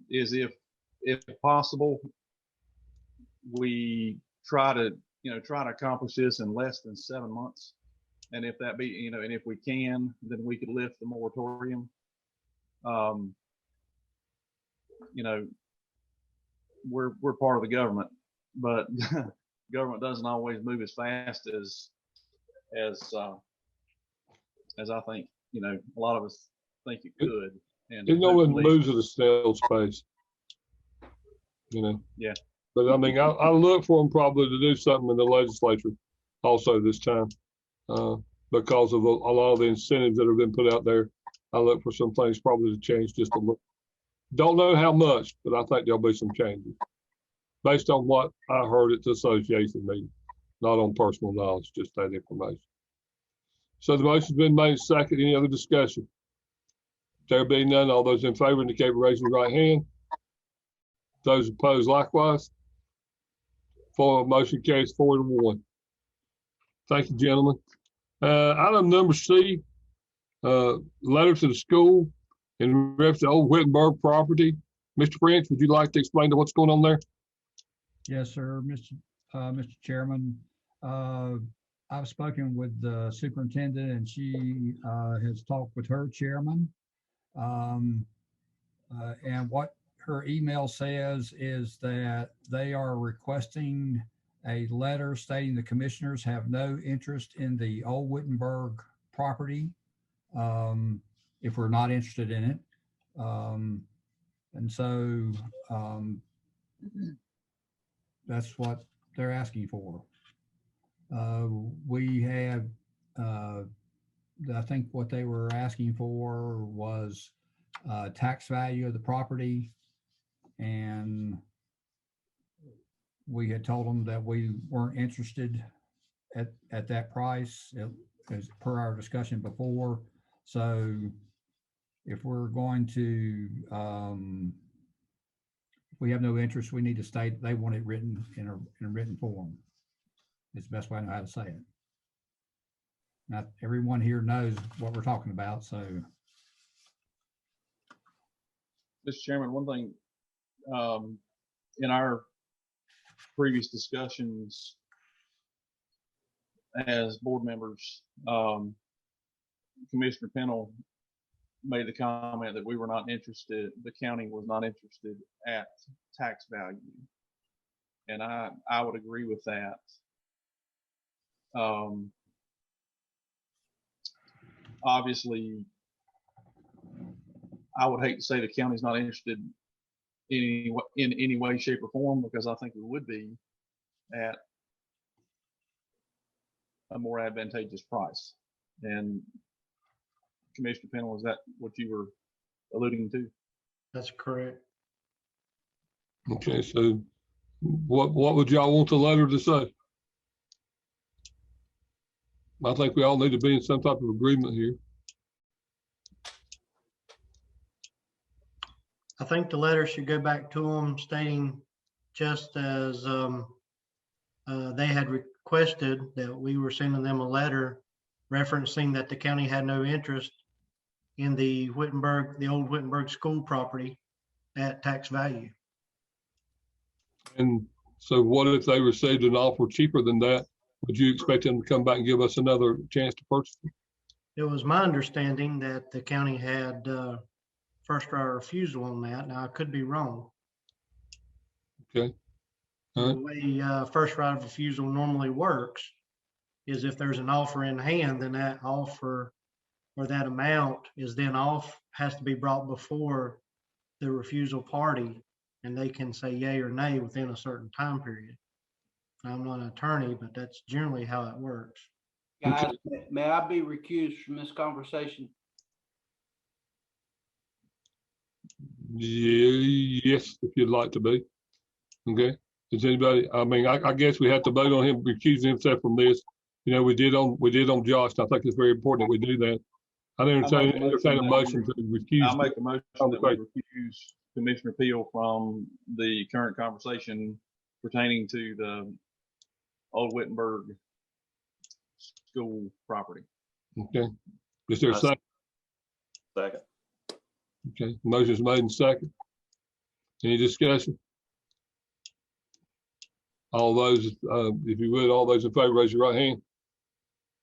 is if possible, we try to accomplish this in less than 7 months. And if that be, and if we can, then we could lift the moratorium. We're part of the government, but government doesn't always move as fast as I think, a lot of us think it could. And no one hopefully- moves at a snail's pace. Yeah. But I mean, I look for them probably to do something in the legislature also this time, because of a lot of the incentives that have been put out there. I look for some things probably to change just a little. Don't know how much, but I think there'll be some changes based on what I heard at the association meeting, not on personal knowledge, just that information. So the motion's been made second. Any other discussion? There being none, all those in favor indicate by raising your right hand. Those opposed likewise. Motion carries 4-1. Thank you, gentlemen. Item number C, letter to the school in reference to old Wittenberg property. Mr. French, would you like to explain to what's going on there? Yes, sir, Mr. Chairman. I've spoken with the superintendent and she has talked with her chairman. And what her email says is that they are requesting a letter stating the commissioners have no interest in the old Wittenberg property, if we're not interested in it. And so that's what they're asking for. We have, I think what they were asking for was tax value of the property. And we had told them that we weren't interested at that price, as per our discussion before. So if we're going to, if we have no interest, we need to state they want it written in a written form. It's the best way I know how to say it. Not everyone here knows what we're talking about, so. Mr. Chairman, one thing, in our previous discussions as board members, Commissioner Pennell made the comment that we were not interested, the county was not interested at tax value. And I would agree with that. Obviously, I would hate to say the county's not interested in any way, shape, or form, because I think we would be at a more advantageous price. And Commissioner Pennell, is that what you were alluding to? That's correct. Okay, so what would y'all want the letter to say? I think we all need to be in some type of agreement here. I think the letter should go back to them stating, just as they had requested, that we were sending them a letter referencing that the county had no interest in the old Wittenberg school property at tax value. And so what if they received an offer cheaper than that? Would you expect them to come back and give us another chance to purchase it? It was my understanding that the county had first right of refusal on that. Now, I could be wrong. Okay. The way first right of refusal normally works is if there's an offer in hand, then that offer or that amount is then has to be brought before the refusal party, and they can say yay or nay within a certain time period. I'm not an attorney, but that's generally how it works. Guys, may I be recused from this conversation? Yes, if you'd like to be. Okay. Does anybody, I mean, I guess we have to vote on him recusing himself from this. You know, we did on Josh, and I think it's very important that we do that. I entertain a motion to recuse. I'll make a motion that we recuse Commissioner Peel from the current conversation pertaining to the old Wittenberg school property. Okay. Is there a second? Second. Okay, motion's made and second. Any discussion? All those, if you would, all those in favor, raise your right hand.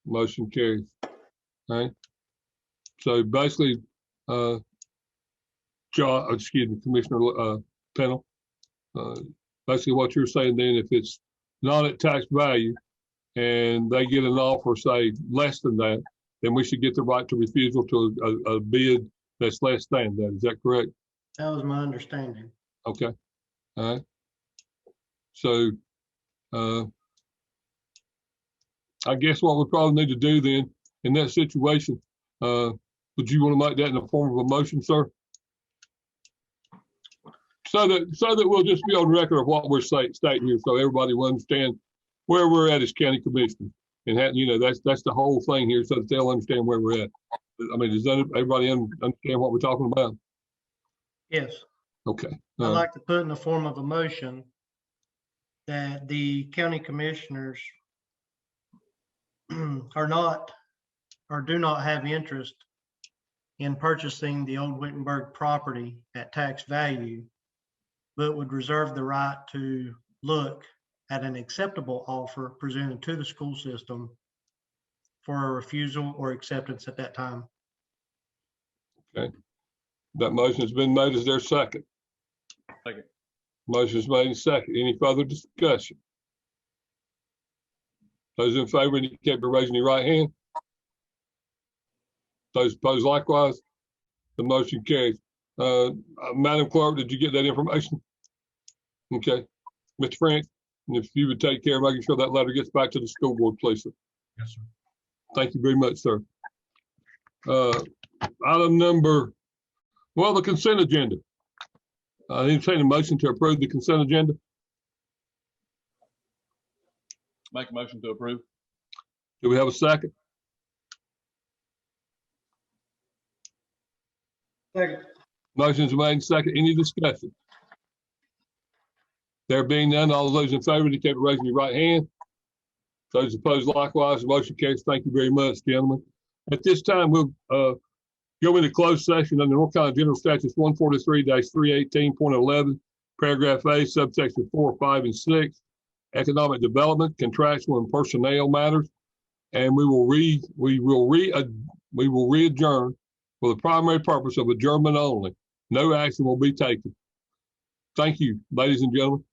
Motion carries. All right. So basically, Commissioner Pennell, basically what you're saying then, if it's not at tax value and they get an offer, say, less than that, then we should get the right to refusal to a bid that's less than that. Is that correct? That was my understanding. Okay. All right. So, I guess what we probably need to do then in that situation, would you want to make that in the form of a motion, sir? So that we'll just be on record of what we're stating here, so everybody will understand where we're at as county commissioners. And that's the whole thing here, so that they'll understand where we're at. I mean, does everybody understand what we're talking about? Yes. Okay. I'd like to put in the form of a motion that the county commissioners are not or do not have interest in purchasing the old Wittenberg property at tax value, but would reserve the right to look at an acceptable offer presented to the school system for a refusal or acceptance at that time. Okay. That motion has been made. Is there a second? Second. Motion is made and second. Any further discussion? Those in favor indicate by raising your right hand. Those opposed likewise. The motion carries. Madam Clerk, did you get that information? Okay. Mr. Frank, if you would take care of making sure that letter gets back to the school board, please, sir. Yes, sir. Thank you very much, sir. Item number, the consent agenda. I entertain a motion to approve the consent agenda. Make a motion to approve. Do we have a second? Second. Motion's made and second. Any discussion? There being none, all those in favor indicate by raising your right hand. Those opposed likewise, the motion carries. Thank you very much, gentlemen. At this time, we'll go into closed session under North Carolina General Statutes 143-318.11, paragraph A, subsection 4, 5, and 6, economic development, contractual and personnel matters, and we will re-adjourn for the primary purpose of adjournment only. No action will be taken. Thank you, ladies and gentlemen.